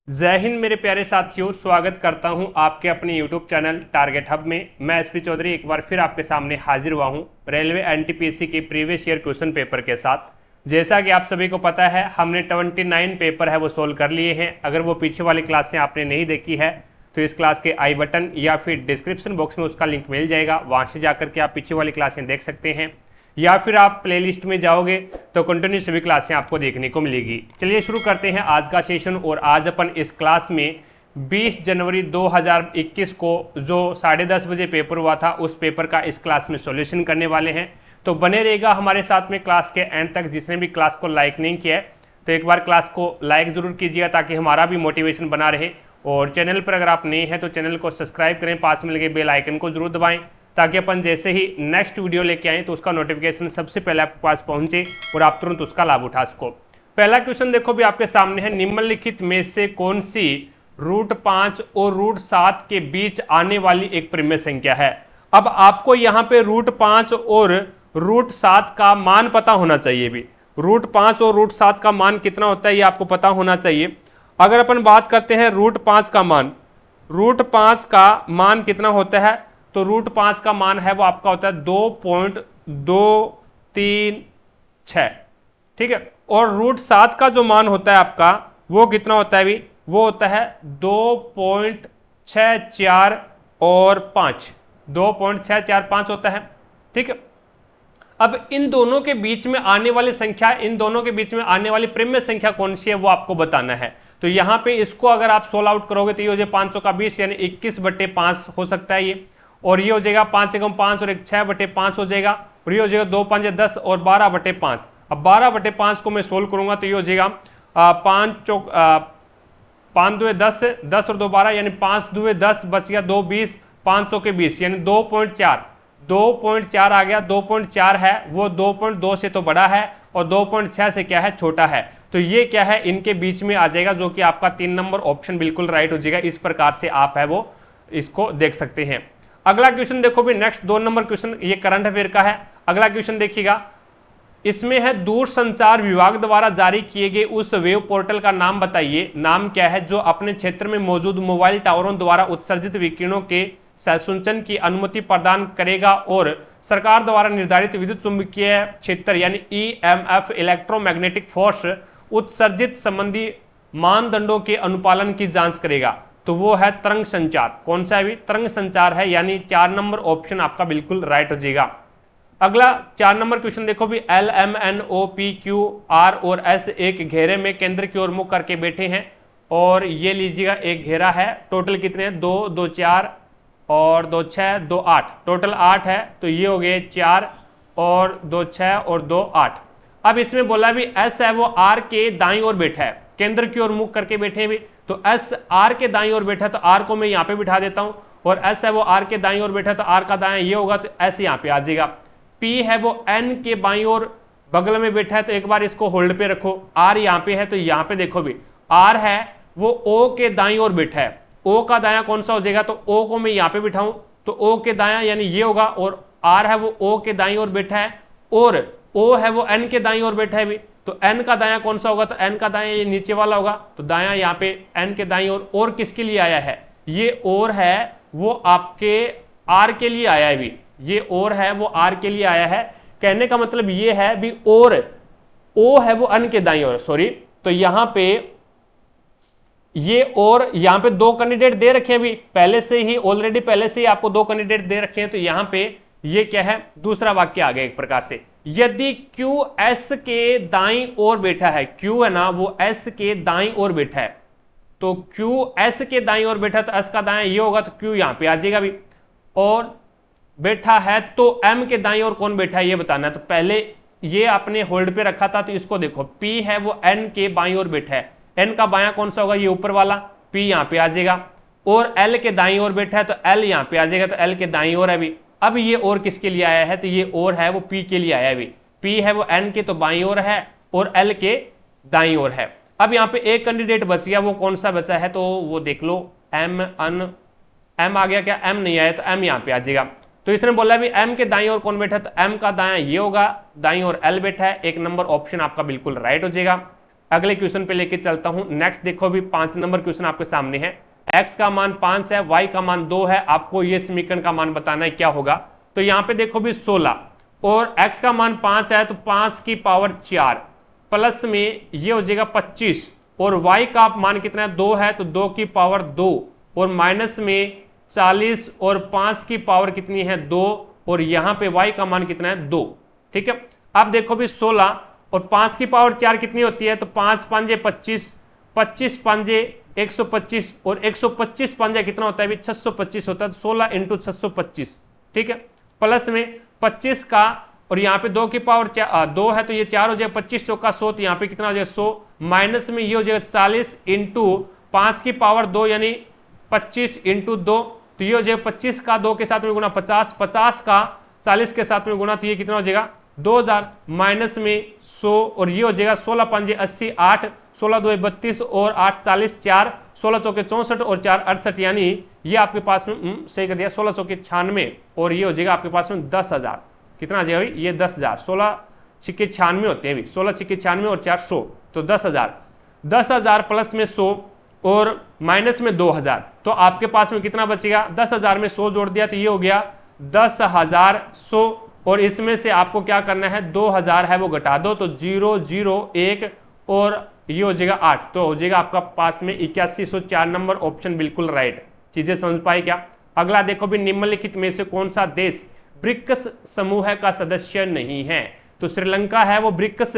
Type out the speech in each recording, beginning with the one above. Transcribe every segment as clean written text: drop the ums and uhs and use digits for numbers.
जय हिंद मेरे प्यारे साथियों, स्वागत करता हूं आपके अपने YouTube चैनल टारगेट हब में। मैं एसपी चौधरी एक बार फिर आपके सामने हाजिर हुआ हूं रेलवे एनटीपीसी के प्रीवियस ईयर क्वेश्चन पेपर के साथ। जैसा कि आप सभी को पता है, हमने 29 पेपर है वो सोल्व कर लिए हैं। अगर वो पीछे वाली क्लासें आपने नहीं देखी है तो इस क्लास के आई बटन या फिर डिस्क्रिप्शन बॉक्स में उसका लिंक मिल जाएगा, वहां से जाकर के आप पीछे वाली क्लासें देख सकते हैं, या फिर आप प्लेलिस्ट में जाओगे तो कंटिन्यू सभी क्लासें आपको देखने को मिलेगी। चलिए शुरू करते हैं आज का सेशन। और आज अपन इस क्लास में 20 जनवरी 2021 को जो 10:30 बजे पेपर हुआ था उस पेपर का इस क्लास में सॉल्यूशन करने वाले हैं। तो बने रहेगा हमारे साथ में क्लास के एंड तक। जिसने भी क्लास को लाइक नहीं किया है तो एक बार क्लास को लाइक जरूर कीजिएगा ताकि हमारा भी मोटिवेशन बना रहे। और चैनल पर अगर आप नए हैं तो चैनल को सब्सक्राइब करें, पास में लगे बेल आइकन को जरूर दबाएं ताकि अपन जैसे ही नेक्स्ट वीडियो लेके आए तो उसका नोटिफिकेशन सबसे पहले आपके पास पहुंचे और आप तुरंत उसका लाभ उठा सको। पहला क्वेश्चन देखो भी आपके सामने है, निम्नलिखित में से कौन सी रूट 5 और रूट 7 के बीच आने वाली एक प्रिम्य संख्या है। अब आपको यहाँ पे रूट 5 और रूट 7 का मान पता होना चाहिए। भी रूट 5 और रूट 7 का मान कितना होता है ये आपको पता होना चाहिए। अगर अपन बात करते हैं रूट 5 का मान, रूट 5 का मान कितना होता है तो रूट 5 का मान है वो आपका होता है 2.236, ठीक है। और रूट 7 का जो मान होता है आपका वो कितना होता है भी, वो होता है 2.64 और 5, 2.645 होता है, ठीक है। अब इन दोनों के बीच में आने वाली संख्या, इन दोनों के बीच में आने वाली प्रिम्य संख्या कौन सी है वो आपको बताना है। तो यहां पे इसको अगर आप सोल्व आउट करोगे तो ये हो जाए 500 का 20 यानी 21/5 हो सकता है ये। और ये हो जाएगा 5 एकम 5 और 1 6/5 हो जाएगा। और ये हो जाएगा 2 5 10 और 12/5। अब 12/5 को मैं सोल्व करूंगा तो ये हो जाएगा 5 चौक 5 दुए 10, 10 और 2 12 यानी 5 दुए 10 बच गया 2 20, 500 के 20 यानी 2.4 आ गया। 2.4 है वो 2.2 से तो बड़ा है और 2.6 से क्या है, छोटा है। तो ये क्या है, इनके बीच में आ जाएगा, जो कि आपका 3 नंबर ऑप्शन बिल्कुल राइट हो जाएगा। इस प्रकार से आप है वो इसको देख सकते हैं। अगला क्वेश्चन देखो भी, नेक्स्ट 2 नंबर क्वेश्चन ये करंट अफेयर का है। अगला क्वेश्चन देखिएगा, इसमें है दूरसंचार विभाग द्वारा जारी किए गए उस वेब पोर्टल का नाम बताइए। नाम क्या है जो अपने क्षेत्र में मौजूद मोबाइल टावरों द्वारा उत्सर्जित विकिरणों के संसूचन की अनुमति प्रदान करेगा और सरकार द्वारा निर्धारित विद्युत चुंबकीय क्षेत्र यानी ईएमएफ इलेक्ट्रोमैग्नेटिक फोर्स उत्सर्जित संबंधी मानदंडों के अनुपालन की जांच करेगा। तो वो है तरंग संचार। कौन सा है भी, तरंग संचार है, यानी 4 नंबर ऑप्शन आपका बिल्कुल राइट हो जाएगा। अगला 4 नंबर क्वेश्चन देखो भी, LMNOPQR और S एक घेरे में केंद्र की ओर मुख करके बैठे हैं। और ये लीजिएगा एक घेरा है, टोटल कितने हैं, 2 2 4 और 2 6 2 8, टोटल 8 है। तो ये हो गए 4 और 2 6 और 2 8। अब इसमें बोला भी S है वो R के दाईं ओर बैठा है, केंद्र की ओर मुख करके बैठे भी। तो S R के दाईं ओर बैठा तो R को मैं यहाँ पे बिठा देता हूँ। और S है वो R के दाईं ओर बैठा तो R का दायां ये होगा तो S यहाँ पे आ जाएगा। P है वो N के बाईं ओर बगल में बैठा है तो एक बार इसको होल्ड पे रखो। R यहाँ पे है तो यहाँ पे देखो भी R है वो O के दाईं ओर बैठा है। O का दायां कौन सा हो जाएगा, तो O को मैं यहाँ पे बिठाऊं तो O के दायां यानी ये होगा। और R है वो O के दाईं ओर बैठा है और O है वो N के दाईं ओर बैठा है भी। तो N का दायां कौन सा होगा, तो N का दायां ये नीचे वाला होगा। तो दायां यहाँ पे N के दाईं ओर। और किसके लिए आया है, ये और है वो आपके R के लिए आया है भी। ये और है वो R के लिए आया है। कहने का मतलब ये है भी, और O है वो N के दाईं ओर, सॉरी। तो यहां पे ये और यहां पे 2 कैंडिडेट दे रखे हैं भी पहले से ही, ऑलरेडी पहले से ही आपको 2 कैंडिडेट दे रखे हैं। तो यहां पे ये क्या है, दूसरा वाक्य आ गया एक प्रकार से। यदि Q S के दाईं ओर बैठा है, Q है ना वो S के दाईं ओर बैठा है, तो Q S के दाईं ओर बैठा तो S का दायां ये होगा तो Q यहां पे आ जाएगा भी। और बैठा है तो M के दाईं ओर कौन बैठा है ये बताना है। तो पहले ये आपने होल्ड पे रखा था तो इसको देखो, P है वो N के बाईं ओर बैठा है। N का बायां कौन सा होगा, ये ऊपर वाला, P यहां पे आ जाएगा। और L के दाईं ओर बैठा है तो L यहां पे आ जाएगा, तो L के दाईं ओर है भी। अब ये और किसके लिए आया है, तो ये और है वो P के लिए आया है भी। P है वो N के तो बाईं ओर है और L के दाईं ओर है। अब यहाँ पे एक कैंडिडेट बच गया, वो कौन सा बचा है तो वो देख लो, M आ गया क्या, M नहीं आया तो M यहाँ पे आ जाएगा। तो इसने बोला भी M के दाईं ओर कौन बैठा, तो M का दायां ये होगा, दाईं ओर L बैठा है। 1 नंबर ऑप्शन आपका बिल्कुल राइट हो जाएगा। अगले क्वेश्चन पे लेके चलता हूं। नेक्स्ट देखो भी 5 नंबर क्वेश्चन आपके सामने है। x का मान 5 है, y का मान 2 है, आपको ये समीकरण का मान बताना है क्या होगा। तो यहाँ पे देखो भी 16 और x का मान 5 है तो 5 की पावर 4 प्लस में ये हो जाएगा 25 और y का मान कितना है 2 है तो 2 की पावर 2 और माइनस में 40 और 5 की पावर कितनी है 2 और यहाँ पे y का मान कितना है 2। ठीक है, अब देखो भी 16 और 5 की पावर 4 कितनी होती है तो 5 पंजे 25, 25 पंजे 125 और 125 पंजे कितना होता है भी 625 होता है, 16 इंटू 625। ठीक है, प्लस में 25 का और यहाँ पे 2 की पावर 2 है तो ये 4 हो जाएगा, 25 चौका 100 तो यहाँ पे कितना हो जाएगा 100, माइनस में ये हो जाएगा 40 इंटू 5 की पावर 2 यानी 25 इंटू 2 तो ये हो जाएगा 25 का 2 के साथ में गुना 50, 50 का 40 के साथ में गुना तो ये कितना हो जाएगा 2000 माइनस में 100 और ये हो जाएगा 16 पंजे 80, 8 16 2 32 और 8 40, 4 16 चौके 64 और 4 68 यानी ये आपके पास में सही कर दिया 16 चौके 96 और ये हो जाएगा आपके पास में 10,000। कितना आ जाएगा ये 10,000, 16 छिक्के 96 होते हैं, 16 छिक्के 96 और 4 100 तो 10,000, 10,000 प्लस में 100 और माइनस में 2,000 तो आपके पास में कितना बचेगा 10,000 में 100 जोड़ दिया तो ये हो गया 10,100 और इसमें से आपको क्या करना है 2,000 है वो घटा दो तो 0 0 1 और ये हो जाएगा 8 तो हो जाएगा आपका पास में 8104 नंबर ऑप्शन बिल्कुल राइट। चीजें समझ पाई क्या। अगला देखो भी निम्नलिखित में से कौन सा देश ब्रिक्स समूह का सदस्य नहीं है तो श्रीलंका है वो ब्रिक्स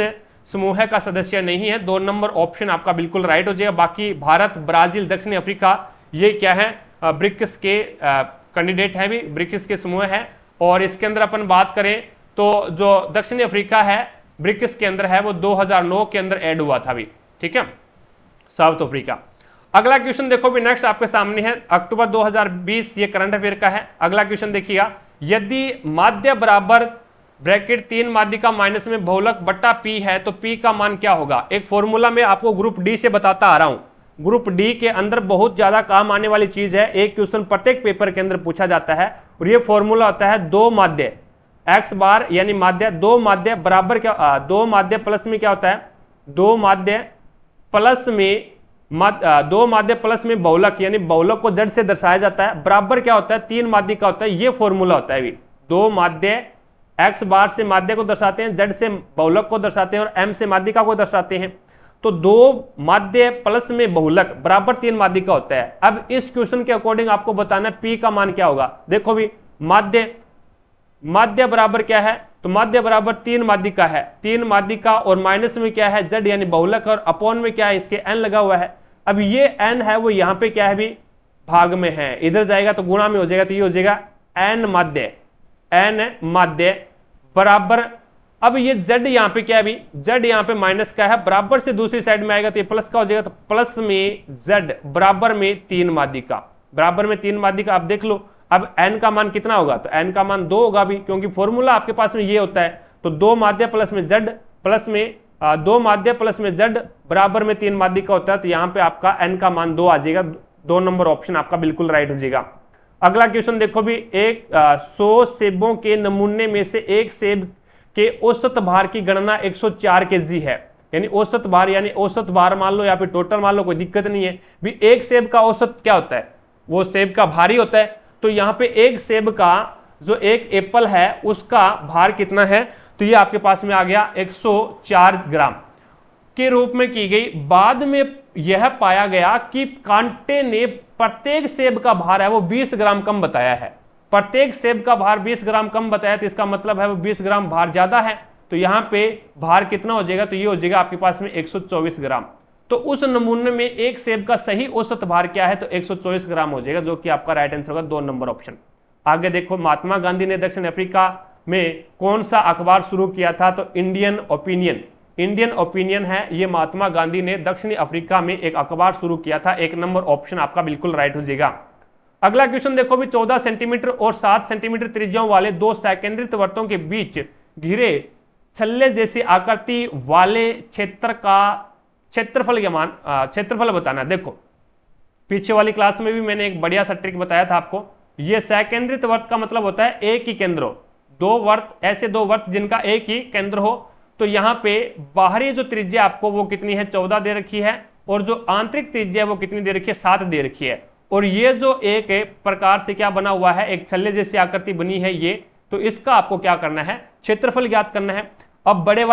समूह का सदस्य नहीं है, 2 नंबर ऑप्शन आपका बिल्कुल राइट हो जाएगा। बाकी भारत, ब्राजील, दक्षिण अफ्रीका ये क्या है ब्रिक्स के कैंडिडेट है भी, ब्रिक्स के समूह है। और इसके अंदर अपन बात करें तो जो दक्षिण अफ्रीका है ब्रिक्स के अंदर है वो 2009 के अंदर ऐड हुआ था भी। ठीक है, साउथ अफ्रीका। अगला क्वेश्चन देखो भी नेक्स्ट आपके सामने है अक्टूबर 2020, ये करंट अफेयर का है। अगला क्वेश्चन देखिएगा, यदि माध्य बराबर ब्रैकेट 3 माध्य का माइनस में बहुलक बट्टा पी है तो पी का मान क्या होगा। एक फॉर्मूला में आपको ग्रुप डी से बताता आ रहा हूं, ग्रुप डी के अंदर बहुत ज्यादा काम आने वाली चीज है, एक क्वेश्चन प्रत्येक पेपर के अंदर पूछा जाता है और ये फॉर्मूला होता है 2 माध्य एक्स बार यानी माध्य 2 माध्य बराबर क्या 2 माध्य प्लस में क्या होता है 2 माध्य प्लस में 2 माध्य प्लस में बहुलक यानी बहुलक को z से दर्शाया जाता है, बराबर क्या होता है 3 माध्य का होता है। ये फॉर्मूला होता है भी 2 माध्य एक्स बार से माध्य को दर्शाते हैं, z से बहुलक को दर्शाते हैं और m से माध्यिका को दर्शाते हैं। तो 2 माध्य प्लस में बहुलक बराबर 3 माध्य का होता है। अब इस क्वेश्चन के अकॉर्डिंग आपको बताना है p का मान क्या होगा। देखो भी माध्य बराबर क्या है तो माध्य बराबर 3 माध्य का है, 3 माध्य का और माइनस में क्या है z यानी बहुलक और अपॉन में क्या है इसके n लगा हुआ है। अब ये n है वो यहाँ पे क्या है भी भाग में है, इधर जाएगा तो गुणा में हो जाएगा तो ये हो जाएगा n माध्य बराबर। अब ये z यहाँ पे क्या है भी z यहाँ पे माइनस का है, बराबर से दूसरी साइड में आएगा तो ये प्लस का हो जाएगा तो प्लस में z बराबर में 3 माध्य का, बराबर में 3 माध्य का। अब देख लो अब n का मान कितना होगा तो n का मान 2 होगा भी, क्योंकि फॉर्मूला आपके पास में ये होता है। तो 2 माध्य प्लस में z प्लस में 2 माध्य प्लस में z बराबर में 3 माध्य का होता है तो यहाँ पे आपका n का मान 2 आ जाएगा, 2 नंबर ऑप्शन आपका बिल्कुल राइट हो जाएगा। अगला क्वेश्चन देखो भी 100 सेबों के नमूने में से एक सेब के औसत भार की गणना 104 केजी है, यानी औसत भार यानी औसत भार मान लो या फिर टोटल मान लो, कोई दिक्कत नहीं है भी। एक सेब का औसत क्या होता है वो सेब का भारी होता है, तो यहाँ पे एक सेब का जो एक एप्पल है उसका भार कितना है तो ये आपके पास में आ गया 104 ग्राम के रूप में की गई। बाद में यह पाया गया कि कांटे ने प्रत्येक सेब का भार है वो 20 ग्राम कम बताया है, प्रत्येक सेब का भार 20 ग्राम कम बताया तो इसका मतलब है वो 20 ग्राम भार ज्यादा है। तो यहाँ पे भार कितना हो जाएगा तो ये हो जाएगा आपके पास में 124 ग्राम। तो उस नमूने में एक सेब का सही औसत भार क्या है तो 124 ग्राम हो जाएगा, जो कि आपका राइट आंसर होगा 2 नंबर ऑप्शन। आगे देखो, महात्मा गांधी ने दक्षिण अफ्रीका में कौन सा अखबार शुरू किया था तो इंडियन ओपिनियन, इंडियन ओपिनियन है ये महात्मा गांधी ने दक्षिण अफ्रीका में एक अखबार शुरू किया था, 1 नंबर ऑप्शन आपका बिल्कुल राइट हो जाएगा। अगला क्वेश्चन देखो भी 14 सेंटीमीटर और 7 सेंटीमीटर त्रिज्याओं वाले 2 सकेंद्रित वृत्तों के बीच घिरे छल्ले जैसी आकृति वाले क्षेत्र का क्षेत्रफल के मान क्षेत्रफल बताना। देखो पीछे वाली क्लास में भी मैंने एक बढ़िया सा ट्रिक बताया था आपको। ये सकेंद्रित वृत्त का मतलब होता है एक ही केंद्र हो, 2 वृत्त ऐसे 2 वृत्त जिनका एक ही केंद्र हो, तो तो यहाँ पे बाहरी जो त्रिज्या आपको वो कितनी है 14 दे रखी है, और जो आंतरिक त्रिज्या वो कितनी दे रखी है 7 दे रखी है। और ये जो एक प्रकार से क्या बना हुआ है, एक छल्ले जैसी आकृति बनी है ये, तो इसका आपको क्या करना है, क्षेत्रफल ज्ञात करना है। अब बड़े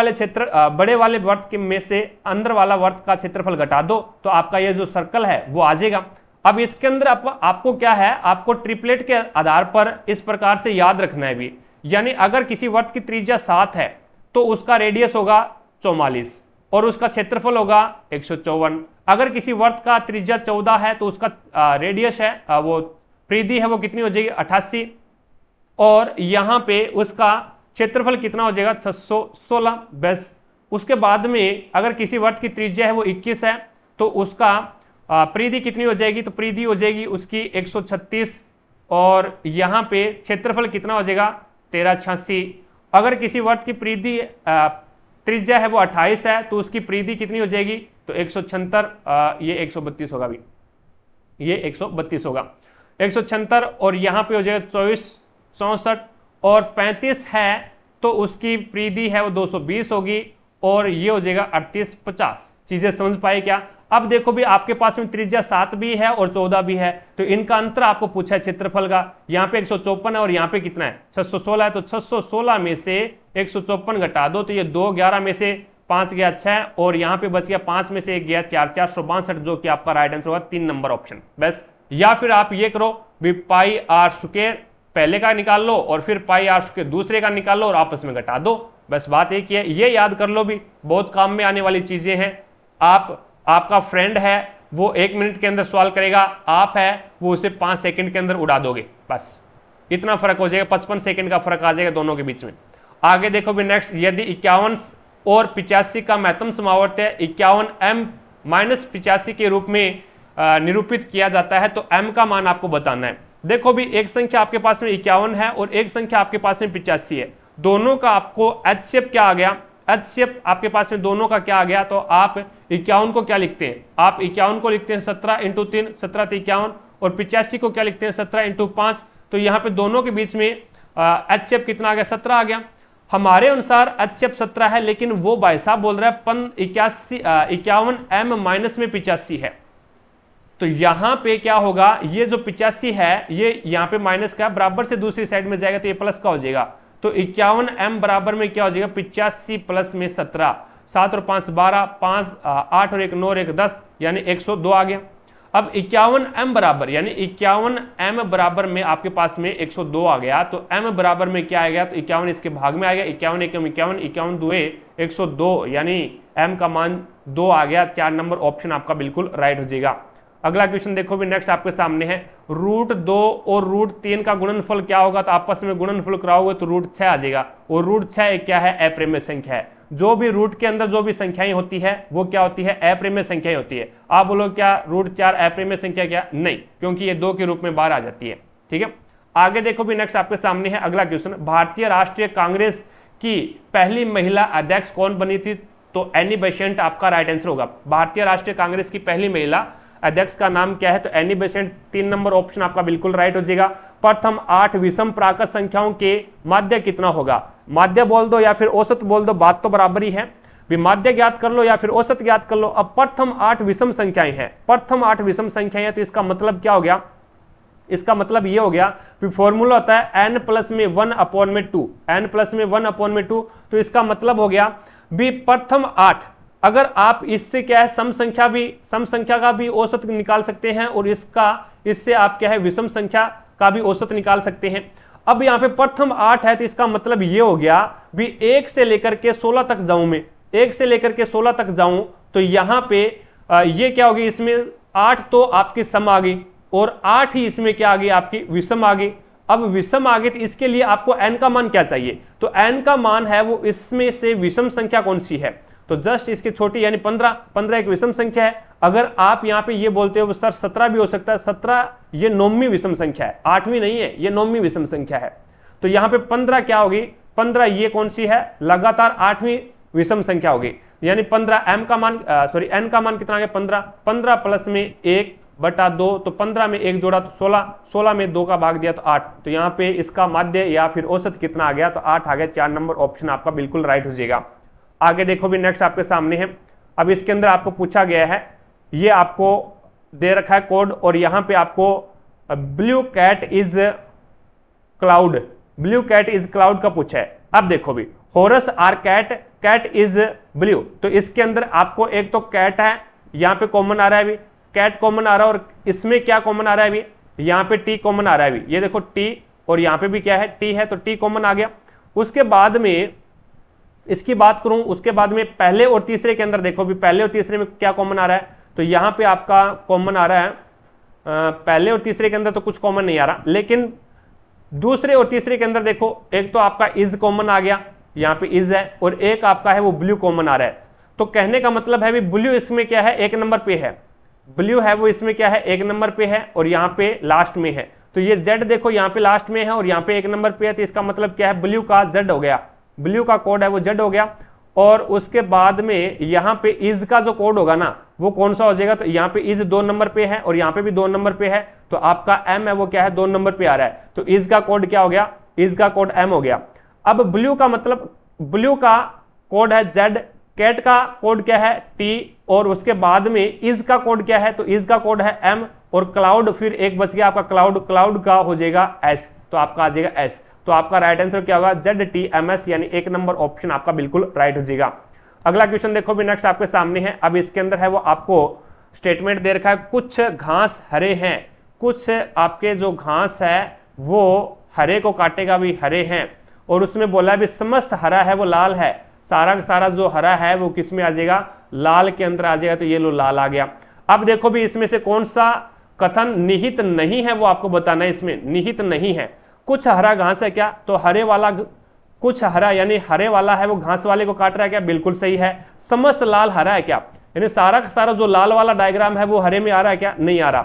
वाले वर्त में से अंदर वाला वर्त का क्षेत्रफल घटा दो तो आपका ये जो सर्कल है वो आ जाएगा। अब इसके अंदर आपको क्या है, आपको ट्रिपलेट के आधार पर इस प्रकार से याद रखना है भी, यानी अगर किसी वर्त की त्रिज्या 7 है तो उसका रेडियस होगा 44 और उसका क्षेत्रफल होगा 154। अगर किसी वर्त का त्रिज्या 14 है तो उसका रेडियस है वो परिधि है वो कितनी हो जाएगी 88, और यहां पे उसका क्षेत्रफल कितना हो जाएगा 616। बस उसके बाद में अगर किसी वर्त की त्रिज्या है वो 21 है तो उसका परिधि कितनी हो जाएगी, तो परिधि हो जाएगी उसकी 136, और यहां पे क्षेत्रफल कितना हो जाएगा 1386। अगर किसी वर्त की परिधि त्रिज्या है वो 28 है तो उसकी परिधि कितनी हो जाएगी, तो 176, ये 132 होगा भी, ये 132 होगा 176, और यहां पे हो जाएगा 24, 64 और 35 है तो उसकी परिधि है वो 220 होगी, और ये हो जाएगा 38, 50। चीजें समझ पाए क्या। अब देखो भी आपके पास में त्रिज्या 7 भी है और 14 भी है, तो इनका अंतर आपको पूछा है क्षेत्रफल का। यहाँ पे 154 है और यहाँ पे कितना है 616 है, तो 616 में से 154 घटा दो तो ये 2, 11 में से 5 गया 6, और यहाँ पे बच गया 5 में से 1 गया 4, 462, जो कि आपका राइट आंसर होगा 3 नंबर ऑप्शन। बस, या फिर आप ये करो भी पाई आर स्क्वायर पहले का निकाल लो और फिर पाई आर स्क्वायर दूसरे का निकाल लो और आपस में घटा दो। बस बात एक ही है, ये याद कर लो भी, बहुत काम में आने वाली चीजें हैं। आपका फ्रेंड है वो 1 मिनट के अंदर सॉल्व करेगा, आप है वो उसे 5 सेकंड के अंदर उड़ा दोगे, बस इतना फर्क हो जाएगा, 55 सेकंड का फर्क आ जाएगा दोनों के बीच में। आगे देखो भी नेक्स्ट, यदि 51 और 85 का महत्तम समावर्त है 51m माइनस 85 के रूप में निरूपित किया जाता है तो m का मान आपको बताना है। देखो भी एक संख्या आपके पास में 51 है और एक संख्या आपके पास में 85 है, दोनों का आपको HCF क्या आ गया, HCF आपके पास में दोनों का क्या आ गया, तो आप 51 को क्या लिखते हैं, आप 51 को लिखते हैं 17 × 3, 17 × 51, और 85 को क्या लिखते हैं 17 × 5। तो यहाँ पे दोनों के बीच में HCF कितना आ गया 17 आ गया। हमारे अनुसार HCF 17 है, लेकिन वो भाई साहब बोल रहा है 51m माइनस में 85 है, तो यहाँ पे क्या होगा, ये जो 85 है ये यहाँ पे माइनस का बराबर से दूसरी साइड में जाएगा तो ये प्लस का हो जाएगा, तो 51m बराबर में क्या हो जाएगा 85 प्लस में 17, 7 और 5 12, 5 8 और 1 9 और 1 10, यानी 102 आ गया। अब 51m बराबर यानी 51m बराबर में आपके पास में 102 आ गया, तो m बराबर में क्या आएगा, तो 51 इसके भाग में आ गया, 51 एकम 51, 51 दुए 102, यानी m का मान 2 आ गया। 4 नंबर ऑप्शन आपका बिल्कुल राइट हो जाएगा। अगला क्वेश्चन देखो भी नेक्स्ट आपके सामने है, √2 और √3 का गुणनफल क्या होगा, तो आपस में गुणनफल कराओगे तो √6 आ जाएगा, और √6 क्या है अप्रिमेय संख्या है। जो भी रूट के अंदर जो भी संख्याएं होती है वो क्या होती है अप्रिमेय संख्याएं होती है। आप बोलो क्या √4 अप्रिमेय संख्या क्या, नहीं, क्योंकि ये 2 के रूप में बाहर आ जाती है। ठीक है, आगे देखो भी नेक्स्ट आपके सामने है अगला क्वेश्चन, भारतीय राष्ट्रीय कांग्रेस की पहली महिला अध्यक्ष कौन बनी थी, तो एनी बेसेंट आपका राइट आंसर होगा। भारतीय राष्ट्रीय कांग्रेस की पहली महिला अध्यक्ष का नाम क्या है, तो एनी बेसेंट। 3 नंबर ऑप्शन आपका बिल्कुल राइट हो जाएगा। प्रथम 8 विषम प्राकृत संख्याओं के माध्य कितना होगा, माध्य बोल दो या फिर औसत बोल दो, बात तो बराबर ही है, माध्य ज्ञात कर लो या फिर औसत ज्ञात कर लो। अब प्रथम 8 विषम संख्याएं हैं, प्रथम 8 विषम संख्याएं हैं, तो इसका मतलब क्या हो गया, इसका मतलब ये हो गया फिर फॉर्मूला होता है n प्लस में 1/2, n प्लस में 1/2, तो इसका मतलब हो गया भी प्रथम 8, अगर आप इससे क्या है सम संख्या का भी औसत निकाल सकते हैं, और इससे आप क्या है विषम संख्या का भी औसत निकाल सकते हैं। अब यहाँ पे प्रथम 8 है तो इसका मतलब ये हो गया भी 1 से लेकर के 16 तक जाऊं मैं, 1 से लेकर के 16 तक जाऊं तो यहाँ पे ये क्या होगी, इसमें 8 तो आपकी सम आ गई और 8 ही इसमें क्या आ गई आपकी विषम आ गई। अब विषम आ गई तो इसके लिए आपको n का मान क्या चाहिए, तो n का मान है वो इसमें से विषम संख्या कौन सी है, तो जस्ट इसकी छोटी यानी 15 एक विषम संख्या है। अगर आप यहाँ पे ये बोलते हो सर 17 भी हो सकता है, 17 ये 9वीं विषम संख्या है, 8वीं नहीं है, ये 9वीं विषम संख्या है, तो यहाँ पे 15 क्या होगी, 15 ये कौन सी है, लगातार 8वीं विषम संख्या होगी, यानी 15 n का मान कितना आ गया 15 प्लस में 1/2, तो 15 में 1 जोड़ा तो 16 में 2 का भाग दिया तो 8, तो यहाँ पे इसका माध्य या फिर औसत कितना आ गया, तो 8 आ गया। 4 नंबर ऑप्शन आपका बिल्कुल राइट हो जाएगा। आगे देखो भी नेक्स्ट आपके सामने है। अब इसके अंदर आपको पूछा गया है, ये आपको दे रखा है कोड, और यहां पे आपको blue cat is cloud, blue cat is cloud का पूछा है। अब देखो भी horse are cat, cat is blue, तो इसके अंदर आपको एक तो कैट है, यहां पे कॉमन आ रहा है अभी, कैट कॉमन आ रहा है, और इसमें क्या कॉमन आ रहा है अभी, यहां पे टी कॉमन आ रहा है अभी, ये देखो टी, और यहां पे भी क्या है टी है, तो टी कॉमन आ गया। उसके बाद में इसकी बात करूं, उसके बाद में पहले और तीसरे के अंदर देखो भी पहले और तीसरे में क्या कॉमन आ रहा है, तो यहां पे आपका कॉमन आ रहा है, पहले और तीसरे के अंदर तो कुछ कॉमन नहीं आ रहा, लेकिन दूसरे और तीसरे के अंदर देखो एक तो आपका इज कॉमन आ गया, यहाँ पे इज है, और एक आपका है वो ब्लू कॉमन आ रहा है। तो कहने का मतलब है भी ब्लू इसमें क्या है, एक नंबर पे है, ब्लू है वो इसमें क्या है, एक नंबर पे है, और यहाँ पे लास्ट में है। तो ये जेड देखो यहाँ पे लास्ट में है और यहाँ पे एक नंबर पे है, तो इसका मतलब क्या है, ब्लू का जेड हो गया, ब्लू का कोड है वो जेड हो गया। और उसके बाद में यहाँ पे इज का जो कोड होगा ना वो कौन सा हो जाएगा, तो यहाँ पे इज 2 नंबर पे है और यहाँ पे भी 2 नंबर पे है, तो आपका एम है वो क्या है, 2 नंबर पे आ रहा है, तो इज का कोड क्या हो गया, इज का कोड एम हो गया। अब ब्लू का मतलब, ब्लू का कोड है जेड, कैट का कोड क्या है टी, और उसके बाद में इज का कोड क्या है, तो इज का कोड है एम, और क्लाउड फिर एक बच गया आपका क्लाउड, क्लाउड का हो जाएगा एस, तो आपका आ जाएगा एस। तो आपका राइट आंसर क्या होगा, ZTMS, यानी एक नंबर ऑप्शन आपका बिल्कुल राइट हो जाएगा। अगला क्वेश्चन देखो भी नेक्स्ट आपके सामने है। अब इसके अंदर है वो आपको स्टेटमेंट दे रखा है, कुछ घास हरे हैं, कुछ आपके जो घास है वो हरे को काटेगा भी हरे हैं, और उसमें बोला भी समस्त हरा है वो लाल है, सारा का सारा जो हरा है वो किस में आ जाएगा, लाल के अंदर आ जाएगा, तो ये लो लाल आ गया। अब देखो भी इसमें से कौन सा कथन निहित नहीं है वो आपको बताना है, इसमें निहित नहीं है। कुछ हरा घास है क्या, तो हरे वाला, कुछ हरा यानी हरे वाला है वो घास वाले को काट रहा है क्या, बिल्कुल सही है। समस्त लाल हरा है क्या, यानी सारा का सारा जो लाल वाला डायग्राम है वो हरे में आ रहा है क्या, नहीं आ रहा,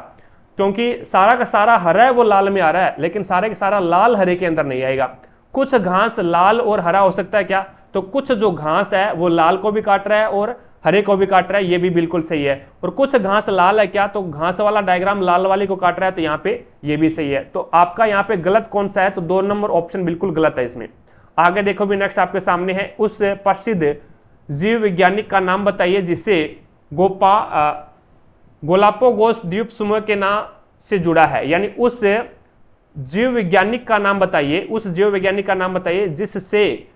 क्योंकि सारा का सारा हरा है वो लाल में आ रहा है, लेकिन सारे का सारा लाल हरे के अंदर नहीं आएगा। कुछ घास लाल और हरा हो सकता है क्या, तो कुछ जो घास है वो लाल को भी काट रहा है और हरे को भी काट रहा है, ये भी बिल्कुल सही है। और कुछ घास लाल है क्या, तो घास वाला डायग्राम लाल वाले को काट रहा है, तो यहाँ पे ये भी सही है। तो आपका यहाँ पे गलत कौन सा है, तो 2 नंबर ऑप्शन बिल्कुल गलत है इसमें। आगे देखो भी नेक्स्ट आपके सामने है, उस प्रसिद्ध जीव वैज्ञानिक का नाम बताइए जिसे गोलापागोस द्वीप समूह के नाम से जुड़ा है, यानी उस जीव वैज्ञानिक का नाम बताइए, उस जीव वैज्ञानिक का नाम बताइए जिससे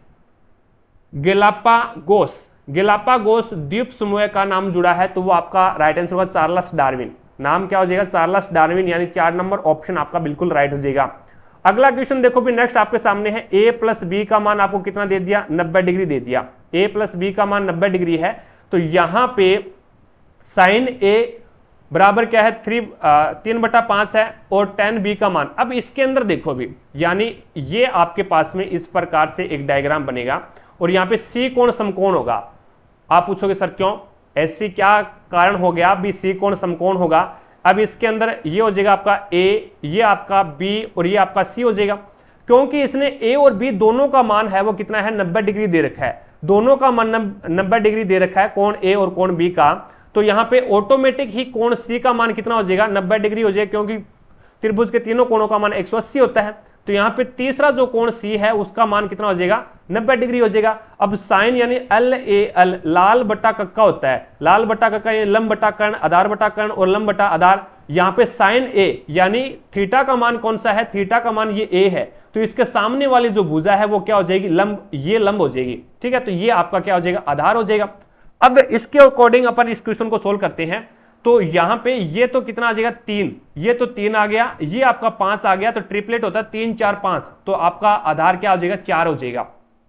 गेलापागोस द्वीप समूह का नाम जुड़ा है, तो वो आपका राइट आंसर होगा चार्ल्स डार्विन। नाम क्या हो जाएगा, चार्ल्स डार्विन, यानी 4 नंबर ऑप्शन आपका बिल्कुल राइट हो जाएगा। अगला क्वेश्चन देखो भी नेक्स्ट आपके सामने है, a + b का मान आपको कितना दे दिया, 90 डिग्री दे दिया, a + b का मान 90 डिग्री है, तो यहां पे साइन a बराबर क्या है 3/5 है, और tan b का मान, अब इसके अंदर देखो भी, यानी ये आपके पास में इस प्रकार से एक डायग्राम बनेगा, और यहाँ पे C कोण समकोण होगा। आप पूछोगे सर क्यों, ऐसी क्या कारण हो गया भी C कोण समकोण होगा। अब इसके अंदर ये हो जाएगा आपका A, ये आपका B और ये आपका C हो जाएगा, क्योंकि इसने A और B दोनों का मान है वो कितना है, 90 डिग्री दे रखा है, दोनों का मान 90 डिग्री दे रखा है, कोण A और कोण B का। तो यहाँ पे ऑटोमेटिक ही कोण C का मान कितना हो जाएगा, 90 डिग्री हो जाएगा, क्योंकि त्रिभुज के तीनों कोणों का मान 180 होता है। तो यहाँ पे तीसरा जो कोण C है उसका मान कितना हो जाएगा, 90 डिग्री हो जाएगा। अब साइन यानी LAL लाल बटा कक्का होता है, लाल बटा कक्का यानी लंब बटा कर्ण, आधार बटा कर्ण और लंब बटा आधार। यहाँ पे साइन A यानी थीटा का मान कौन सा है, थीटा का मान ये A है, तो इसके सामने वाली जो भुजा है वो क्या हो जाएगी, लंब, ये लंब हो जाएगी, ठीक है। तो ये आपका क्या हो जाएगा, आधार हो जाएगा। अब इसके अकॉर्डिंग अपन इस क्वेश्चन को सोल्व करते हैं। तो यहां पे ये तो कितना आ जाएगा 3, ये तो 3 आ गया, ये आपका 5 आ गया, तो ट्रिपलेट होता है 3 4 5, तो आपका आधार क्या हो जाएगा, 4 हो जाएगा।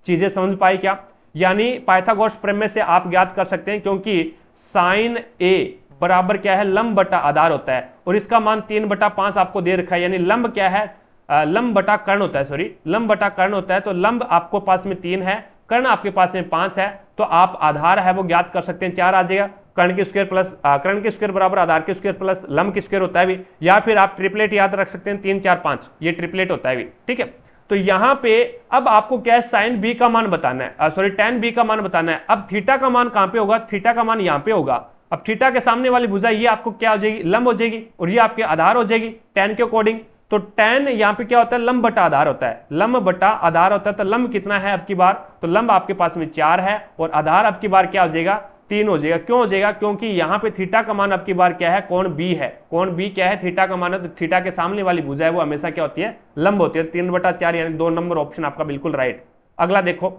चीजें समझ पाई क्या, यानी पाइथागोरस प्रमेय से आप ज्ञात कर सकते हैं, क्योंकि साइन A बराबर क्या है, लंब बटा आधार होता है, और इसका मान 3/5 आपको दे रखा है, यानी लंब क्या है, लंब बटा कर्ण होता है, सॉरी लंब बटा कर्ण होता है। तो लंब आपको पास में 3 है, कर्ण आपके पास में 5 है, तो आप आधार है वो ज्ञात कर सकते हैं, 4 आ जाएगा। कर्ण के स्क्वायर प्लस कर्ण के स्क्वायर बराबर आधार के स्क्वायर प्लस लंब के स्क्वायर होता है भी, या फिर आप ट्रिपलेट याद रख सकते हैं 3 4 5, ये ट्रिपलेट होता है भी, ठीक है। तो यहां पे अब आपको क्या है, साइन B का मान बताना है, सॉरी tan B का मान बताना है। अब थीटा का मान कहां पे होगा, थीटा का मान यहां पे होगा। अब थीटा के सामने वाली भुजा ये आपको क्या हो जाएगी, लंब हो जाएगी, और ये आपके आधार हो जाएगी tan के अकॉर्डिंग। तो tan यहाँ पे क्या होता है, लंब बटा आधार होता है, लंब बटा आधार होता है। तो लंब कितना है अब की बार, तो लंब आपके पास में 4 है और आधार अब की बार क्या हो जाएगा, 3 हो जाएगा। क्यों हो जाएगा, क्योंकि यहाँ पे थीटा का मान अब की बार क्या है, कोण बी है। कोण बी क्या है, थीटा का मान है, तो थीटा के सामने वाली भुजा है वो हमेशा क्या होती है, लंब होती है। 3/4 यानी 2 नंबर ऑप्शन आपका बिल्कुल राइट। अगला देखो,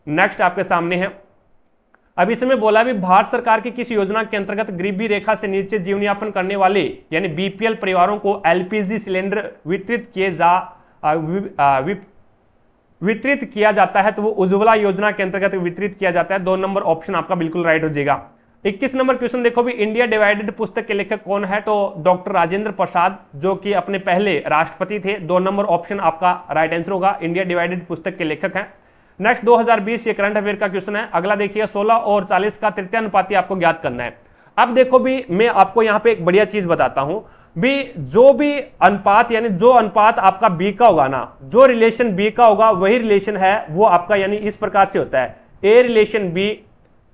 नेक्स्ट आपके सामने है, अब इसमें बोला भी भारत सरकार की किस योजना के अंतर्गत गरीबी रेखा से नीचे जीवन यापन करने वाले यानी बीपीएल परिवारों को एलपीजी सिलेंडर वितरित किया जाता है, तो वो उज्ज्वला योजना के अंतर्गत वितरित किया जाता है। 2 नंबर ऑप्शन आपका बिल्कुल राइट हो जाएगा। 21 नंबर क्वेश्चन देखो भी, इंडिया डिवाइडेड पुस्तक के लेखक कौन है, तो डॉक्टर राजेंद्र प्रसाद, जो कि अपने पहले राष्ट्रपति थे। 2 नंबर ऑप्शन आपका राइट आंसर होगा, इंडिया डिवाइडेड पुस्तक के लेखक हैं। नेक्स्ट 2020 ये करंट अफेयर का क्वेश्चन है। अगला देखिए, 16 और 40 का तृतीय अनुपाती आपको ज्ञात करना है। अब देखो भी, मैं आपको यहाँ पे एक बढ़िया चीज बताता हूं भी, जो भी अनुपात यानी जो अनुपात आपका बी का होगा ना, जो रिलेशन बी का होगा वही रिलेशन है वो आपका, यानी इस प्रकार से होता है, ए रिलेशन बी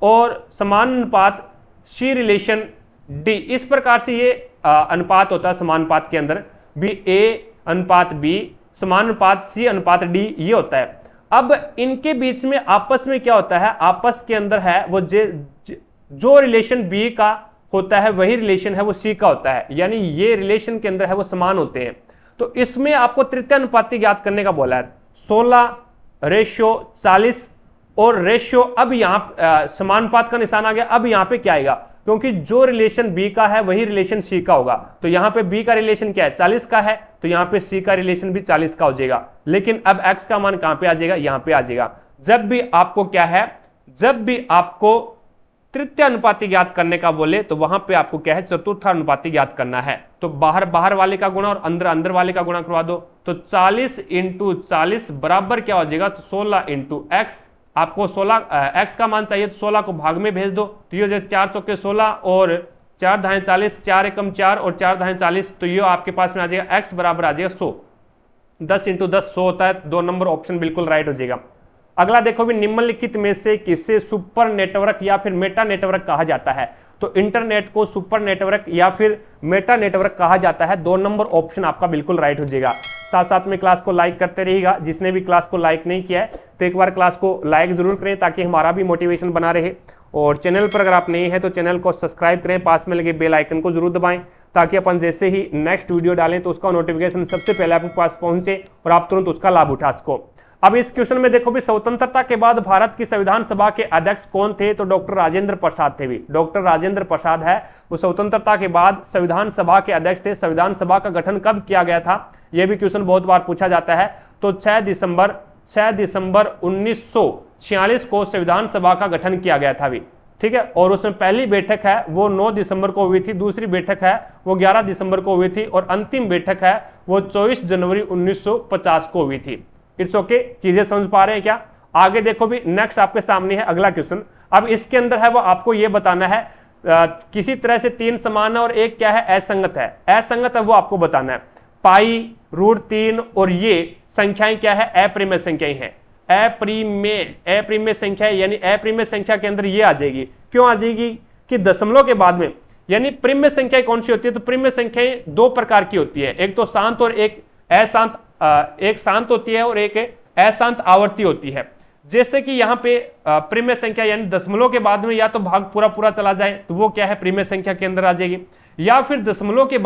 और समान अनुपात सी रिलेशन डी। इस प्रकार से ये अनुपात होता है समानुपात के अंदर, भी ए अनुपात बी समान अनुपात सी अनुपात डी, ये होता है। अब इनके बीच में आपस में क्या होता है, आपस के अंदर है वो जो रिलेशन बी का होता है वही रिलेशन है वो सी का होता है, यानी ये रिलेशन के अंदर है वो समान होते हैं। तो इसमें आपको तृतीय अनुपाती ज्ञात करने का बोला है। 16:40 और रेशियो, अब यहां समानुपात का निशान आ गया। अब यहां पे क्या आएगा, क्योंकि जो रिलेशन बी का है वही रिलेशन सी का होगा, तो यहां पे बी का रिलेशन क्या है, 40 का है, तो यहां पे सी का रिलेशन भी 40 का हो जाएगा। लेकिन अब एक्स का मान कहां पे आ जाएगा, यहां पे आ जाएगा। जब भी आपको क्या है, जब भी आपको तृतीय अनुपाती ज्ञात करने का बोले तो वहां पे आपको क्या है, चतुर्थ अनुपाती ज्ञात करना है। तो बाहर बाहर वाले का गुणा और अंदर अंदर वाले का गुणा करवा दो, तो 40 × 40 बराबर क्या हो जाएगा, तो 16 × x। आपको 16 x का मान चाहिए तो 16 को भाग में भेज दो, तो ये 4 चौके 16 और 4 दाएं 40, 4 एकम 4 और 4 दाएं 40, तो ये आपके पास में आ जाएगा x बराबर आ जाएगा 100। 10 × 10 100 होता है। 2 नंबर ऑप्शन बिल्कुल राइट हो जाएगा। अगला देखो भी, निम्नलिखित में से किसे सुपर नेटवर्क या फिर मेटा नेटवर्क कहा जाता है, तो इंटरनेट को सुपर नेटवर्क या फिर मेटा नेटवर्क कहा जाता है। 2 नंबर ऑप्शन आपका बिल्कुल राइट हो जाएगा। साथ साथ में क्लास को लाइक करते रहिएगा, जिसने भी क्लास को लाइक नहीं किया है तो एक बार क्लास को लाइक जरूर करें ताकि हमारा भी मोटिवेशन बना रहे। और चैनल पर अगर आप नए हैं तो चैनल को सब्सक्राइब करें, पास में लगे बेल आइकन को जरूर दबाएं ताकि अपन जैसे ही नेक्स्ट वीडियो डालें तो उसका नोटिफिकेशन सबसे पहले आपके पास पहुंचे और आप तुरंत उसका लाभ उठा सको। अब इस क्वेश्चन में देखो भी, स्वतंत्रता के बाद भारत की संविधान सभा के अध्यक्ष कौन थे, तो डॉक्टर राजेंद्र प्रसाद थे। भी डॉक्टर राजेंद्र प्रसाद है वो स्वतंत्रता के बाद संविधान सभा के अध्यक्ष थे। संविधान सभा का गठन कब किया गया था, यह भी क्वेश्चन बहुत बार पूछा जाता है। तो 6 दिसंबर 1946 को संविधान सभा का गठन किया गया था भी, ठीक है। और उसमें पहली बैठक है वो 9 दिसंबर को हुई थी, दूसरी बैठक है वो 11 दिसंबर को हुई थी और अंतिम बैठक है वो 24 जनवरी 1950 को हुई थी। इट्स ओके, चीजें समझ पा रहे हैं क्या। आगे देखो भी, नेक्स्ट आपके सामने है अगला क्वेश्चन। अब इसके अंदर है वो आपको ये बताना है किसी तरह से 3 समान है और एक क्या है, असंगत है। असंगत है वो आपको बताना है। पाई, √3 और ये संख्याएं क्या है, अप्रिमेय संख्याएं हैं। अप्रिमेय संख्या यानी अप्रिमेय संख्या के अंदर ये आ जाएगी। क्यों आ जाएगी कि दशमलव के बाद में, यानी प्रिम्य संख्या कौन सी होती है, तो प्रिम्य संख्याएं 2 प्रकार की होती है, एक तो शांत और एक अशांत। एक शांत होती है और एक अशांत आवर्ती होती है। जैसे कि यहाँ पे प्रिम्य संख्या यानी दशमलव के बाद में या तो भाग पूरा पूरा चला जाए तो वो क्या है, प्रिम्य संख्या के अंदर आ जाएगी, या फिर दशमलव के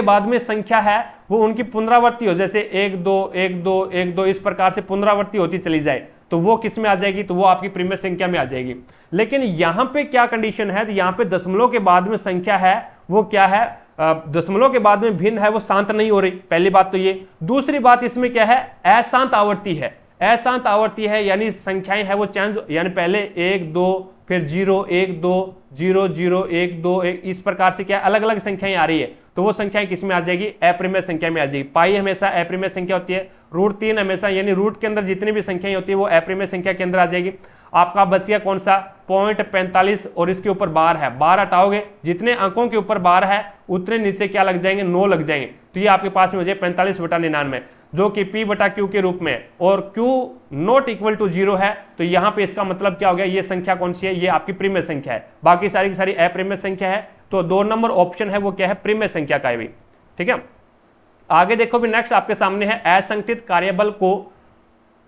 बाद में संख्या है वो उनकी पुनरावृत्ति हो, जैसे 1 2 1 2 1 2 इस प्रकार से पुनरावृत्ति होती चली जाए तो वो किस में आ जाएगी, तो वो आपकी प्रिम्य संख्या में आ जाएगी। लेकिन यहाँ पे क्या कंडीशन है, तो यहाँ पे दशमलव के बाद में संख्या है वो क्या है, दशमलव के बाद में भिन्न है वो शांत नहीं हो रही, पहली बात तो ये। दूसरी बात इसमें क्या है, अशांत आवर्ती है। अशांत आवर्ती है यानी संख्याएं है वो चेंज, यानी पहले 1 2 फिर 0 1 2 0 0 1 2 1 इस प्रकार से क्या अलग अलग संख्याएं आ रही है, तो वो संख्याएं किस में आ जाएगी, अप्रिमेय संख्या में आ जाएगी। पाई हमेशा अप्रिमेय संख्या होती है, √3 हमेशा यानी रूट के अंदर जितनी भी संख्याएं होती है वो अप्रिमेय संख्या के अंदर आ जाएगी। आपका बच गया कौन सा, 0.45 और इसके ऊपर बार है, बार हटाओगे जितने अंकों के ऊपर बार है उतने नीचे क्या लग जाएंगे, 9 लग जाएंगे, तो ये आपके पास में हो जाए 45/99 जो कि P/Q के रूप में, और Q ≠ 0 है तो यहाँ पे इसका मतलब क्या हो गया, ये संख्या कौन सी है, ये आपकी प्रिम्य संख्या है, बाकी सारी की सारी अप्रिम्य संख्या है। तो 2 नंबर ऑप्शन है वो क्या है, प्रिम्य संख्या का है भी, ठीक है। आगे देखो भी नेक्स्ट आपके सामने है, असंगठित कार्यबल को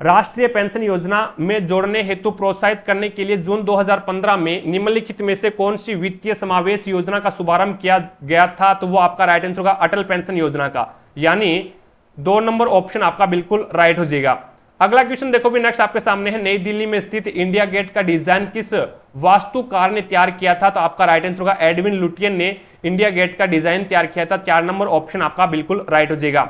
राष्ट्रीय पेंशन योजना में जोड़ने हेतु प्रोत्साहित करने के लिए जून 2015 में निम्नलिखित में से कौन सी वित्तीय समावेश योजना का शुभारंभ किया गया था? तो वो आपका राइट आंसर होगा अटल पेंशन योजना का, यानी 2 नंबर ऑप्शन आपका बिल्कुल राइट हो जाएगा। अगला क्वेश्चन देखो भी नेक्स्ट आपके सामने है, नई दिल्ली में स्थित इंडिया गेट का डिजाइन किस वास्तुकार ने तैयार किया था? तो आपका राइट आंसर होगा एडविन लुटियन ने इंडिया गेट का डिजाइन तैयार किया था। 4 नंबर ऑप्शन आपका बिल्कुल राइट हो जाएगा।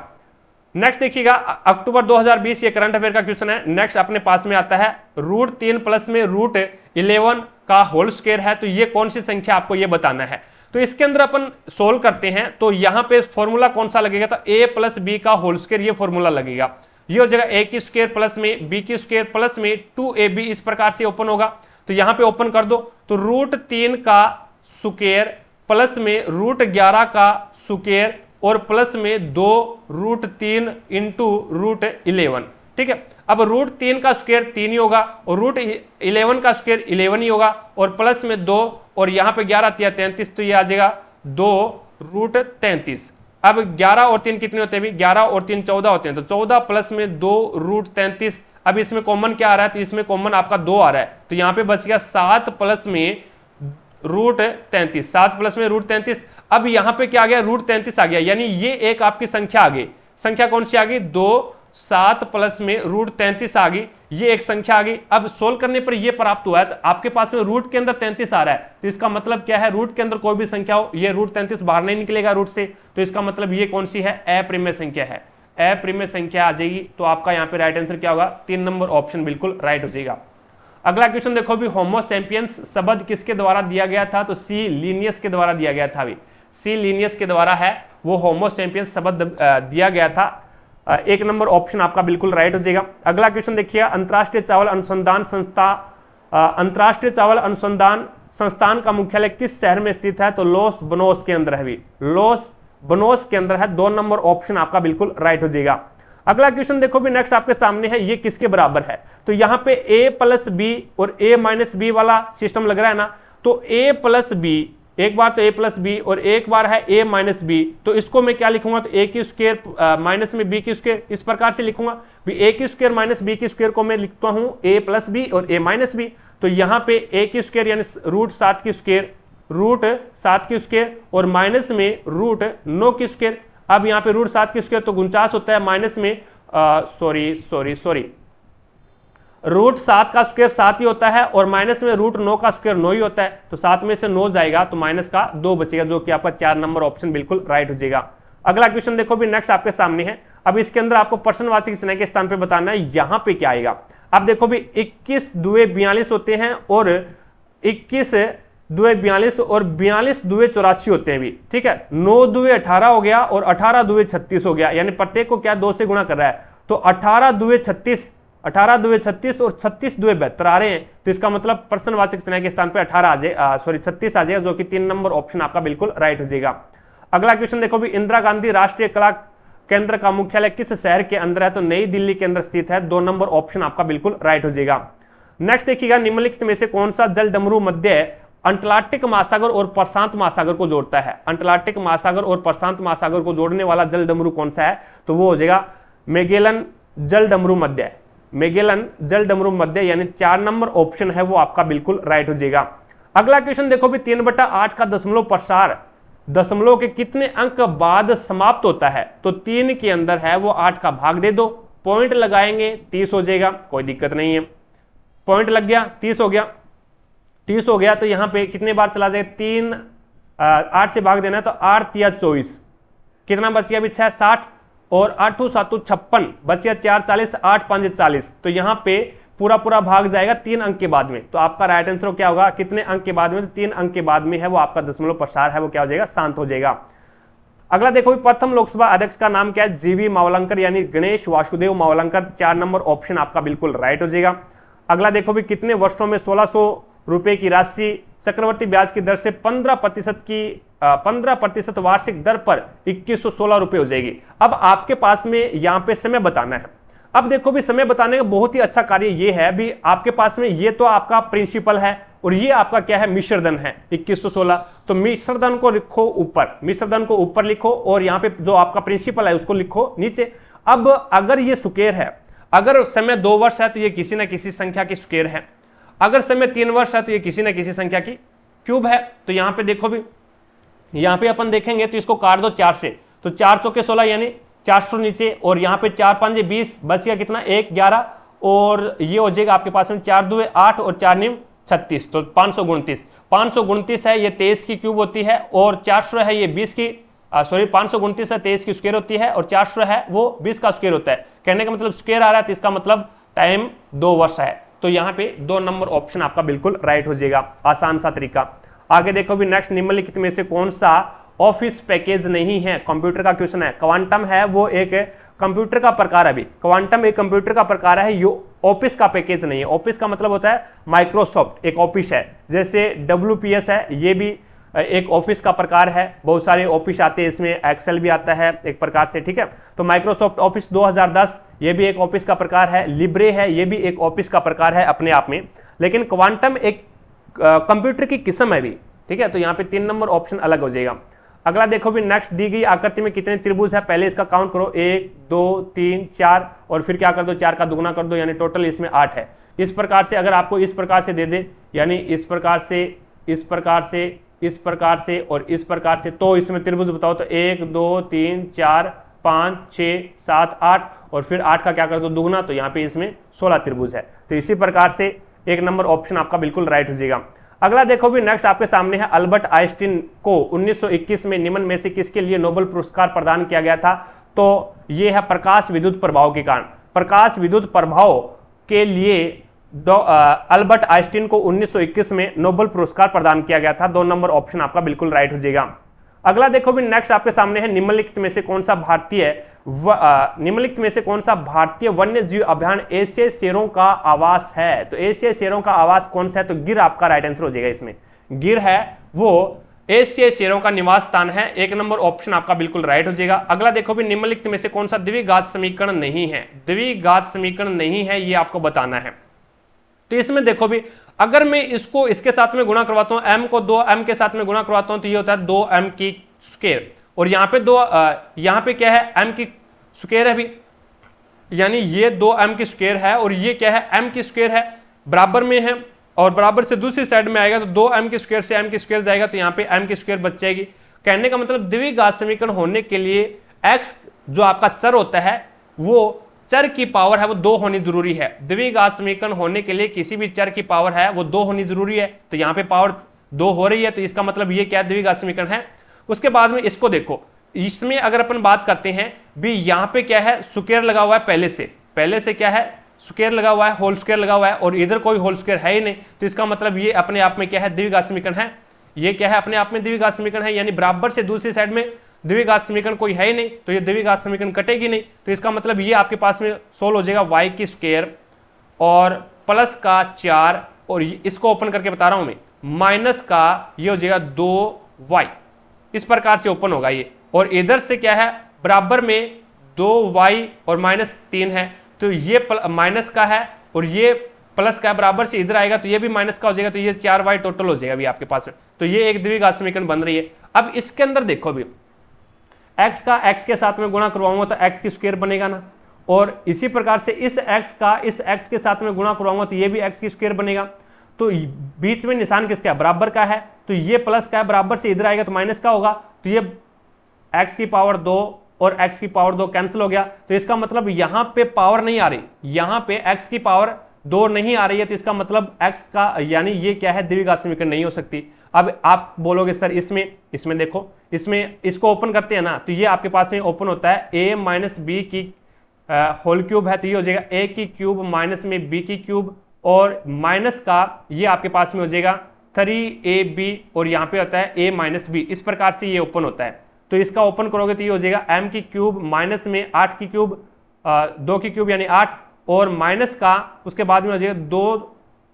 नेक्स्ट देखिएगा, अक्टूबर 2020 ये करंट अफेयर का क्वेश्चन है। नेक्स्ट अपने पास में आता है, √3 प्लस में √11 का होल स्क्वायर है, तो ये कौन सी संख्या आपको ये बताना है। तो इसके अंदर अपन सोल्व करते हैं, तो यहाँ पे फॉर्मूला कौन सा लगेगा? तो a प्लस बी का होल स्क्वायर ये फॉर्मूला लगेगा। ये हो जाएगा a की स्क्वायर प्लस में b की स्क्वायर प्लस में 2ab, इस प्रकार से ओपन होगा। तो यहाँ पे ओपन कर दो, तो √3 का स्क्वायर प्लस में √11 का स्क्वायर और प्लस में 2√3 इंटू √11, ठीक है। अब √3 का स्क्वायर 3 ही होगा और √11 का स्क्वायर 11 ही होगा और प्लस में 2 और यहाँ पे 11 3 33, तो ये आ जाएगा 2√33। अब 11 और 3 कितने होते हैं भी? 11 और 3 14 होते हैं, तो 14 प्लस में 2√33। अब इसमें कॉमन क्या आ रहा है? तो इसमें कॉमन आपका 2 आ रहा है, तो यहाँ पे बच गया 7 प्लस में √33, 7 प्लस में √33। अब यहाँ पे क्या आ गया? √33 आ गया, यानी ये एक आपकी संख्या आ गई। संख्या कौन सी आ गई? 2, 7 प्लस में √33 आ गई, ये एक संख्या आ गई। अब सोल्व करने पर ये प्राप्त हुआ है, तो आपके पास में रूट के अंदर 33 आ रहा है, तो इसका मतलब क्या है? रूट के अंदर कोई भी संख्या हो, ये √33 बाहर नहीं निकलेगा रूट से, तो इसका मतलब ये कौन सी है? अप्रिमेय संख्या है। अप्रिमेय संख्या आ जाएगी, तो आपका यहाँ पे राइट आंसर क्या होगा? 3 नंबर ऑप्शन बिल्कुल राइट हो जाएगा। अगला क्वेश्चन देखो भी, होमो सैपियंस शब्द किसके द्वारा दिया गया था? तो सी लीनियस के द्वारा दिया गया था। सी लीनियस के द्वारा है वो होमो सैपियंस शब्द दिया गया था। 1 नंबर ऑप्शन आपका बिल्कुल राइट हो जाएगा। अगला क्वेश्चन देखिए, अंतरराष्ट्रीय चावल अनुसंधान संस्थान का मुख्यालय किस शहर में स्थित है? तो लॉस बनोस के अंदर है। लॉस बनोस के अंदर है। 2 नंबर ऑप्शन आपका बिल्कुल राइट हो जाएगा। अगला क्वेश्चन देखो भी नेक्स्ट आपके सामने है, ये किसके बराबर है? तो यहाँ पे a प्लस बी और a माइनस बी वाला सिस्टम लग रहा है ना, तो a प्लस बी, एक बार तो a प्लस बी और एक बार है a माइनस बी, तो इसको मैं क्या लिखूंगा? तो a की स्क्वायर माइनस में b की स्क्वायर, इस प्रकार से लिखूंगा भी। a की स्क्वायर माइनस b की स्क्वायर को मैं लिखता हूं a प्लस बी और a माइनस बी, तो यहाँ पे a की स्क्वायर यानी √7 की स्क्वायर, √7 की स्क्वायर और माइनस में √9 की स्क्वायर। अब यहाँ पे √7 की स्क्वायर तो 49 होता है, माइनस में √7 का स्क्वायर 7 ही होता है और माइनस में √9 का स्क्वायर 9 ही होता है, तो 7 में से 9 जाएगा तो माइनस का 2 बचेगा, जो कि आपका 4 नंबर ऑप्शन बिल्कुल राइट हो जाएगा। अगला क्वेश्चन देखो भी नेक्स्ट आपके सामने है। अब इसके अंदर आपको प्रश्नवाचक चिन्ह के स्थान पे बताना है, यहाँ पे क्या आएगा। अब देखो भी 21 दुए 42 होते हैं और 21 दुए 42 और 42 दुए 84 होते हैं भी, ठीक है। 9 दुए 18 हो गया और 18 दुए 36 हो गया, यानी प्रत्येक को क्या 2 से गुणा कर रहा है, तो 18 दुए 36, 18 दुए 36 और 36 दुए 72 आ रहे हैं, तो इसका मतलब प्रश्नवाचक चिन्ह के स्थान पे 36 आ जाएगा, जो कि 3 नंबर ऑप्शन आपका बिल्कुल राइट हो जाएगा। अगला क्वेश्चन देखो भी, इंदिरा गांधी राष्ट्रीय कला केंद्र का मुख्यालय किस शहर के अंदर है? तो नई दिल्ली के अंदर स्थित है। 2 नंबर ऑप्शन आपका बिल्कुल राइट हो जाएगा। नेक्स्ट देखिएगा, निम्नलिखित में से कौन सा जल डमरू मध्य अंटार्कटिक महासागर और प्रशांत महासागर को जोड़ता है? अंटार्कटिक महासागर और प्रशांत महासागर को जोड़ने वाला जल डमरू कौन सा है? तो वो हो जाएगा मैगेलन जल डमरू मध्य। मैगेलन जल डमरू मध्य, यानी 4 नंबर ऑप्शन है वो आपका बिल्कुल राइट हो जाएगा। अगला क्वेश्चन देखो भी, 3/8 का दशमलव प्रसार दशमलव के कितने अंक बाद समाप्त होता है? तो 3 के अंदर है वो 8 का भाग दे दो, पॉइंट लगाएंगे 30 हो जाएगा, कोई दिक्कत नहीं है। पॉइंट लग गया, 30 हो गया, 30 हो गया, तो यहाँ पे कितने बार चला जाएगा? 3 8 से भाग देना है, तो 8 या 24, कितना बच गया अभी? 6 60 और 8 7 56 बच गया 4 40, 8 5 40, तो यहाँ पे पूरा भाग जाएगा 3 अंक के बाद में। तो आपका राइट आंसर क्या होगा? कितने अंक के बाद में? तो 3 अंक के बाद में है वो आपका दशमलव प्रसार है वो क्या हो जाएगा? शांत हो जाएगा। अगला देखो, प्रथम लोकसभा अध्यक्ष का नाम क्या है? जीवी मावलंकर, यानी गणेश वासुदेव मावलंकर। 4 नंबर ऑप्शन आपका बिल्कुल राइट हो जाएगा। अगला देखो भी, कितने वर्षों में 1600 रुपए की राशि चक्रवर्ती ब्याज की दर से 15% वार्षिक दर पर 2116 रुपए हो जाएगी। अब आपके पास में यहाँ पे समय बताना है। अब देखो भी, समय बताने का बहुत ही अच्छा कार्य ये है भी, आपके पास में ये तो आपका प्रिंसिपल है और ये आपका क्या है, मिश्रधन है 2116। तो मिश्रधन को लिखो ऊपर, मिश्रधन को ऊपर लिखो और यहाँ पे जो आपका प्रिंसिपल है उसको लिखो नीचे। अब अगर ये स्क्वायर है, अगर समय 2 वर्ष है तो ये किसी ना किसी संख्या की स्क्वायर है, अगर समय 3 वर्ष है तो ये किसी ना किसी संख्या की क्यूब है। तो यहाँ पे देखो भी, यहाँ पे अपन देखेंगे तो इसको काट दो 4 से, तो 4 चौके 16 यानी 400 नीचे, और यहाँ पे 4 5 20, बच गया कितना 1 11, और ये हो जाएगा आपके पास में 4 2 8 और 4 9 36, तो 529। 529 है ये 23 की क्यूब होती है, और 400 है ये 20 की, सॉरी 529 है 23 की स्क्वायर होती है, और 400 है वो 20 का स्क्वायर होता है। कहने का मतलब स्क्वायर आ रहा है तो इसका मतलब टाइम 2 वर्ष है। तो यहाँ पे 2 नंबर ऑप्शन आपका बिल्कुल राइट हो जाएगा, आसान सा तरीका। आगे देखो भी नेक्स्ट, निम्नलिखित में से कौन सा ऑफिस पैकेज नहीं है, कंप्यूटर का क्वेश्चन है। क्वांटम है वो एक कंप्यूटर का प्रकार है, अभी क्वांटम एक कंप्यूटर का प्रकार है, ये ऑफिस का पैकेज नहीं है। ऑफिस का मतलब होता है माइक्रोसॉफ्ट एक ऑफिस है, जैसे WPS है ये भी एक ऑफिस का प्रकार है, बहुत सारे ऑफिस आते हैं इसमें, एक्सेल भी आता है एक प्रकार से, ठीक है। तो माइक्रोसॉफ्ट ऑफिस 2010 ये भी एक ऑफिस का प्रकार है, लिब्रे है ये भी एक ऑफिस का प्रकार है अपने आप में, लेकिन क्वांटम एक कंप्यूटर की किस्म है भी, ठीक है। तो यहाँ पे 3 नंबर ऑप्शन अलग हो जाएगा। अगला देखो भी नेक्स्ट, दी गई आकृति में कितने त्रिभुज है, पहले इसका काउंट करो 1 2 3 4, और फिर क्या कर दो 4 का दुगुना कर दो, यानी टोटल इसमें 8 है। इस प्रकार से अगर आपको इस प्रकार से दे दे, यानी इस प्रकार से, इस प्रकार से, इस प्रकार से और इस प्रकार से, तो इसमें त्रिभुज बताओ तो 1 2 3 4 5 6 7 8, और फिर 8 का क्या कर दो दुगुना, तो यहाँ पे इसमें 16 त्रिभुज है। तो इसी प्रकार से 1 नंबर ऑप्शन आपका बिल्कुल राइट हो जाएगा। अगला देखो भी नेक्स्ट आपके सामने है, अल्बर्ट आइंस्टीन को 1921 में निम्न में से किसके लिए नोबेल पुरस्कार प्रदान किया गया था। तो ये है प्रकाश विद्युत प्रभाव के कारण, प्रकाश विद्युत प्रभाव के लिए अल्बर्ट आइंस्टीन को 1921 में नोबेल पुरस्कार प्रदान किया गया था। 2 नंबर ऑप्शन आपका बिल्कुल राइट हो जाएगा। अगला देखो भी नेक्स्ट आपके सामने है, निम्नलिखित में से कौन सा भारतीय वन्य जीव अभ्यारण्य एशियाई शेरों का आवास है। तो एशियाई शेरों का आवास कौन सा है, तो गिर आपका राइट आंसर हो जाएगा। इसमें गिर है वो एशियाई शेरों का निवास स्थान है। 1 नंबर ऑप्शन आपका बिल्कुल राइट हो जाएगा। अगला देखो भी निम्नलिखित में से कौन सा द्विघात समीकरण नहीं है, द्विघात समीकरण नहीं है ये आपको बताना है। तो इसमें देखो भी, अगर मैं इसको इसके साथ में गुणा करवाता हूं, m को 2m के साथ में गुणा करवाता हूं, तो ये होता है 2m की स्क्वायर, और यहाँ पे यहाँ पे क्या है m की स्क्वायर है भी, यानी ये 2m की स्क्वायर है, और ये क्या है m की स्क्वायर है, बराबर में है, और बराबर से दूसरी साइड में आएगा तो 2m की स्क्वायर से m की स्क्वायर जाएगा, तो यहाँ पे m की स्क्वायर बच जाएगी। कहने का मतलब द्विघात समीकरण होने के लिए x जो आपका चर होता है, वो चर की पावर है वो 2 होनी जरूरी है। द्विघात समीकरण होने के लिए किसी भी चर की पावर है वो 2 होनी जरूरी है। तो यहाँ पे पावर 2 हो रही है, तो इसका मतलब ये क्या द्विघात समीकरण है। उसके बाद में इसको देखो, इसमें अगर अपन बात करते हैं भी, यहाँ पे क्या है स्क्वायर लगा हुआ है, पहले से क्या है स्क्वायर लगा हुआ है, होल स्क्वायर लगा हुआ है, और इधर कोई होल स्क्वायर है ही नहीं, तो इसका मतलब ये अपने आप में क्या है द्विघात समीकरण है। ये क्या है अपने आप में द्विघात समीकरण है, यानी बराबर से दूसरी साइड में द्विघात समीकरण कोई है ही नहीं, तो ये द्विघात समीकरण कटेगी नहीं। तो इसका मतलब ये आपके पास में सोल्व हो जाएगा y की स्क्वायर और प्लस का 4, और इसको ओपन करके बता रहा हूं मैं, माइनस का ये हो जाएगा 2y, इस प्रकार से ओपन होगा ये, और इधर से क्या है बराबर में 2y और -3 है, तो ये माइनस का है और ये प्लस का है, बराबर से इधर आएगा तो ये भी माइनस का हो जाएगा, तो ये 4y टोटल हो जाएगा अभी आपके पास में। तो ये एक द्विघात समीकरण बन रही है। अब इसके अंदर देखो भी, x का x के साथ में गुणा करवाऊंगा तो x की स्क्वायर बनेगा ना, और इसी प्रकार से इस x का इस x के साथ में गुणा करवाऊंगा तो ये भी x की स्क्वायर बनेगा। तो बीच में निशान किसका है, बराबर का है, तो ये प्लस का है, बराबर से इधर आएगा तो माइनस का होगा, तो ये x की पावर 2 और x की पावर 2 कैंसिल हो गया। तो इसका मतलब यहां पे पावर नहीं आ रही, यहां पे x की पावर 2 नहीं आ रही है, तो इसका मतलब x का यानी ये क्या है द्विघात समीकरण नहीं हो सकती। अब आप बोलोगे सर इसमें देखो, इसमें इसको ओपन करते हैं ना, तो ये आपके पास में ओपन होता है a माइनस बी की होल क्यूब है, तो ये हो जाएगा a की क्यूब माइनस में b की क्यूब, और माइनस का ये आपके पास में हो जाएगा 3ab, और यहाँ पे होता है a माइनस बी, इस प्रकार से ये ओपन होता है। तो इसका ओपन करोगे तो ये हो जाएगा m की क्यूब माइनस में 8 की क्यूब 2 की क्यूब यानी 8, और माइनस का उसके बाद में हो जाएगा 2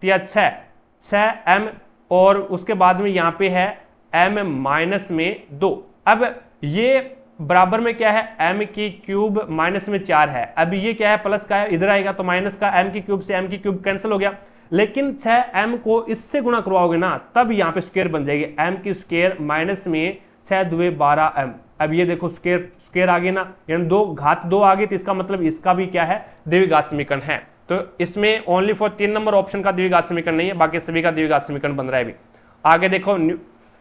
या 6m, और उसके बाद में यहाँ पे है m माइनस में 2। अब ये बराबर में क्या है m की क्यूब माइनस में 4 है, अब ये क्या है प्लस का है, इधर आएगा तो माइनस का m की क्यूब से m की क्यूब कैंसिल हो गया, लेकिन 6m को इससे गुणा करवाओगे ना तब यहाँ पे स्क्वायर बन जाएगी, m की स्क्वायर माइनस में 6 दुए 12m। अब ये देखो स्क्वायर आ गई ना, यानी 2 घात 2 आ गई, तो इसका मतलब इसका भी क्या है, द्विघात समीकरण है। तो इसमें ओनली फॉर 3 नंबर ऑप्शन का द्विघात समीकरण नहीं है, बाकी सभी का द्विघात समीकरण बन रहा है अभी। आगे देखो,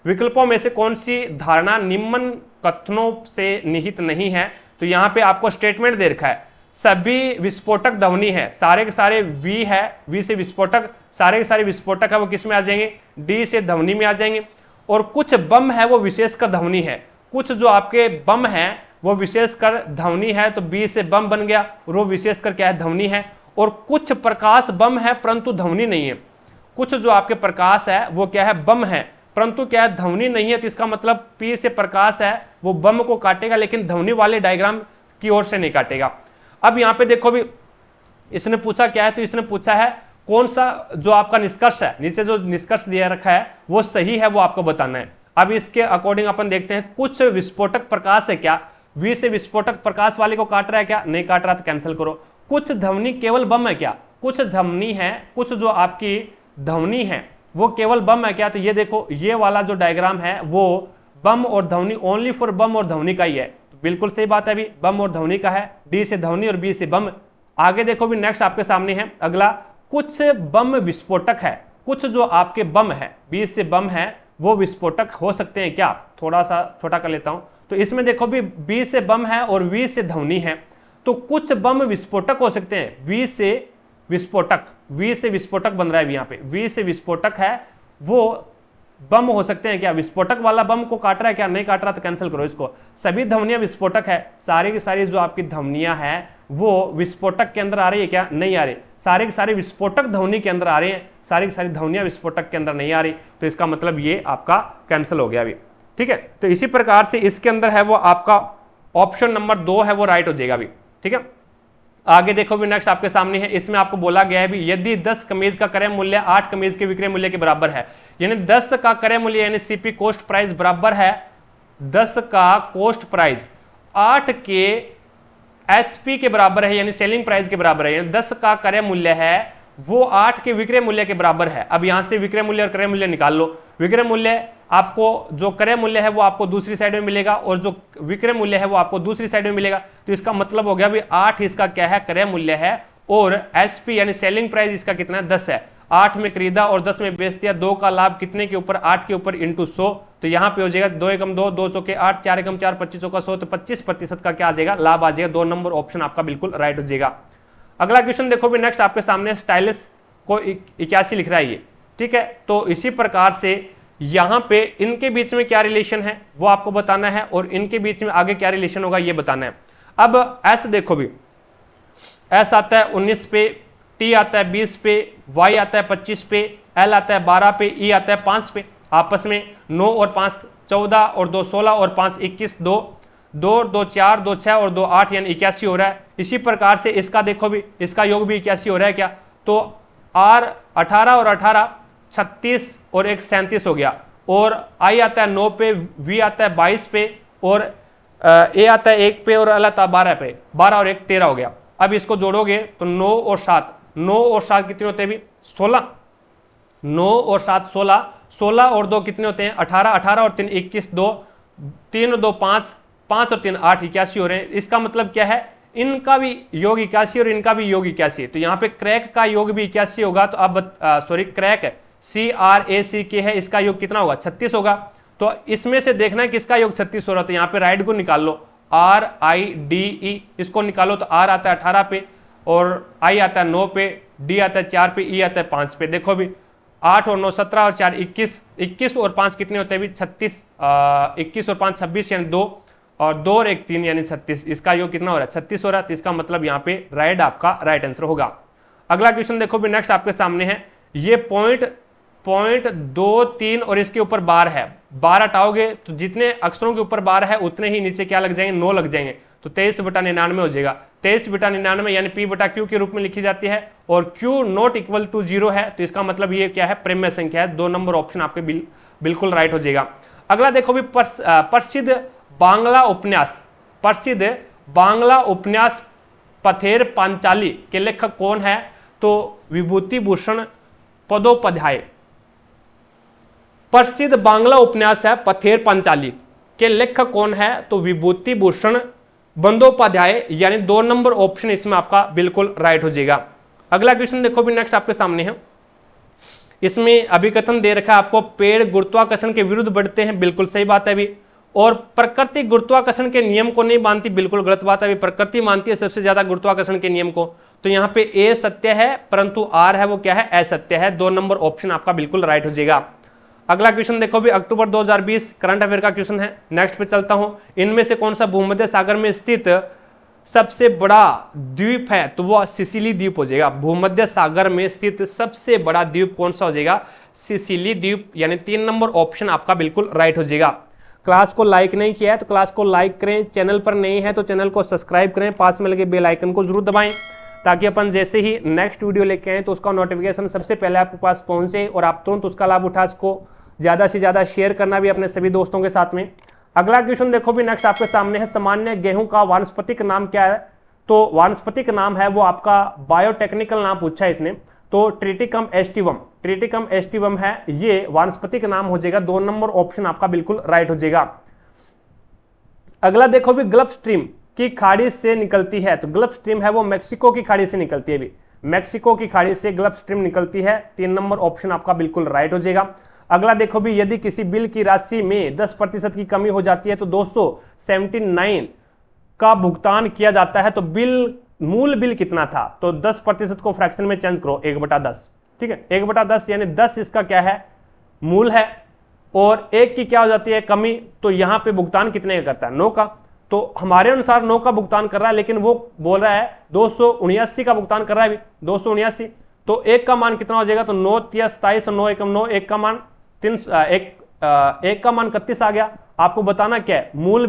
विकल्पों में से कौन सी धारणा निम्न कथनों से निहित नहीं है। तो यहाँ पे आपको स्टेटमेंट दे रखा है, सभी विस्फोटक ध्वनि है, सारे के सारे वी है, वी से विस्फोटक, सारे के सारे विस्फोटक है वो किस में आ जाएंगे, डी से ध्वनि में आ जाएंगे। और कुछ बम है वो विशेषकर ध्वनि है, कुछ जो आपके बम है वो विशेषकर ध्वनि है, तो बी से बम बन गया और वो विशेषकर क्या है, ध्वनि है। और कुछ प्रकाश बम है परंतु ध्वनि नहीं है, कुछ जो आपके प्रकाश है वो क्या है, बम है परंतु क्या है, ध्वनि नहीं है। तो इसका मतलब पी से प्रकाश है वो बम को काटेगा लेकिन ध्वनि वाले डायग्राम की ओर से नहीं काटेगा। अब यहाँ पे देखो भी इसने पूछा क्या है, तो इसने पूछा है कौन सा जो आपका निष्कर्ष है, नीचे जो निष्कर्ष दिया रखा है वो सही है, वो आपको बताना है। अब इसके अकॉर्डिंग अपन देखते हैं, कुछ विस्फोटक प्रकाश है क्या, वी से विस्फोटक प्रकाश वाले को काट रहा है क्या, नहीं काट रहा तो कैंसिल करो। कुछ ध्वनि केवल बम है क्या, कुछ ध्वनि है, कुछ जो आपकी ध्वनि है वो केवल बम है क्या, तो ये देखो ये वाला जो डायग्राम है वो बम और ध्वनि, ओनली फॉर बम और ध्वनि का ही है, तो बिल्कुल सही बात है, अभी बम और ध्वनि का है, डी से ध्वनि और बी से बम। आगे देखो भी नेक्स्ट आपके सामने है अगला, कुछ बम विस्फोटक है, कुछ जो आपके बम है, बी से बम है वो विस्फोटक हो सकते हैं क्या, थोड़ा सा छोटा कर लेता हूं। तो इसमें देखो भी बी से बम है और वी से ध्वनि है, तो कुछ बम विस्फोटक हो सकते हैं, वी से विस्फोटक, वी से विस्फोटक बन रहा है यहाँ पे, वी से विस्फोटक है वो बम हो सकते हैं क्या, विस्फोटक वाला बम को काट रहा है क्या, नहीं काट रहा तो कैंसिल करो इसको। सभी ध्वनियां विस्फोटक है, सारी की सारी जो आपकी ध्वनियां हैं वो विस्फोटक के अंदर आ रही है क्या, नहीं आ रही, सारे के सारे विस्फोटक ध्वनि के अंदर आ रहे हैं, सारी की सारी ध्वनियां विस्फोटक के अंदर नहीं आ रही, तो इसका मतलब ये आपका कैंसिल हो गया अभी, ठीक है। तो इसी प्रकार से इसके अंदर है वो आपका ऑप्शन नंबर 2 है वो राइट हो जाएगा अभी, ठीक है। आगे देखो भी नेक्स्ट आपके सामने है, इसमें आपको बोला गया है भी यदि 10 कमीज का क्रय मूल्य 8 कमीज के विक्रय मूल्य के बराबर है, यानी 10 का क्रय मूल्य यानी सीपी कॉस्ट प्राइस बराबर है 10 का कॉस्ट प्राइस 8 के एसपी के बराबर है, यानी सेलिंग प्राइस के बराबर है, यानी 10 का क्रय मूल्य है वो 8 के विक्रय मूल्य के बराबर है। अब यहां से विक्रय मूल्य और क्रय मूल्य निकाल लो, विक्रय मूल्य आपको जो क्रय मूल्य है वो आपको दूसरी साइड में मिलेगा और जो विक्रय मूल्य है वो आपको दूसरी साइड में मिलेगा, तो इसका मतलब हो गया भी 8 इसका क्या है, क्रय मूल्य है, और एसपी यानी सेलिंग प्राइस इसका कितना है, 10 है, 8 में खरीदा और 10 में बेच दिया, 2 का लाभ कितने के ऊपर, 8 के ऊपर इंटू 100, तो यहाँ पे हो जाएगा 2 एकम 2, 2 चौके 8, 4 एकम 4, 25 चौका 100, तो 25% का क्या आ जाएगा, लाभ आ जाएगा। 2 नंबर ऑप्शन आपका बिल्कुल राइट हो जाएगा। अगला क्वेश्चन देखो भी नेक्स्ट आपके सामने, स्टाइलिस को 81 लिख रहा है ये, ठीक है। तो इसी प्रकार से यहां पे इनके बीच में क्या रिलेशन है वो आपको बताना है और इनके बीच में आगे क्या रिलेशन होगा ये बताना है। अब एस देखो भी, एस आता है 19 पे, टी आता है 20 पे, वाई आता है 25 पे, एल आता है 12 पे, ई आता है 5 पे, आपस में 9 और 5 14 और 2 16 और 5 21, 2 2 2 4 2 6 और 2 8 यानी 81 हो रहा है। इसी प्रकार से इसका देखो भी, इसका योग भी 81 हो रहा है क्या, तो आर 18 और 18 36 और एक 37 हो गया, और आई आता है 9 पे, वी आता है 22 पे, और ए आता है 1 पे, और एल आता है 12 पे, 12 और 1 13 हो गया। अब इसको जोड़ोगे तो 9 और 7, 9 और 7 कितने होते हैं भी, 16, 9 और 7 16, 16 और 2 कितने होते हैं 18, 18 और 3 21, 2 3 और 2 5, 5 और 3 8, 81 हो रहे हैं। इसका मतलब क्या है, इनका भी योग 81 और इनका भी योग 81, तो यहाँ पे क्रैक का योग भी 81 होगा, तो अब सॉरी क्रैक CRACK है, इसका योग कितना होगा 36 होगा। तो इसमें से देखना है किसका योग 36 हो रहा है, तो यहाँ पे राइट को निकाल लो, RIDE इसको निकालो, तो R आता है 18 पे, और I आता है 9 पे, D आता है 4 पे, E आता है 5 पे। देखो भी 8 और 9 17 और 4 21, 21 और 5 कितने होते हैं भी 36, 21 और 5 26 यानी 2, और 2 और 1 3 यानी 36, इसका योग कितना हो रहा है 36 हो रहा है, तो इसका मतलब यहाँ पे राइट आपका राइट आंसर होगा। अगला क्वेश्चन देखो भी नेक्स्ट आपके सामने है, ये पॉइंट 2 3 और इसके ऊपर बार है, बार हटाओगे तो जितने अक्षरों के ऊपर बार है उतने ही नीचे क्या लग जाएंगे 9 लग जाएंगे, तो 23/99 हो जाएगा। 23/99 यानी P/Q के रूप में लिखी जाती है, और Q नॉट इक्वल टू 0 है, तो इसका मतलब ये क्या है प्रेम्य संख्या है। 2 नंबर ऑप्शन आपके बिल्कुल राइट हो जाएगा। अगला देखो भी प्रसिद्ध बांग्ला उपन्यास, प्रसिद्ध बांग्ला उपन्यास पथेर पांचाली के लेखक कौन है, तो विभूति भूषण पदोपाध्याय प्रसिद्ध बांग्ला उपन्यास है पथेर पांचाली के लेखक कौन है? तो विभूति भूषण बंदोपाध्याय, यानी 2 नंबर ऑप्शन इसमें आपका बिल्कुल राइट हो जाएगा। अगला क्वेश्चन देखो भी नेक्स्ट आपके सामने है, इसमें अभिकथन दे रखा है आपको, पेड़ गुरुत्वाकर्षण के विरुद्ध बढ़ते हैं, बिल्कुल सही बात है अभी। और प्रकृति गुरुत्वाकर्षण के नियम को नहीं मानती, बिल्कुल गलत बात है अभी। प्रकृति मानती है सबसे ज्यादा गुरुत्वाकर्षण के नियम को। तो यहाँ पे ए सत्य है, परंतु आर है वो क्या है? असत्य है। 2 नंबर ऑप्शन आपका बिल्कुल राइट हो जाएगा। अगला क्वेश्चन देखो भी, अक्टूबर 2020 करंट अफेयर का क्वेश्चन है। नेक्स्ट पे चलता हूं, इनमें से कौन सा भूमध्य सागर में स्थित सबसे बड़ा द्वीप है? तो वो सिसिली द्वीप हो जाएगा। भूमध्य सागर में स्थित सबसे बड़ा द्वीप कौन सा हो जाएगा? सिसिली द्वीप, यानी 3 नंबर ऑप्शन आपका बिल्कुल राइट हो जाएगा। क्लास को लाइक नहीं किया है तो क्लास को लाइक करें, चैनल पर नहीं है तो चैनल को सब्सक्राइब करें, पास में लगे बेल आइकन को जरूर दबाएं, ताकि अपन जैसे ही नेक्स्ट वीडियो लेके आए तो उसका नोटिफिकेशन सबसे पहले आपके पास पहुंचे और आप तुरंत उसका लाभ उठा सको। ज्यादा से ज्यादा शेयर करना भी अपने सभी दोस्तों के साथ में। अगला क्वेश्चन देखो भी नेक्स्ट आपके सामने है, सामान्य गेहूं का वानस्पतिक नाम क्या है? तो वानस्पतिक नाम है वो आपका, बायोटेक्निकल नाम पूछा है इसने, तो ट्रिटिकम एस्टिवम, ट्रिटिकम एस्टिवम है ये वानस्पतिक नाम हो जाएगा। 2 नंबर ऑप्शन आपका बिल्कुल राइट हो जाएगा। अगला देखो भी, गल्फ स्ट्रीम की खाड़ी से निकलती है, तो गल्फ स्ट्रीम है वो मैक्सिको की खाड़ी से निकलती है। भी मैक्सिको की खाड़ी से गल्फ स्ट्रीम निकलती है। 3 नंबर ऑप्शन आपका बिल्कुल राइट हो जाएगा। अगला देखो भी, यदि किसी बिल की राशि में 10% की कमी हो जाती है तो 279 का भुगतान किया जाता है, तो मूल बिल कितना था? तो 10% को फ्रैक्शन में चेंज करो, 1/10, ठीक है। 1/10 यानी 10 इसका क्या है? मूल है, और 1 की क्या हो जाती है? कमी। तो यहां पे भुगतान कितने का करता है? 9 का। तो हमारे अनुसार 9 का भुगतान कर रहा है, लेकिन वो बोल रहा है 279 का भुगतान कर रहा है। 279, तो 1 का मान कितना हो जाएगा? तो 9 3 27 और 9 1 9, 1 का मान 1 का मान 31 आ गया। आपको बताना क्या है? मूल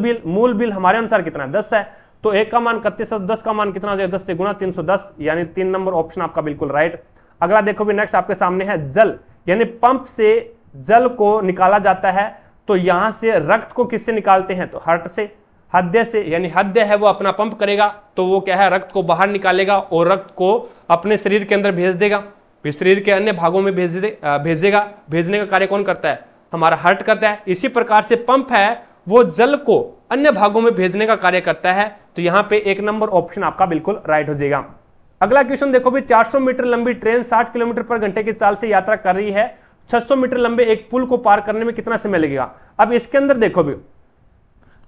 बिल हमारे अनुसार कितना है? 10 है। तो 1 का मान 31 है, 10 का मान कितना हो जाएगा? 10 से गुणा, 310, यानी 3 नंबर ऑप्शन आपका बिल्कुल राइट। अगला देखो भी नेक्स्ट आपके सामने है, जल, यानी पंप से जल को निकाला जाता है। तो यहां से रक्त को किससे निकालते हैं? तो हार्ट से, हृदय से, यानी हृदय है वो अपना पंप करेगा, तो वो क्या है? रक्त को बाहर निकालेगा और रक्त को अपने शरीर के अंदर भेज देगा, फिर शरीर के अन्य भागों में भेजेगा। भेजने का कार्य कौन करता है? हमारा हार्ट करता है। इसी प्रकार से पंप है वो जल को अन्य भागों में भेजने का कार्य करता है। तो यहां पे 1 नंबर ऑप्शन आपका बिल्कुल राइट हो जाएगा। अगला क्वेश्चन देखो भी, 400 मीटर लंबी ट्रेन 60 किलोमीटर पर घंटे की चाल से यात्रा कर रही है। 600 मीटर लंबे एक पुल को पार करने में कितना समय लगेगा? अब इसके अंदर देखो भी,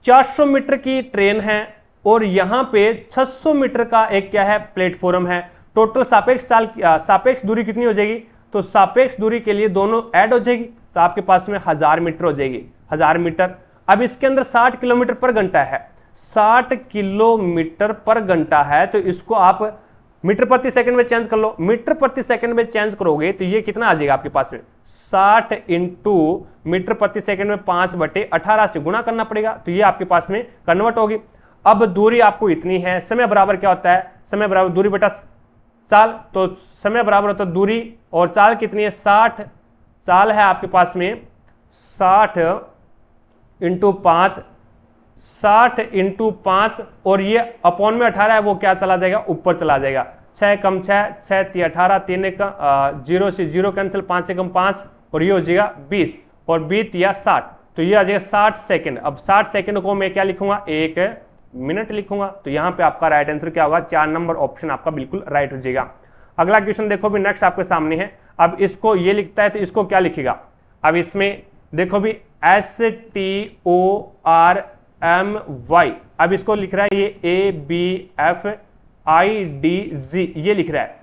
400 मीटर की ट्रेन है और यहां पे 600 मीटर का एक क्या है? प्लेटफॉर्म है। टोटल सापेक्ष दूरी कितनी हो जाएगी? तो सापेक्ष दूरी के लिए दोनों ऐड हो जाएगी, तो आपके पास में 1000 मीटर हो जाएगी, 1000 मीटर। अब इसके अंदर 60 किलोमीटर पर घंटा है, 60 किलोमीटर पर घंटा है, तो इसको आप मीटर प्रति सेकंड में चेंज कर लो। मीटर प्रति सेकंड में चेंज करोगे तो ये कितना आ जाएगा आपके पास में? 60 इंटू मीटर प्रति सेकंड में 5/18 से गुणा करना पड़ेगा, तो ये आपके पास में कन्वर्ट होगी। अब दूरी आपको इतनी है, समय बराबर क्या होता है? समय बराबर दूरी बटा चाल, तो समय बराबर होता है दूरी और चाल कितनी है? 60 चाल है आपके पास में 60 इंटू 5, 60 इंटू 5, और ये अपॉन में 18 है वो क्या चला जाएगा? ऊपर चला जाएगा। 6 कम 6, 6 3 18, 3 का 0 से 0 कैंसिल, 5 से कम 5, और ये हो जाएगा 20, और 20 या 60, तो ये आ जाएगा 60 सेकंड। अब 60 सेकंड को मैं क्या लिखूंगा? 1 मिनट लिखूंगा। तो यहां पे आपका राइट आंसर क्या होगा? 4 नंबर ऑप्शन आपका बिल्कुल राइट हो जाएगा। अगला क्वेश्चन देखो भी नेक्स्ट आपके सामने है। अब इसको ये लिखता है तो इसको क्या लिखेगा? अब इसमें देखो भी STORMY, अब इसको लिख रहा है ये ABFIDZ, ये लिख रहा है।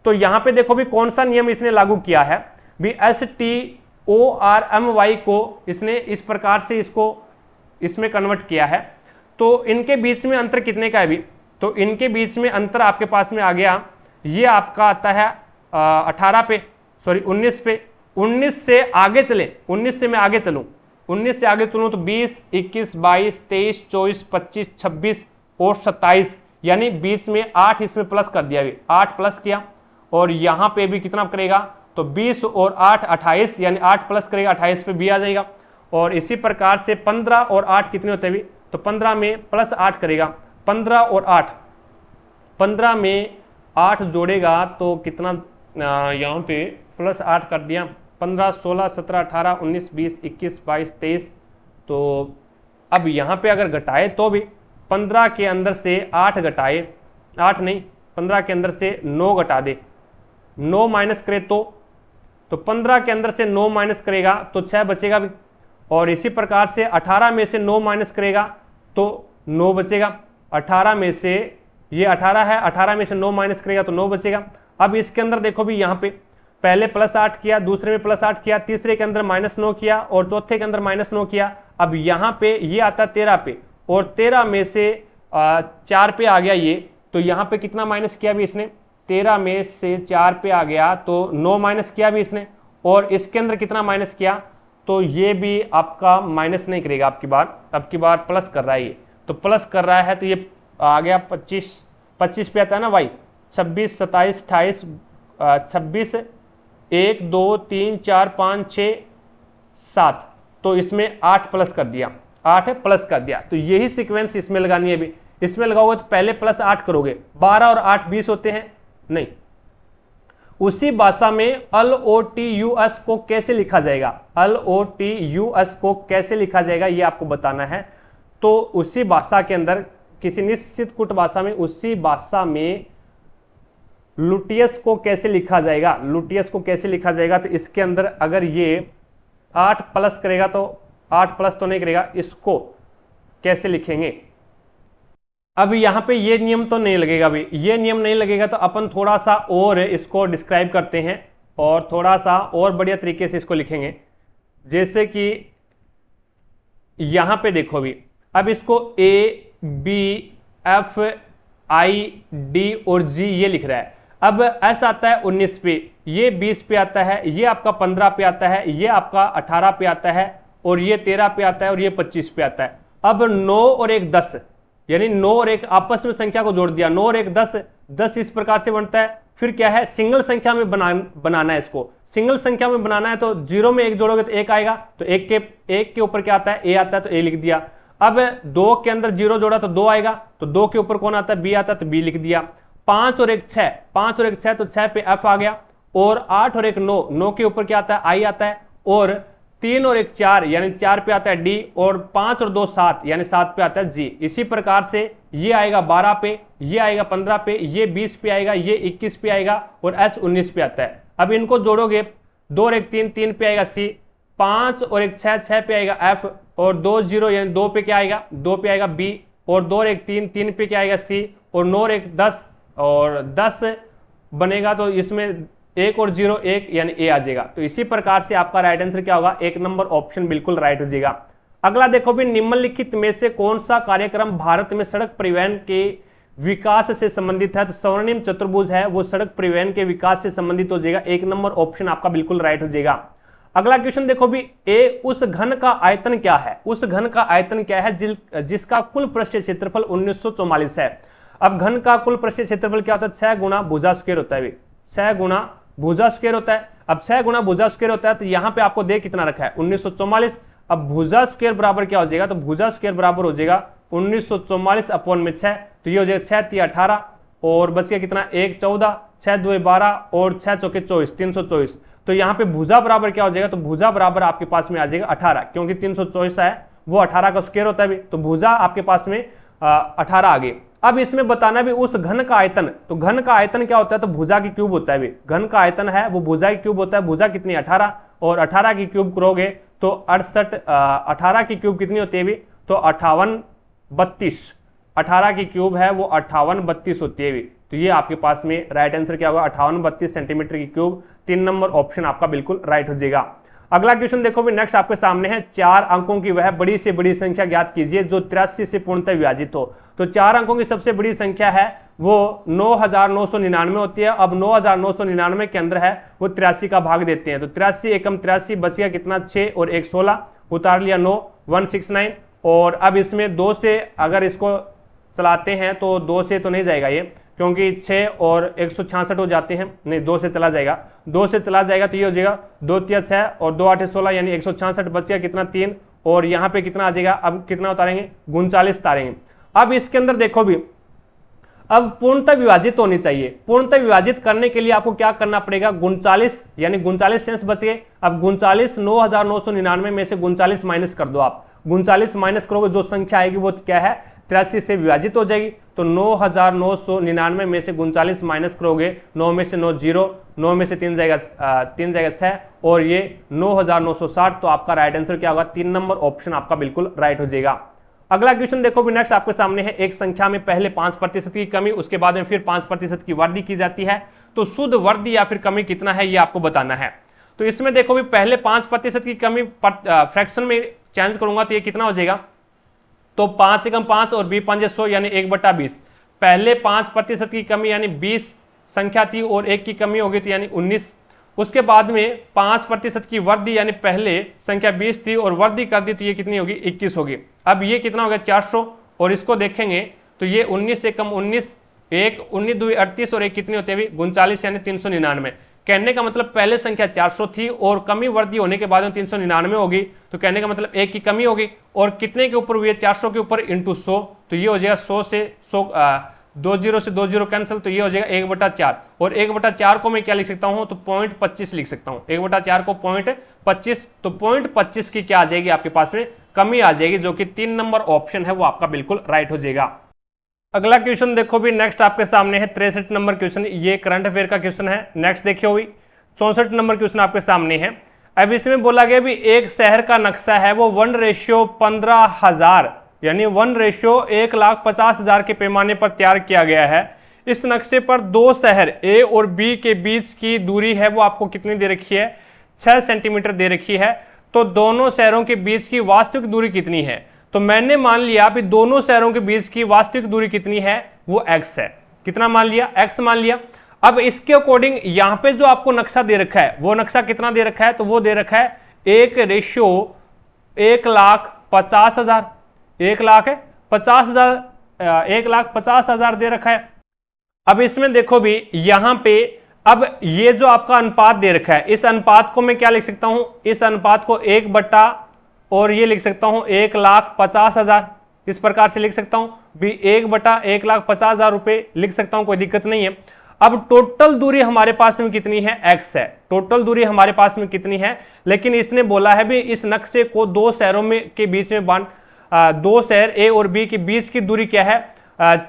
तो यहां पे देखो भी कौन सा नियम इसने लागू किया है? भी STORMY को इसने इस प्रकार से इसको इसमें कन्वर्ट किया है। तो इनके बीच में अंतर कितने का है भी? तो इनके बीच में अंतर आपके पास में आ गया, ये आपका आता है 18 पे, सॉरी 19 पे। 19 से आगे चले, 19 से मैं आगे चलूं, 19 से आगे चलूं तो 20, 21, 22, 23, 24, 25, 26 और 27, यानी बीच में 8 इसमें प्लस कर दिया, 8 प्लस किया, और यहां पे भी कितना करेगा? तो 20 और 8 28, यानी 8 प्लस करेगा 28 पे भी आ जाएगा। और इसी प्रकार से 15 और 8 कितने होते हैं? तो 15 में प्लस 8 करेगा, 15 और 8, 15 में 8 जोड़ेगा तो कितना? यहाँ पे प्लस 8 कर दिया, 15, 16, 17, 18, 19, 20, 21, 22, 23। तो अब यहाँ पे अगर घटाए तो भी 15 के अंदर से 8 घटाए, 8 नहीं 15 के अंदर से 9 घटा दे, 9 माइनस करे तो 15 के अंदर से 9 माइनस करेगा तो 6 बचेगा भी। और इसी प्रकार से 18 में से 9 माइनस करेगा तो 9 बचेगा। 18 में से ये 18 है, 18 में से 9 माइनस करेगा तो 9 बचेगा। अब इसके अंदर देखो भी यहाँ पे पहले प्लस 8 किया, दूसरे में प्लस 8 किया, तीसरे के अंदर माइनस 9 किया और चौथे के अंदर माइनस 9 किया। अब यहाँ पे ये आता है 13 पे और 13 में से 4 पे आ गया ये, तो यहाँ पे कितना माइनस किया भी इसने, 13 में से 4 पे आ गया तो 9 माइनस किया भी इसने। और इसके अंदर कितना माइनस किया, तो ये भी आपका माइनस नहीं करेगा, अब की बार प्लस कर रहा है ये, तो प्लस कर रहा है तो ये आ गया 25 पे आता है ना भाई, 26, 27, 28, 26, 1, 2, 3, 4, 5, 6, 7, तो इसमें 8 प्लस कर दिया, 8 प्लस कर दिया। तो यही सीक्वेंस इसमें लगानी है भी। इसमें लगाओगे तो पहले प्लस 8 करोगे, 12 और 8 20 होते हैं, नहीं। उसी भाषा में LOTUS को कैसे लिखा जाएगा, LOTUS को कैसे लिखा जाएगा ये आपको बताना है। तो उसी भाषा के अंदर किसी निश्चित कुट भाषा में, उसी भाषा में लुटियस को कैसे लिखा जाएगा, लुटियस को कैसे लिखा जाएगा, तो इसके अंदर अगर ये 8 प्लस करेगा तो 8 प्लस तो नहीं करेगा, इसको कैसे लिखेंगे। अब यहाँ पे ये नियम तो नहीं लगेगा भी, ये नियम नहीं लगेगा तो अपन थोड़ा सा और इसको डिस्क्राइब करते हैं और थोड़ा सा और बढ़िया तरीके से इसको लिखेंगे। जैसे कि यहाँ पे देखो भी, अब इसको ABFID और G ये लिख रहा है। अब S आता है 19 पे, ये 20 पे आता है, ये आपका 15 पे आता है, ये आपका 18 पे आता है और ये 13 पे आता है और ये 25 पे आता है। अब 9 और 1 10, यानी 9 और 1 आपस में संख्या को जोड़ दिया, 9 और 1 10, 10 इस प्रकार से बनता है। फिर क्या है, सिंगल संख्या में बनाना है इसको, सिंगल संख्या में बनाना है तो 0 में 1 जोड़ोगे तो 1 आएगा, तो 1 के ऊपर क्या आता है, A आता है तो A लिख दिया। अब 2 के अंदर 0 जोड़ा तो 2 आएगा, तो 2 के ऊपर कौन आता है, B आता है तो B लिख दिया। 5 और 1 6, 5 और 1 6 तो 6 पे F आ गया। और 8 और 1 9, 9 के ऊपर क्या आता है, I आता है। और 3 और 1 4, यानी 4 पे आता है D, और 5 और 2 7, यानी 7 पे आता है G। इसी प्रकार से ये आएगा 12 पे, ये आएगा 15 पे, ये 20 पे आएगा, ये 21 पे आएगा और S 19 पे आता है। अब इनको जोड़ोगे, 2 और 1 3, 3 पे आएगा C, 5 और 1 6, 6 पे आएगा F, और 2 0 यानी 2 पे क्या आएगा, 2 पे आएगा B, और 2 और 1 3, 3 पे क्या आएगा C, और 9 और 1 10, और 10 बनेगा तो इसमें 1 और 0 1, यानी A आ जाएगा। तो इसी प्रकार से आपका राइट आंसर क्या होगा, 1 नंबर ऑप्शन बिल्कुल राइट हो जाएगा। अगला देखो भी, निम्नलिखित में से कौन सा कार्यक्रम भारत में सड़क परिवहन के विकास से संबंधित है, तो स्वर्णिम चतुर्भुज है वो सड़क परिवहन के विकास से संबंधित हो जाएगा, 1 नंबर ऑप्शन आपका बिल्कुल राइट हो जाएगा। अगला क्वेश्चन देखो भी, उस घन का आयतन क्या है, उस घन का आयतन क्या है जिसका कुल पृष्ठीय क्षेत्रफल 1944 है। अब घन का कुल पृष्ठीय क्षेत्रफल क्या होता है, 6 गुना भुजा स्क्वायर होता है, 6 गुना भुजा स्क्वायर होता है। अब 6 गुना भुजा स्क्वायर होता है तो यहाँ पे आपको दे कितना रखा है, 1944। अब भुजा स्क्वायर बराबर क्या हो जाएगा, तो भुजा स्क्वायर बराबर हो जाएगा 1944 अपॉन में 6, तो ये हो जाएगा 6 3 18 और बच गया कितना, 1 14, 6 2 12 और 6 चौके 24, 324। तो यहाँ पे भुजा बराबर क्या हो जाएगा, तो भुजा बराबर आपके पास में आ जाएगा 18, क्योंकि 324 है वो 18 का स्क्वायर होता है भी, तो भुजा आपके पास में 18 आ गए। अब इसमें बताना भी उस घन का आयतन, तो घन का आयतन क्या होता है, तो भुजा की क्यूब होता है भी, घन का आयतन है वो भुजा की क्यूब होता है। भुजा कितनी, 18, और 18 की क्यूब करोगे तो 68, 18 की क्यूब कितनी होती है भी, तो 58 32, 18 की क्यूब है वो 58 32 होती है भी। तो ये आपके पास में राइट आंसर क्या होगा, 58 32 सेंटीमीटर की क्यूब, 3 नंबर ऑप्शन आपका बिल्कुल राइट हो जाएगा। अगला क्वेश्चन देखो भी, नेक्स्ट आपके सामने है, 4 अंकों की वह बड़ी से बड़ी संख्या ज्ञात कीजिए जो 83 से पूर्णतः विभाजित हो। तो 4 अंकों की सबसे बड़ी संख्या है वो 9999 होती है। अब 9999 के अंदर है वो 83 का भाग देते हैं, तो 83 एकम 83 बच गया कितना, 6 और 1 16, उतार लिया 9, 169। और अब इसमें 2 से अगर इसको चलाते हैं तो 2 से तो नहीं जाएगा ये, क्योंकि 6 और 166 हो जाते हैं, नहीं 2 से चला जाएगा, 2 से चला जाएगा तो ये हो जाएगा 2 3 6 और 2 8 16, यानी 166 बच गया कितना, 3, और यहाँ पे कितना आ जाएगा, अब कितना उतारेंगे, 39 उतारेंगे। अब इसके अंदर देखो भी, अब पूर्णतः विभाजित होनी चाहिए। पूर्णतः विभाजित करने के लिए आपको क्या करना पड़ेगा, 39 यानी 39 शेष बच गए। अब 39 9999 में से 39 माइनस कर दो आप। 39 माइनस करोगे जो संख्या आएगी वो क्या है, 83 से विभाजित हो जाएगी। तो 9999 में से 39 माइनस करोगे, 9 में से 9 0, 9 में से 3 जाएगा 6 और ये 9960। तो आपका राइट आंसर क्या होगा, 3 नंबर ऑप्शन आपका बिल्कुल राइट हो जाएगा। अगला क्वेश्चन देखो भी नेक्स्ट आपके सामने है। एक संख्या में पहले 5% की कमी, उसके बाद में फिर 5% की वृद्धि की जाती है, तो शुद्ध वृद्धि या फिर कमी कितना है ये आपको बताना है। तो इसमें देखो भी पहले 5% की कमी फ्रैक्शन में चेंज करूंगा तो ये कितना हो जाएगा, तो 5 से कम 5 और b 5 100 यानी 1/20। पहले 5% की कमी यानी 20 संख्या थी और 1 की कमी होगी तो यानी 19। उसके बाद में 5% की वृद्धि यानी पहले संख्या 20 थी और वृद्धि कर दी तो ये कितनी होगी, 21 होगी। अब ये कितना होगा 400 और इसको देखेंगे तो ये 19 से कम 19, 1 19 2 38 और 1 कितनी होती है 39 यानी 399। कहने का मतलब पहले संख्या 400 थी और कमी वृद्धि होने के बाद में 399 होगी, तो कहने का मतलब 1 की कमी होगी और कितने के ऊपर हुई है, 400 के ऊपर इंटू 100, तो ये हो जाएगा 100 से 100 2 0 से 2 0 कैंसिल, तो ये हो जाएगा 1/4 और 1/4 को मैं क्या लिख सकता हूं, तो 0.25 लिख सकता हूं। 1/4 को 0.25, तो 0.25 की क्या आ जाएगी आपके पास में कमी आ जाएगी, जो कि 3 नंबर ऑप्शन है वो आपका बिल्कुल राइट हो जाएगा। अगला क्वेश्चन देखो भी नेक्स्ट आपके सामने है 63 नंबर क्वेश्चन, ये करंट अफेयर का क्वेश्चन है। नेक्स्ट देखियो भी 64 नंबर क्वेश्चन आपके सामने है। अब इसमें बोला गया भी एक शहर का नक्शा है वो 1:15,000 यानी 1:1,50,000 के पैमाने पर तैयार किया गया है। इस नक्शे पर दो शहर ए और बी के बीच की दूरी है वो आपको कितनी दे रखी है, 6 सेंटीमीटर दे रखी है। तो दोनों शहरों के बीच की वास्तविक दूरी कितनी है, तो मैंने मान लिया कि दोनों शहरों के बीच की वास्तविक दूरी कितनी है, वो x है। कितना मान लिया, x मान लिया। अब इसके अकॉर्डिंग यहां पे जो आपको नक्शा दे रखा है वो नक्शा कितना दे रखा है, तो वो दे रखा है 1:1,50,000, 1,50,000 दे रखा है। अब इसमें देखो भी यहां पे अब ये जो आपका अनुपात दे रखा है, इस अनुपात को मैं क्या लिख सकता हूं, इस अनुपात को 1 बटा और ये लिख सकता हूं 1,50,000, इस प्रकार से लिख सकता हूं भी 1/1,50,000 रुपए लिख सकता हूं, कोई दिक्कत नहीं है। अब टोटल दूरी हमारे पास में कितनी है, x है। टोटल दूरी हमारे पास में कितनी है, लेकिन इसने बोला है भी इस नक्शे को दो शहरों में के बीच में बांट, दो शहर ए और बी के बीच की दूरी क्या है,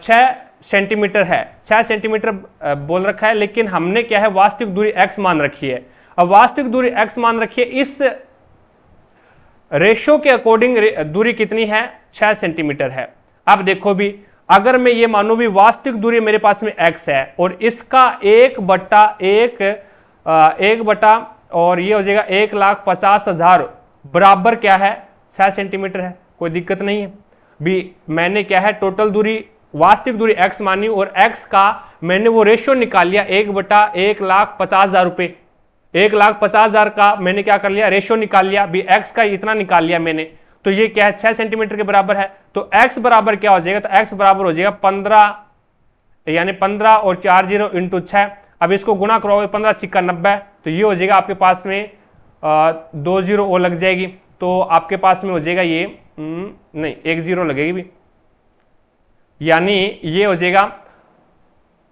6 सेंटीमीटर है। 6 सेंटीमीटर बोल रखा है, लेकिन हमने क्या है वास्तविक दूरी x मान रखी है। अब वास्तविक दूरी x मान रखी है, इस रेशो के अकॉर्डिंग दूरी कितनी है, 6 सेंटीमीटर है। अब देखो भी अगर मैं ये मानूं भी वास्तविक दूरी मेरे पास में x है और इसका 1 बटा और ये हो जाएगा 1,50,000 बराबर क्या है, 6 सेंटीमीटर है, कोई दिक्कत नहीं है। भी मैंने क्या है टोटल दूरी वास्तविक दूरी x मानी और x का मैंने वो रेशियो निकाल लिया 1/1,50,000 रुपए। 1,50,000 का मैंने क्या कर लिया, रेशियो निकाल लिया, भी x का इतना निकाल लिया मैंने, तो ये क्या है 6 सेंटीमीटर के बराबर है। तो x बराबर क्या हो जाएगा, तो x बराबर हो जाएगा 15 यानी 15 और 4 0 इंटू 6। अब इसको गुणा करोगे 15 सिक्का 90, तो ये हो जाएगा आपके पास में 2 0 और लग जाएगी, तो आपके पास में हो जाएगा ये नहीं 1 0 लगेगी भी, यानी ये हो जाएगा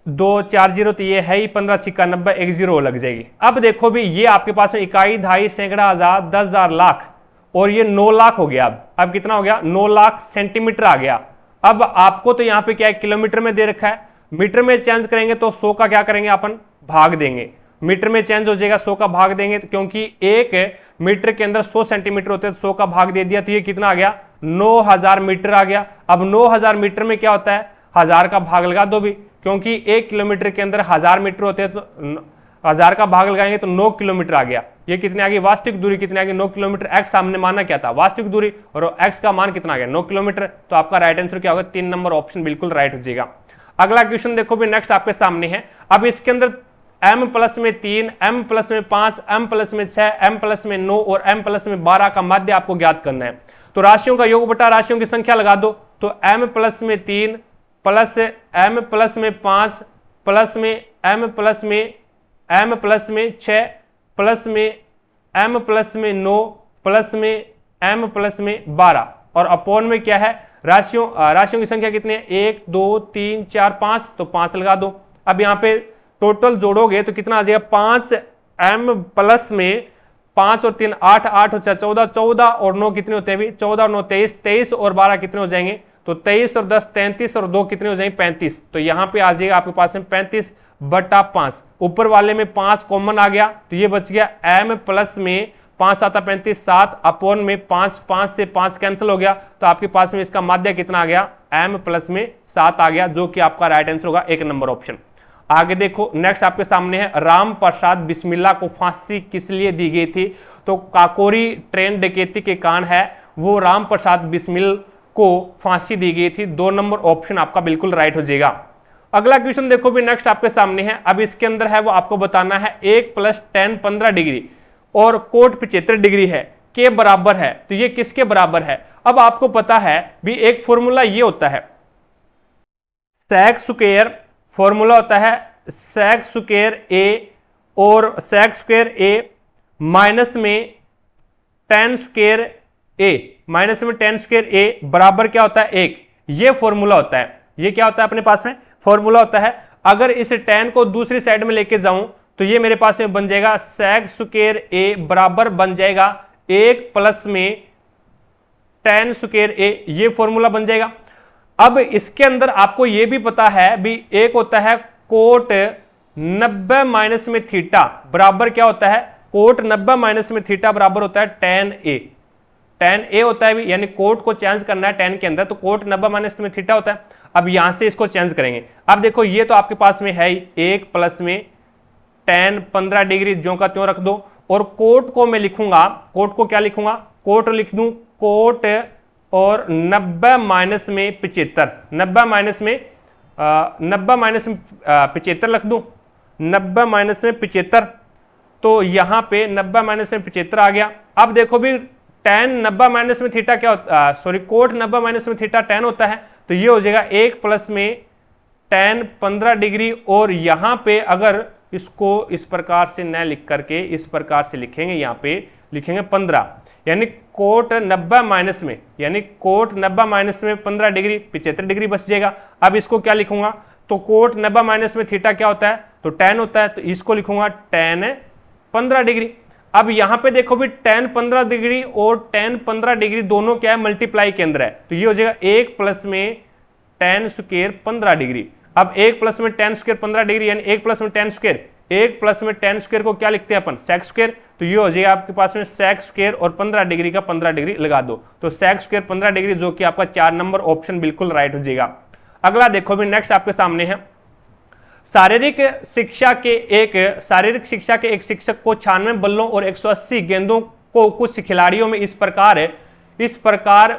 2 4 0, तो ये है ही 15 सिक्का 90, 1 0 लग जाएगी। अब देखो भी ये आपके पास में इकाई, दहाई, सैकड़ा, हजार, 10,000, लाख और ये 9 लाख हो गया। अब कितना हो गया, 9 लाख सेंटीमीटर आ गया। अब आपको तो यहाँ पे क्या है किलोमीटर में दे रखा है, मीटर में चेंज करेंगे तो 100 का क्या करेंगे अपन भाग देंगे, मीटर में चेंज हो जाएगा 100 का भाग देंगे, तो क्योंकि 1 मीटर के अंदर 100 सेंटीमीटर होते हैं, तो 100 का भाग दे दिया, तो ये कितना आ गया 9,000 मीटर आ गया। अब 9,000 मीटर में क्या होता है, 1000 का भाग लगा दो भी, क्योंकि 1 किलोमीटर के अंदर 1000 मीटर होते हैं, तो 1000 का भाग लगाएंगे तो 9 किलोमीटर आ गया। ये कितने आ गई, वास्तविक दूरी कितनी आ गई, 9 किलोमीटर। x सामने माना क्या था, वास्तविक दूरी, और x का मान कितना आ गया 9 किलोमीटर। तो आपका राइट आंसर क्या होगा, 3 नंबर ऑप्शन बिल्कुल राइट हो जाएगा। अगला क्वेश्चन देखो भी नेक्स्ट आपके सामने है। अब इसके अंदर m प्लस में 3, m प्लस में 5, m प्लस में 6, m प्लस में 9 और m प्लस में 12 का माध्य आपको ज्ञात करना है। तो राशियों का योग बटा राशियों की संख्या लगा दो, तो m प्लस में 3 प्लस m प्लस में 5 प्लस में m प्लस में 6 प्लस में m प्लस में 9 प्लस में m प्लस में 12 और अपोन में क्या है राशियों की संख्या कितनी है, 1 2 3 4 5, तो 5 लगा दो। अब यहाँ पे टोटल जोड़ोगे तो कितना आ जाएगा, 5m प्लस में 5 और 3 8, 8 और 4 14, 14 और 9 कितने होते हैं अभी, 14 और 9 23, 23 और 12 कितने हो जाएंगे, तो 23 और 10 33 और 2 कितने हो जाएंगे 35। तो यहाँ पे आ जाएगा आपके पास में 35/5। ऊपर वाले में 5 कॉमन आ गया तो ये बच गया m प्लस में 5 आता 35, 7 अपॉन में 5, 5 से 5 कैंसिल हो गया, तो आपके पास में इसका माध्य कितना आ गया, m प्लस में 7 आ गया, जो कि आपका राइट आंसर होगा 1 नंबर ऑप्शन। आगे देखो नेक्स्ट आपके सामने है, राम प्रसाद बिस्मिल्ला को फांसी किस लिए दी गई थी, तो काकोरी ट्रेन डकैती के कारण है वो राम प्रसाद बिस्मिल को फांसी दी गई थी। 2 नंबर ऑप्शन आपका बिल्कुल राइट हो जाएगा। अगला क्वेश्चन देखो भी नेक्स्ट आपके सामने है, अब इसके अंदर है वो आपको बताना है 1 + tan 15 डिग्री और कोट 75 डिग्री है के बराबर है, तो ये किसके बराबर है। अब आपको पता है भी एक फॉर्मूला ये होता है sec स्क्वायर, फॉर्मूला होता है sec स्क्वायर a और sec स्क्वायर a माइनस में tan स्क्वायर a, माइनस में tan स्क्वायर a बराबर क्या होता है 1। ये फॉर्मूला होता है, ये क्या होता है अपने पास में फॉर्मूला होता है। अगर इस tan को दूसरी साइड में लेके जाऊं तो ये मेरे पास में बन जाएगा sec स्क्वायर a बराबर बन जाएगा 1 प्लस में tan स्क्वायर a, ये फॉर्मूला बन जाएगा। अब इसके अंदर आपको ये भी पता है भी एक होता है कोट 90 माइनस में थीटा बराबर क्या होता है, कोट 90 माइनस में थीटा बराबर होता है tan a। tan a होता है भी, यानी कोट को चेंज करना है tan के अंदर, तो कोट 90 माइनस में थीटा होता है। अब यहां से इसको चेंज करेंगे। अब देखो ये तो आपके पास में है ही 1 प्लस में tan 15 डिग्री, ज्यों का त्यों रख दो, और कोट को मैं लिखूंगा, कोट को क्या लिखूंगा, कोट लिख दूं कोट और 90 माइनस में 75, 90 माइनस में 75 रख दूं, 90 माइनस में 75, तो यहां पे 90 माइनस में 75 आ गया। अब देखो भी tan 90 माइनस में थीटा क्या होता, सॉरी कोट 90 माइनस में थीटा tan होता है, तो ये हो जाएगा 1 प्लस में tan 15 डिग्री, और यहां पे अगर इसको इस प्रकार से न लिख करके इस प्रकार से लिखेंगे, यहां पे लिखेंगे 15, यानी कोट 90 माइनस में, यानी कोट 90 माइनस में 15 डिग्री 75 डिग्री बच जाएगा। अब इसको क्या लिखूंगा, तो कोट 90 माइनस में थीटा क्या होता है, तो tan होता है, तो इसको लिखूंगा tan 15 डिग्री। अब यहां पे देखो भी tan 15 डिग्री और tan 15 डिग्री दोनों क्या है, मल्टीप्लाई के अंदर है, तो ये हो जाएगा 1 प्लस में tan स्क्वायर 15 डिग्री। अब 1 प्लस में tan स्क्वायर 15 डिग्री, यानी 1 प्लस में tan स्क्वायर, 1 प्लस में tan स्क्वायर को क्या लिखते हैं अपन, sec स्क्वायर, तो ये हो जाएगा आपके पास में sec स्क्वायर और 15 डिग्री का 15 डिग्री लगा दो, तो sec स्क्वायर 15 डिग्री, जो कि आपका 4 नंबर ऑप्शन बिल्कुल राइट हो जाएगा। अगला देखो भी नेक्स्ट आपके सामने है, शारीरिक शिक्षा के एक शिक्षक को 96 बल्लों और 180 गेंदों को कुछ खिलाड़ियों में इस प्रकार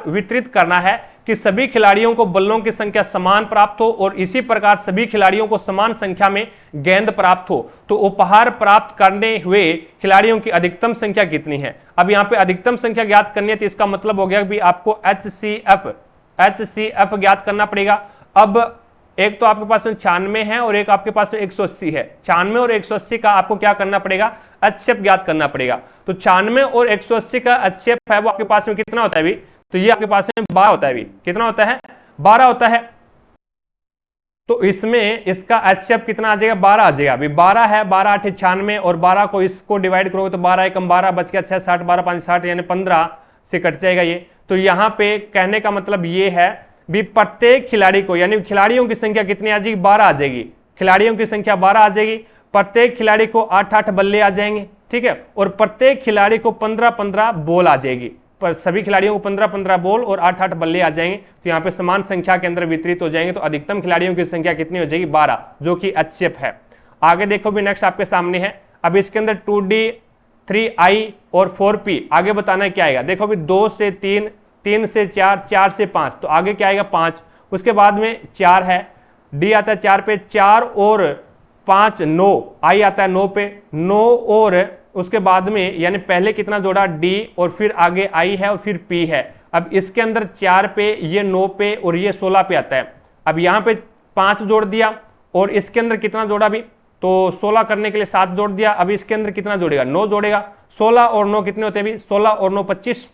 वितरित करना है कि सभी खिलाड़ियों को बल्लों की संख्या समान प्राप्त हो और इसी प्रकार सभी खिलाड़ियों को समान संख्या में गेंद प्राप्त हो, तो उपहार प्राप्त करने हुए खिलाड़ियों की अधिकतम संख्या कितनी है। अब यहाँ पे अधिकतम संख्या ज्ञात करनी है, तो इसका मतलब हो गया कि आपको HCF ज्ञात करना पड़ेगा। अब एक तो आपके पास में 96 है और एक आपके पास में 180 है, 96 और 180 का आपको क्या करना पड़ेगा, HCF ज्ञात करना पड़ेगा। तो 96 और 180 का HCF है वो आपके पास में कितना होता है अभी, तो ये आपके पास में 12 होता है अभी, कितना होता है 12 होता है। तो इसमें इसका HCF कितना आ जाएगा, 12 आ जाएगा। अभी 12 है, 12 8 96 और 12 को इसको डिवाइड करोगे तो 12 एकम 12 बच गया 6 60, 12 5 60, यानी 15 से कट जाएगा ये। तो यहाँ पे कहने का मतलब ये है भी प्रत्येक खिलाड़ी को, यानी खिलाड़ियों की संख्या कितनी आ जाएगी, 12 आ जाएगी, खिलाड़ियों की संख्या 12 आ जाएगी। प्रत्येक खिलाड़ी को 8-8 बल्ले आ जाएंगे, ठीक है, और प्रत्येक खिलाड़ी को 15-15 बॉल आ जाएगी, पर सभी खिलाड़ियों को 15-15 बॉल और 8-8 बल्ले आ जाएंगे, तो यहाँ पे समान संख्या के अंदर वितरित हो जाएंगे। तो अधिकतम खिलाड़ियों की संख्या कितनी हो जाएगी, 12, जो कि HCF है। आगे देखो भी नेक्स्ट आपके सामने है, अब इसके अंदर 2D 3I और 4P आगे बताना है क्या आएगा। देखो भी 2 से 3, 3 से 4, 4 से 5, तो आगे क्या आएगा 5, उसके बाद में 4 है, D आता है 4 पे, 4 और 5 9, I आता है 9 पे, 9 और उसके बाद में यानी पहले कितना जोड़ा D और फिर आगे I है और फिर P है। अब इसके अंदर 4 पे, ये 9 पे और ये 16 पे आता है। अब यहाँ पे 5 जोड़ दिया और इसके अंदर कितना जोड़ा भी, तो 16 करने के लिए 7 जोड़ दिया। अब इसके अंदर कितना जोड़ेगा, 9 जोड़ेगा। 16 और 9 कितने होते हैं भी, 16 और 9 25,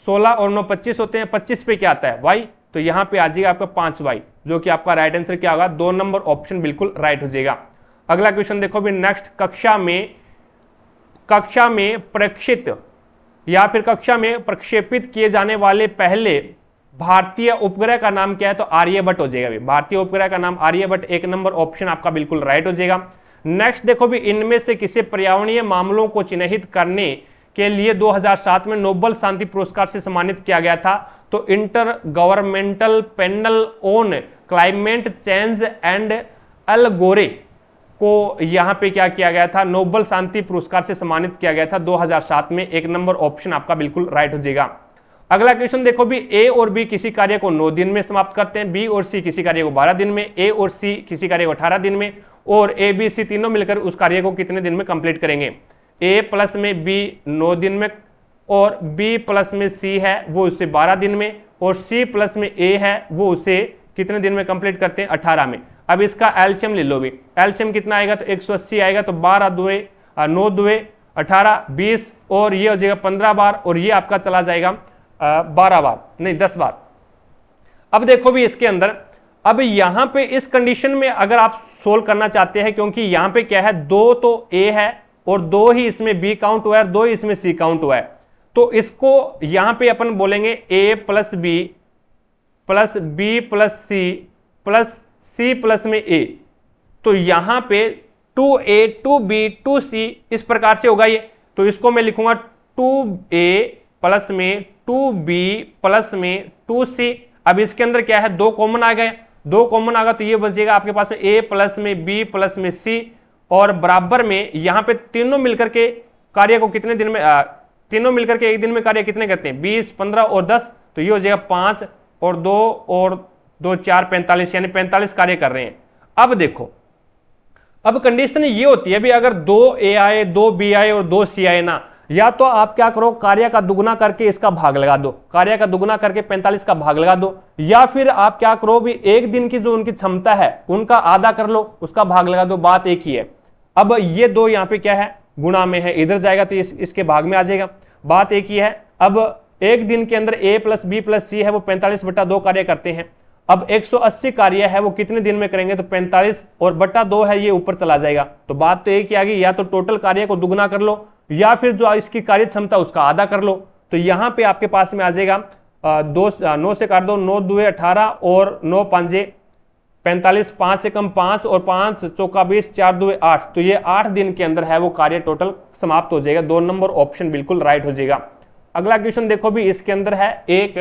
16 और 9 25 होते हैं। 25 पे क्या आता है Y, तो यहां पे आ जाएगा आपका 5y, जो कि आपका राइट आंसर क्या होगा, 2 नंबर ऑप्शन बिल्कुल राइट हो जाएगा। अगला क्वेश्चन देखो भी नेक्स्ट, कक्षा में प्रेक्षित या फिर कक्षा में प्रक्षेपित किए जाने वाले पहले भारतीय उपग्रह का नाम क्या है, तो आर्यभट्ट हो जाएगा। भारतीय उपग्रह का नाम आर्यभट्ट, 1 नंबर ऑप्शन आपका बिल्कुल राइट हो जाएगा। नेक्स्ट देखो भी, इनमें से किसी पर्यावरणीय मामलों को चिन्हित करने के लिए 2007 में नोबेल शांति पुरस्कार से सम्मानित किया गया था, तो intergovernmental panel on climate change and Al Gore को यहां पे क्या किया गया था, नोबेल शांति पुरस्कार से सम्मानित किया गया था 2007 में। 1 नंबर ऑप्शन आपका बिल्कुल राइट हो जाएगा। अगला क्वेश्चन देखो भी, ए और बी किसी कार्य को 9 दिन में समाप्त करते हैं, बी और सी किसी कार्य को 12 दिन में, ए और सी किसी कार्य को 18 दिन में, और ए बी सी तीनों मिलकर उस कार्य को कितने दिन में कंप्लीट करेंगे। ए प्लस में बी 9 दिन में, और बी प्लस में सी है वो उससे 12 दिन में, और सी प्लस में ए है वो उसे कितने दिन में कंप्लीट करते हैं, 18 में। अब इसका एलसीएम ले लो भी, एलसीएम कितना आएगा, तो 180 आएगा, तो 12 दुए 9 दुए 18 20, और ये हो जाएगा 15 बार, और ये आपका चला जाएगा 12 बार, नहीं 10 बार। अब देखो भी इसके अंदर, अब यहां पे इस कंडीशन में अगर आप सोल्व करना चाहते हैं, क्योंकि यहां पे क्या है, 2 तो ए है और 2 ही इसमें बी काउंट हुआ है, 2 ही इसमें सी काउंट हुआ है, तो इसको यहां पे अपन बोलेंगे A plus B plus C plus C plus में ए, तो यहां पे 2a 2b 2c इस प्रकार से होगा ये, तो इसको मैं लिखूंगा 2a प्लस में 2b प्लस में 2c। अब इसके अंदर क्या है, 2 कॉमन आ गए, 2 कॉमन आ गया, तो ये बचेगा आपके पास a प्लस में b प्लस में c, और बराबर में यहां पे तीनों मिलकर के कार्य को कितने दिन में, तीनों मिलकर के एक दिन में कार्य कितने करते हैं, 20 15 और 10, तो ये हो जाएगा 5 और 2 और 2 4 45, यानी 45 कार्य कर रहे हैं। अब देखो, अब कंडीशन ये होती है भी, अगर 2 ए आए 2 बी आए और 2 सी आए ना, या तो आप क्या करो, कार्य का दुगुना करके इसका भाग लगा दो, कार्य का दुगुना करके 45 का भाग लगा दो, या फिर आप क्या करो भी, एक दिन की जो उनकी क्षमता है उनका आधा कर लो, उसका भाग लगा दो, बात एक ही है। अब ये 2 यहाँ पे क्या है, गुणा में है, इधर जाएगा तो इसके भाग में आ जाएगा, बात एक ही है। अब एक दिन के अंदर a प्लस बी प्लस सी है वो 45/2 कार्य करते हैं। अब 180 कार्य है वो कितने दिन में करेंगे, तो 45 और बटा 2 है, ये ऊपर चला जाएगा, तो बात तो एक ही आ गई, या तो टोटल कार्य को दुगुना कर लो, या फिर जो इसकी कार्य क्षमता उसका आधा कर लो। तो यहां पे आपके पास में आ जाएगा 9 से काट दो, 9 दुए 18 और 9 पांजे 45, 5 से कम 5 और 5 चौका 20, 4 दुए 8, तो ये 8 दिन के अंदर है वो कार्य टोटल समाप्त हो जाएगा। 2 नंबर ऑप्शन बिल्कुल राइट हो जाएगा। अगला क्वेश्चन देखो भी, इसके अंदर है एक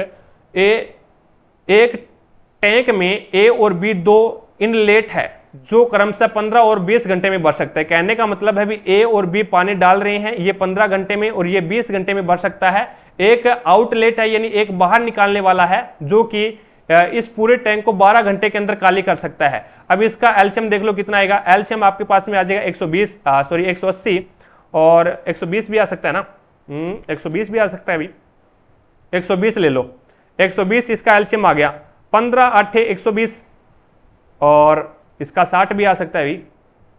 टैंक में ए और बी 2 इनलेट है जो क्रमशः 15 और 20 घंटे में भर सकता है। कहने का मतलब है भी ए और बी पानी डाल रहे हैं, ये 15 घंटे में और ये 20 घंटे में भर सकता है। एक आउटलेट है, यानी एक बाहर निकालने वाला है, जो कि इस पूरे टैंक को 12 घंटे के अंदर खाली कर सकता है। अब इसका एलसीएम देख लो कितना आएगा, एलसीएम आपके पास में आ जाएगा 180 और 120 भी आ सकता है ना, 120 भी आ सकता है, अभी 120 ले लो, 120 इसका एलसीएम आ गया, 15 8 120, और इसका 60 भी आ सकता है अभी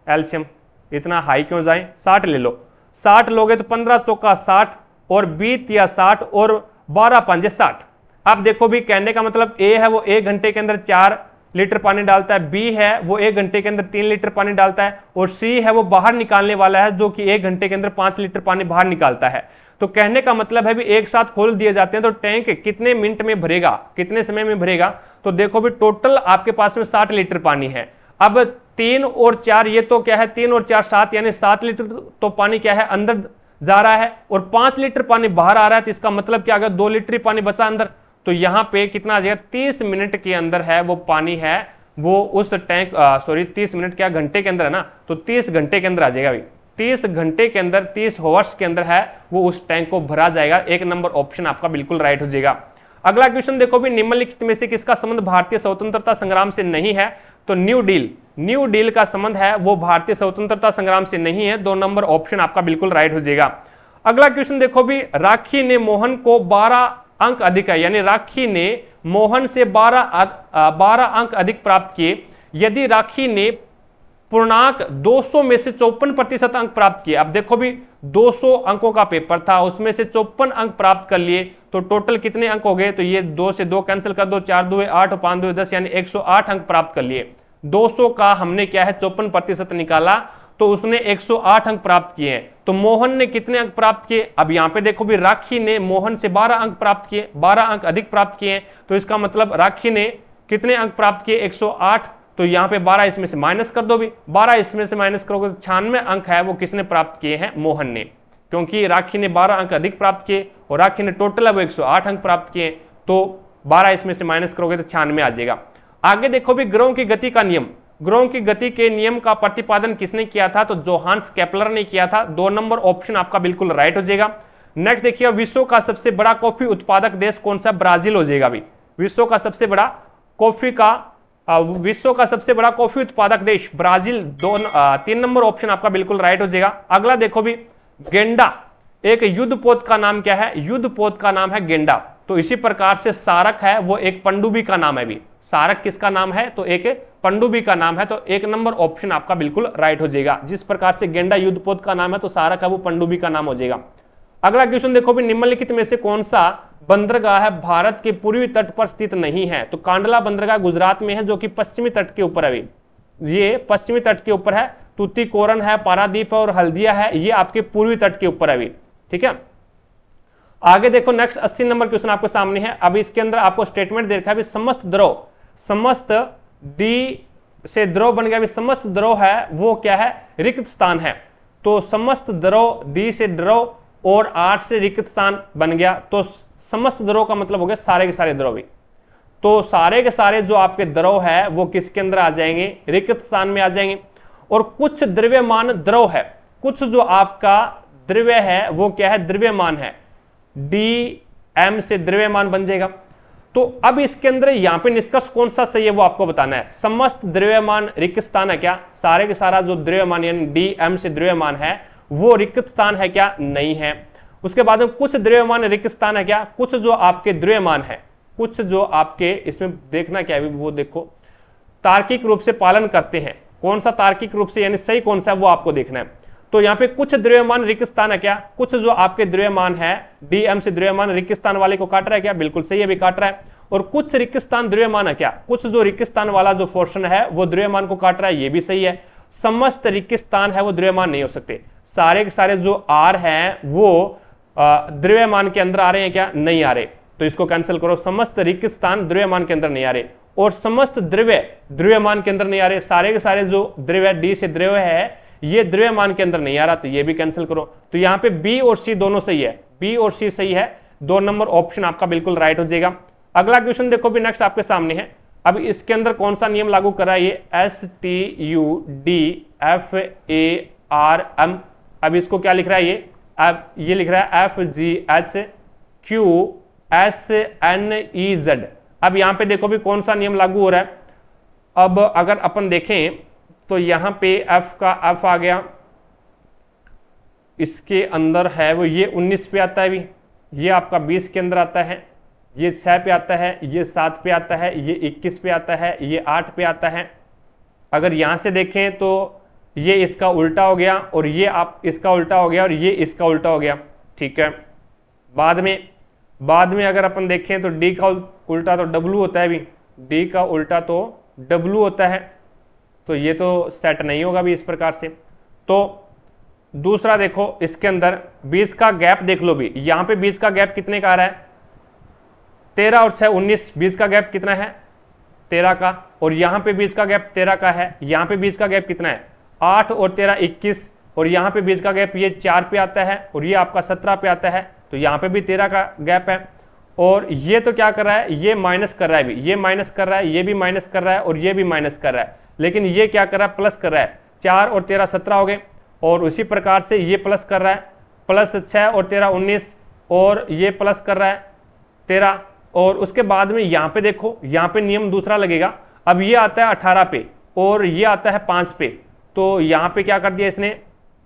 एलसीएम, इतना हाई क्यों जाए, 60 ले लो, 60 लोगे तो 15 चौका 60 और 20 या 60 और 12 पंजे 60। अब देखो भी, कहने का मतलब ए है वो 1 घंटे के अंदर 4 लीटर पानी डालता है, बी है वो 1 घंटे के अंदर 3 लीटर पानी डालता है, और सी है वो बाहर निकालने वाला है, जो कि 1 घंटे के अंदर 5 लीटर पानी बाहर निकालता है। तो कहने का मतलब है भी एक साथ खोल दिए जाते हैं तो टैंक कितने मिनट में भरेगा, कितने समय में भरेगा, तो देखो भी टोटल आपके पास में 60 लीटर पानी है। अब 3 और 4 ये तो क्या है, 3 और 4 7, यानी 7 लीटर तो पानी क्या है अंदर जा रहा है, और 5 लीटर पानी बाहर आ रहा है, तो इसका मतलब क्या, अगर 2 लीटर पानी बचा अंदर, तो यहां पे कितना आ जाएगा, 30 मिनट के अंदर है वो पानी है वो उस टैंक 30 मिनट क्या, घंटे के अंदर है ना, तो 30 घंटे के अंदर आ जाएगा भाई, 30 घंटे के अंदर 30 हॉर्स के अंदर है वो उस टैंक को भरा जाएगा। 1 नंबर ऑप्शन आपका बिल्कुल राइट हो जाएगा। अगला क्वेश्चन देखो भी, निम्नलिखित में से किसका संबंध भारतीय स्वतंत्रता संग्राम से नहीं है, तो न्यू डील का संबंध है वो भारतीय स्वतंत्रता संग्राम से नहीं है। 2 नंबर ऑप्शन आपका बिल्कुल राइट हो जाएगा। अगला क्वेश्चन देखो भी, राखी ने मोहन को 12 अंक अधिक है, यानी राखी ने मोहन से 12 अंक अधिक प्राप्त किए। यदि राखी ने पूर्णांक 200 में से 54% अंक प्राप्त किए। अब देखो भी 200 अंकों का पेपर था, उसमें से 54 अंक प्राप्त कर लिए, तो टोटल कितने अंक हो गए? तो ये 2 से 2 कैंसिल कर दो, 4 2 8 5 2 10, यानी 108 अंक प्राप्त कर लिए। 200 का हमने क्या है 54% निकाला, तो उसने 108 अंक प्राप्त किए हैं। तो मोहन ने कितने अंक प्राप्त किए? अब यहां पे देखो भी राखी ने मोहन से 12 अंक प्राप्त किए, 12 अंक अधिक प्राप्त किए हैं, तो इसका मतलब राखी ने कितने अंक प्राप्त किए? 108। तो यहां पे 12 इसमें से माइनस कर दो भी, 12 इसमें से माइनस करोगे तो 96 अंक है वो किसने प्राप्त किए हैं? मोहन ने, क्योंकि राखी ने 12 अंक अधिक प्राप्त किए और राखी ने टोटल अब 108 अंक प्राप्त किए, तो 12 इसमें से माइनस करोगे तो 96 आ जाएगा। आगे देखो भी ग्रहों की गति का नियम, ग्रहों की गति के नियम का प्रतिपादन किसने किया था? तो जोहान्स केपलर ने किया था। 2 नंबर ऑप्शन आपका बिल्कुल राइट हो जाएगा। नेक्स्ट देखिए, विश्व का सबसे बड़ा कॉफी उत्पादक देश कौन सा? ब्राजील हो जाएगा भी। विश्व का सबसे बड़ा कॉफी उत्पादक देश ब्राजील। 3 नंबर ऑप्शन आपका बिल्कुल राइट हो जाएगा। अगला देखो भी, गेंडा एक युद्धपोत का नाम क्या है? युद्धपोत का नाम है गेंडा। तो इसी प्रकार से सारक है वो एक पनडुब्बी का नाम है भी। सारक किसका नाम है? तो एक पनडुब्बी का नाम है। तो 1 नंबर ऑप्शन आपका बिल्कुल राइट हो जाएगा। जिस प्रकार से गेंडा युद्धपोत का नाम है, तो सारक है वो पनडुब्बी का नाम हो जाएगा। अगला क्वेश्चन देखो भी, निम्नलिखित में से कौन सा बंदरगाह भारत के पूर्वी तट पर स्थित नहीं है? तो कांडला बंदरगाह गुजरात में है, जो कि पश्चिमी तट के ऊपर है। ये पश्चिमी तट के ऊपर है। तूतीकोरन है, पारादीप है और हल्दिया है, ये आपके पूर्वी तट के ऊपर है। ठीक है, आगे देखो नेक्स्ट 80 नंबर क्वेश्चन आपके सामने है। अब इसके अंदर आपको स्टेटमेंट दे रखा है, समस्त द्रव, समस्त डी से द्रव बन गया। समस्त द्रव है वो क्या है? रिक्त स्थान है। तो समस्त द्रव डी से द्रव और आर से रिक्त स्थान बन गया। तो समस्त द्रव का मतलब हो गया सारे के सारे द्रव। तो सारे के सारे जो आपके द्रव है वो किसके अंदर आ जाएंगे? रिक्त स्थान में आ जाएंगे। और कुछ द्रव्यमान द्रव है, कुछ जो आपका द्रव्य है वो क्या है? द्रव्यमान है। डी एम से द्रव्यमान बन जाएगा। तो अब इसके अंदर यहां पे निष्कर्ष कौन सा सही है वो आपको बताना है। समस्त द्रव्यमान रिक्त स्थान है क्या? सारे के सारा जो द्रव्यमान यानी डी एम से द्रव्यमान है वो रिक्त स्थान है क्या? नहीं है। उसके बाद में कुछ द्रव्यमान रिक्त स्थान है क्या? कुछ जो आपके द्रव्यमान है, कुछ जो आपके इसमें देखना क्या है वो देखो, तार्किक रूप से पालन करते हैं। कौन सा तार्किक रूप से यानी सही कौन सा है वो आपको देखना है। तो यहाँ पे कुछ द्रव्यमान रिक्त स्थान है क्या? कुछ जो आपके द्रव्यमान है डीएम से द्रव्यमान रिक्त स्थान वाले को काट रहा है क्या? बिल्कुल सही है, भी काट रहा है। और कुछ रिक्त स्थान द्रव्यमान है क्या? कुछ जो रिक्त स्थान वाला जो पोर्शन है वो द्रव्यमान को काट रहा है, ये भी सही है। समस्त रिक्त स्थान है वो द्रव्यमान नहीं हो सकते। सारे के सारे जो आर हैं वो द्रव्यमान के अंदर आ रहे हैं क्या? नहीं आ रहे, तो इसको कैंसिल करो। समस्त रिक्त स्थान द्रव्यमान के अंदर नहीं आ रहे और समस्त द्रव्य द्रव्यमान के अंदर नहीं आ रहे। सारे के सारे जो द्रव्य डी से द्रव्य है ये द्रव्यमान के अंदर नहीं आ रहा, तो ये भी कैंसिल करो। तो यहाँ पे बी और सी दोनों सही है, बी और सी सही है। 2 नंबर ऑप्शन आपका बिल्कुल राइट हो जाएगा। अगला क्वेश्चन देखो भी नेक्स्ट आपके सामने है। अब इसके अंदर कौन सा नियम लागू कर रहा है? ये STUDFARM। अब इसको क्या लिख रहा है? अब ये लिख रहा है FGHQSNEZ। अब यहां पे देखो भी कौन सा नियम लागू हो रहा है। अब अगर अपन देखें तो यहां पे F का F आ गया, इसके अंदर है वो ये 19 पे आता है भी, ये आपका 20 के अंदर आता है, ये 6 पे आता है, ये 7 पे आता है, ये 21 पे आता है, ये 8 पे आता है। अगर यहां से देखें तो ये इसका उल्टा हो गया और ये आप इसका उल्टा हो गया और ये इसका उल्टा हो गया। ठीक है, बाद में अगर अपन देखें तो डी का उल्टा तो डब्लू होता है भी, डी का उल्टा तो डब्लू होता है, तो ये तो सेट नहीं होगा भी इस प्रकार से। तो दूसरा देखो इसके अंदर बीच का गैप देख लो भी, यहां पे बीच का गैप कितने का आ रहा है? 13 और 6 19, बीच का गैप कितना है? 13 का। और यहां पे बीच का गैप 13 का है, यहां पे बीच का गैप कितना है? 8 और 13 21, और यहां पे बीच का गैप ये 4 पे आता है और ये आपका 17 पे आता है, तो यहां पे भी 13 का गैप है। और ये तो क्या कर रहा है? ये माइनस कर रहा है भी, ये माइनस कर रहा है, ये भी माइनस कर रहा है और ये भी माइनस कर रहा है, लेकिन ये क्या कर रहा है? प्लस कर रहा है। 4 और 13 17 हो गए, और उसी प्रकार से ये प्लस कर रहा है, प्लस 6 और 13 19, और ये प्लस कर रहा है 13। और उसके बाद में यहाँ पे देखो, यहाँ पे नियम दूसरा लगेगा। अब ये आता है 18 पे और ये आता है 5 पे, तो यहाँ पे क्या कर दिया इसने?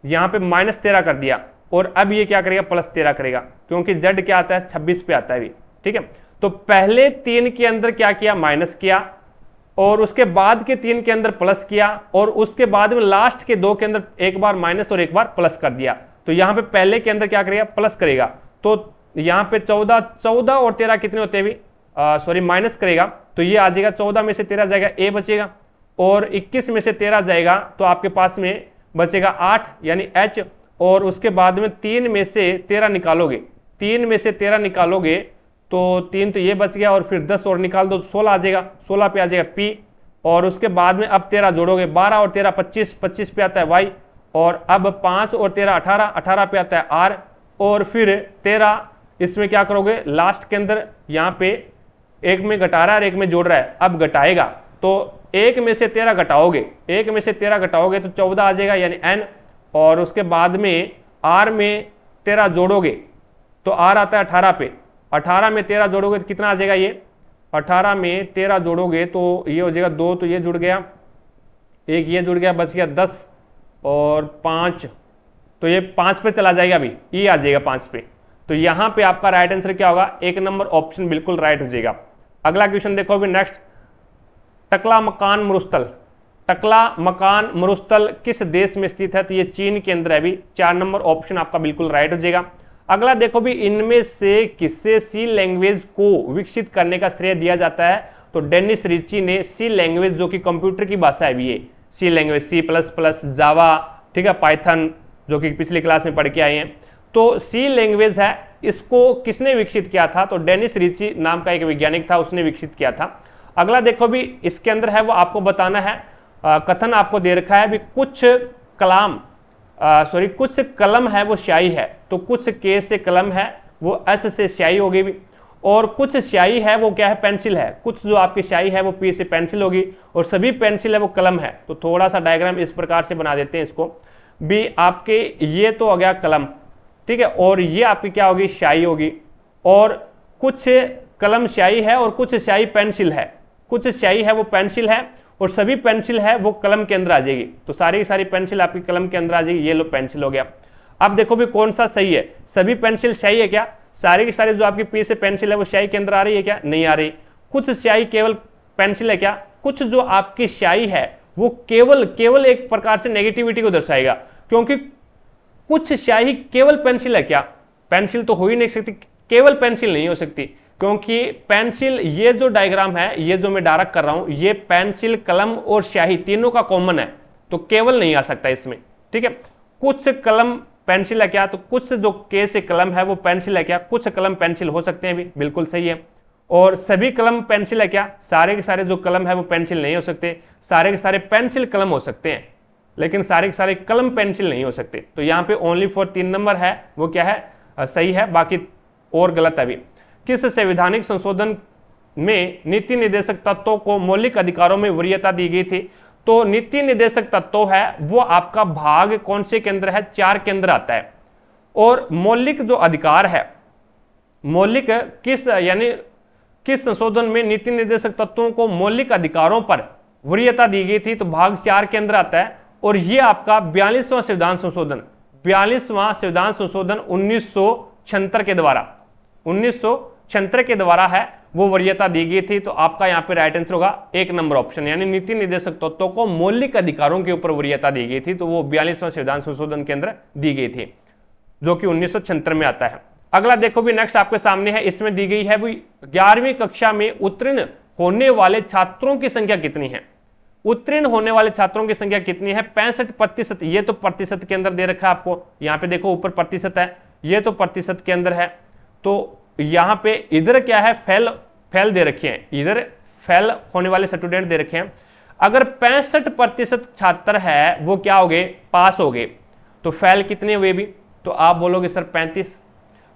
यहाँ पे -13 कर दिया, और अब ये क्या करेगा? +13 करेगा, क्योंकि z क्या आता है? 26 पे आता है भी। ठीक है, तो पहले 3 के अंदर क्या किया? माइनस किया, और उसके बाद के 3 के अंदर प्लस किया और उसके बाद में लास्ट के 2 के अंदर एक बार माइनस और एक बार प्लस कर दिया। तो यहाँ पे पहले के अंदर क्या करेगा, प्लस करेगा। तो यहाँ पे 14 और 13 कितने होते हैं अभी, माइनस करेगा तो ये आ जाएगा 14 में से 13 जाएगा ए बचेगा और 21 में से 13 जाएगा तो आपके पास में बचेगा 8 यानी एच। और उसके बाद में 3 में से 13 निकालोगे, 3 में से 13 निकालोगे तो 3 तो ये बच गया और फिर 10 और निकाल दो तो 16 आ जाएगा, 16 पे आ जाएगा पी। और उसके बाद में अब 13 जोड़ोगे, 12 और 13 25, 25 पे आता है वाई। और अब 5 और 13 18, 18 पे आता है आर। और फिर 13 इसमें क्या करोगे, लास्ट के अंदर यहाँ पे एक में घटा रहा है और एक में जोड़ रहा है, अब घटाएगा तो 1 में से 13 घटाओगे, 1 में से 13 घटाओगे तो 14 आ जाएगा यानी एन। और उसके बाद में आर में 13 जोड़ोगे तो आर आता है 18 पे, 18 में 13 जोड़ोगे तो कितना आ जाएगा, ये 18 में 13 जोड़ोगे तो ये हो जाएगा 2, तो ये जुड़ गया, एक ये जुड़ गया, बच गया 10 और 5, तो ये 5 पे चला जाएगा, अभी ये आ जाएगा 5 पे। तो यहाँ पे आपका राइट आंसर क्या होगा, 1 नंबर ऑप्शन बिल्कुल राइट हो जाएगा। अगला क्वेश्चन देखो अभी नेक्स्ट, टकला मकान मरुस्थल, टकला मकान मरुस्थल किस देश में स्थित है, तो ये चीन के अंदर है। अभी 4 नंबर ऑप्शन आपका बिल्कुल राइट हो जाएगा। अगला देखो भी, इनमें से किससे सी लैंग्वेज को विकसित करने का श्रेय दिया जाता है, तो डेनिस रिची ने सी लैंग्वेज, जो कि कंप्यूटर की भाषा है भी, ये सी लैंग्वेज, C++, जावा, ठीक है, पाइथन, जो कि पिछली क्लास में पढ़ के आए हैं। तो सी लैंग्वेज है, इसको किसने विकसित किया था, तो डेनिस रिची नाम का एक वैज्ञानिक था, उसने विकसित किया था। अगला देखो भी, इसके अंदर है वो आपको बताना है, कथन आपको दे रखा है भी, कुछ कुछ कलम है वो स्याही है, तो कुछ के से कलम है वो एस से स्याही होगी भी, और कुछ स्याही है वो क्या है, पेंसिल है, कुछ जो आपकी स्याही है वो पी से पेंसिल होगी, और सभी पेंसिल है वो कलम है। तो थोड़ा सा डायग्राम इस प्रकार से बना देते हैं इसको भी, आपके ये तो हो गया कलम, ठीक है, और ये आपकी क्या होगी, स्याही होगी, और कुछ कलम स्याही है और कुछ स्याही पेंसिल है, कुछ स्याही है वो पेंसिल है और सभी पेंसिल है वो कलम के अंदर आ जाएगी। तो सारी की सारी पेंसिल आपकी कलम के अंदर आ जाएगी, ये लो पेंसिल हो गया। अब देखो भी कौन सा सही है, सभी पेंसिल स्याही है क्या, सारी की सारी जो आपकी पी से पेंसिल है वो स्याही के अंदर आ रही है क्या, नहीं आ रही। कुछ स्याही केवल पेंसिल है क्या, कुछ जो आपकी स्याही है वो केवल एक प्रकार से नेगेटिविटी को दर्शाएगा, क्योंकि कुछ स्याही केवल पेंसिल है क्या, पेंसिल तो हो ही नहीं सकती, केवल पेंसिल नहीं हो सकती, क्योंकि पेंसिल, ये जो डायग्राम है, ये जो मैं डायरेक्ट कर रहा हूं, ये पेंसिल, कलम और स्याही तीनों का कॉमन है, तो केवल नहीं आ सकता इसमें, ठीक है। कुछ कलम पेंसिल है क्या, तो कुछ जो के से कलम है वो पेंसिल है क्या, कुछ कलम पेंसिल हो सकते हैं भी, बिल्कुल सही है। और सभी कलम पेंसिल है क्या, सारे के सारे जो कलम है वो पेंसिल नहीं हो सकते, सारे के सारे पेंसिल कलम हो सकते हैं, लेकिन सारे के सारे कलम पेंसिल नहीं हो सकते। तो यहाँ पे ओनली फॉर 3 नंबर है वो क्या है, सही है, बाकी और गलत है भी। किस संवैधानिक संशोधन में नीति निर्देशक तत्वों को मौलिक अधिकारों में वरीयता दी गई थी, तो नीति निर्देशक तत्व है वो आपका भाग कौन से के अंदर है, 4 के अंदर आता है। और मौलिक जो अधिकार है, मौलिक किस संशोधन में नीति निर्देशक तत्वों को मौलिक अधिकारों पर वरीयता दी गई थी, तो भाग 4 के अंदर आता है। और ये आपका 42वां संविधान संशोधन, 42वां संविधान संशोधन 1976 के द्वारा, 1976 के द्वारा है वो वरीयता दी गई थी। तो आपका यहाँ पे राइट आंसर होगा 1 नंबर ऑप्शन, यानी नीति निर्देशक तत्वों को मौलिक अधिकारों के ऊपर वरीयता दी गई थी, तो वो 42वां संविधान संशोधन के अंदर दी गई थी, जो कि 1976 में आता है। अगला देखो भी नेक्स्ट आपके सामने है, इसमें दी गई है भी 11वीं कक्षा में उत्तीर्ण होने वाले छात्रों की संख्या कितनी है, उत्तीर्ण होने वाले छात्रों की संख्या कितनी है, 65%। ये तो प्रतिशत के अंदर दे रखा है आपको, यहाँ पे देखो ऊपर प्रतिशत है, ये तो प्रतिशत के अंदर है। तो यहाँ पे इधर क्या है, फेल दे रखे हैं, इधर फेल होने वाले स्टूडेंट दे रखे हैं। अगर 65% छात्र है वो क्या हो गए, पास हो गए, तो फेल कितने हुए भी, तो आप बोलोगे सर 35,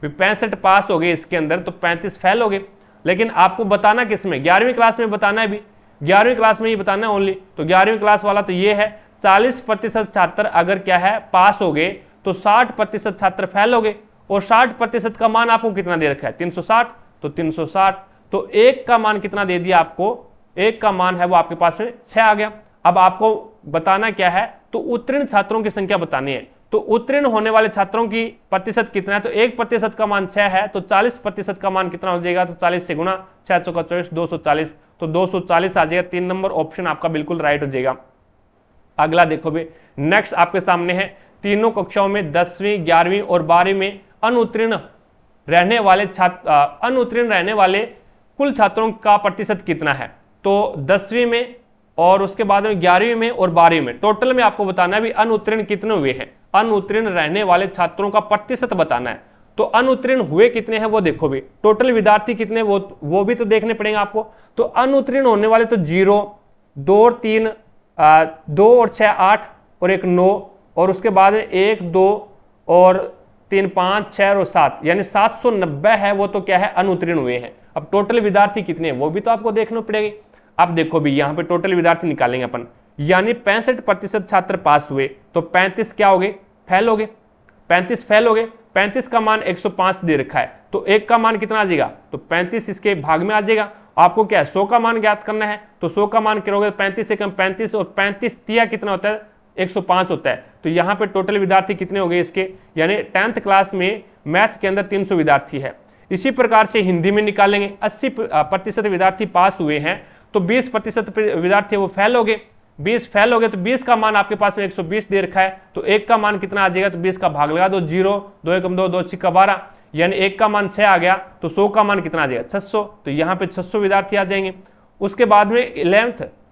65 पास हो गए इसके अंदर, तो 35 फेल हो गए। लेकिन आपको बताना किसमें, 11वीं क्लास में बताना है भी, 11वीं क्लास में ही बताना है ओनली। तो 11वीं क्लास वाला तो ये है, 40% छात्र अगर क्या है पास हो गए, तो 60% छात्र फेल हो गए, और 60% का मान आपको कितना दे रखा है, 360, तो 360, तो 1 का मान कितना दे दिया आपको, 1 का मान है वो आपके पास में 6 आ गया। अब आपको बताना क्या है, तो उत्तीर्ण छात्रों की संख्या बतानी है। तो उत्तीर्ण होने वाले छात्रों की प्रतिशत कितना है, तो 1% का मान 6 है, तो 40% का मान कितना हो जाएगा, तो 40 से गुना 6 चौका 24, 240, तो 240 आ जाएगा। 3 नंबर ऑप्शन आपका बिल्कुल राइट हो जाएगा। अगला देखो भी, नेक्स्ट आपके सामने है, तीनों कक्षाओं में 10वीं 11वीं और 12वीं में अनुत्तीर्ण रहने वाले कुल छात्रों का प्रतिशत कितना है। तो 10वीं में और उसके बाद में 11वीं में और 12वीं में टोटल में आपको बताना है भी अनुत्तीर्ण कितने हुए हैं, अनुत्तीर्ण रहने वाले छात्रों का प्रतिशत बताना है। तो अनुत्तीर्ण हुए कितने हैं वो देखो भी, टोटल विद्यार्थी कितने वो भी तो देखने पड़ेंगे आपको। तो अनुत्तीर्ण होने वाले तो 0, 2 और 3, 2 और 6 8 और 1 9, और उसके बाद 1 2 और 3 5 6 और 7, यानी 790 है वो तो क्या है, अनुत्तीर्ण हुए हैं। अब टोटल विद्यार्थी कितने हैं वो भी तो आपको देखना पड़ेगी। अब देखो भी यहाँ पे टोटल विद्यार्थी निकालेंगे अपन, यानी 65% छात्र पास हुए, तो 35 क्या हो गए, फेल हो गए, 35 फेल हो गए। 35 का मान 105 दे रखा है, तो 1 का मान कितना आ जाएगा, तो 35 इसके भाग में आ जाएगा। आपको क्या है, 100 का मान ज्ञात करना है, तो 100 का मान करोगे 35 से कम 35, और 35 तिया कितना होता है, 105 होता है। तो यहाँ पे टोटल विद्यार्थी कितने हो गए इसके, यानी 10th क्लास में मैथ के अंदर 300 विद्यार्थी है। इसी प्रकार से हिंदी में निकालेंगे, 80% विद्यार्थी पास हुए हैं, तो 20% विद्यार्थी वो फेल हो गए, 20 फेल हो गए, तो 20 का मान आपके पास में 120 दे रखा है, तो 1 का मान कितना आ जाएगा, तो 20 का भाग लगा दो, 0 2 1 2 2 6 12, यानी 1 का मान 6 आ गया, तो 100 का मान कितना आ जाएगा, 600, तो यहाँ पे 600 विद्यार्थी आ जाएंगे। उसके बाद में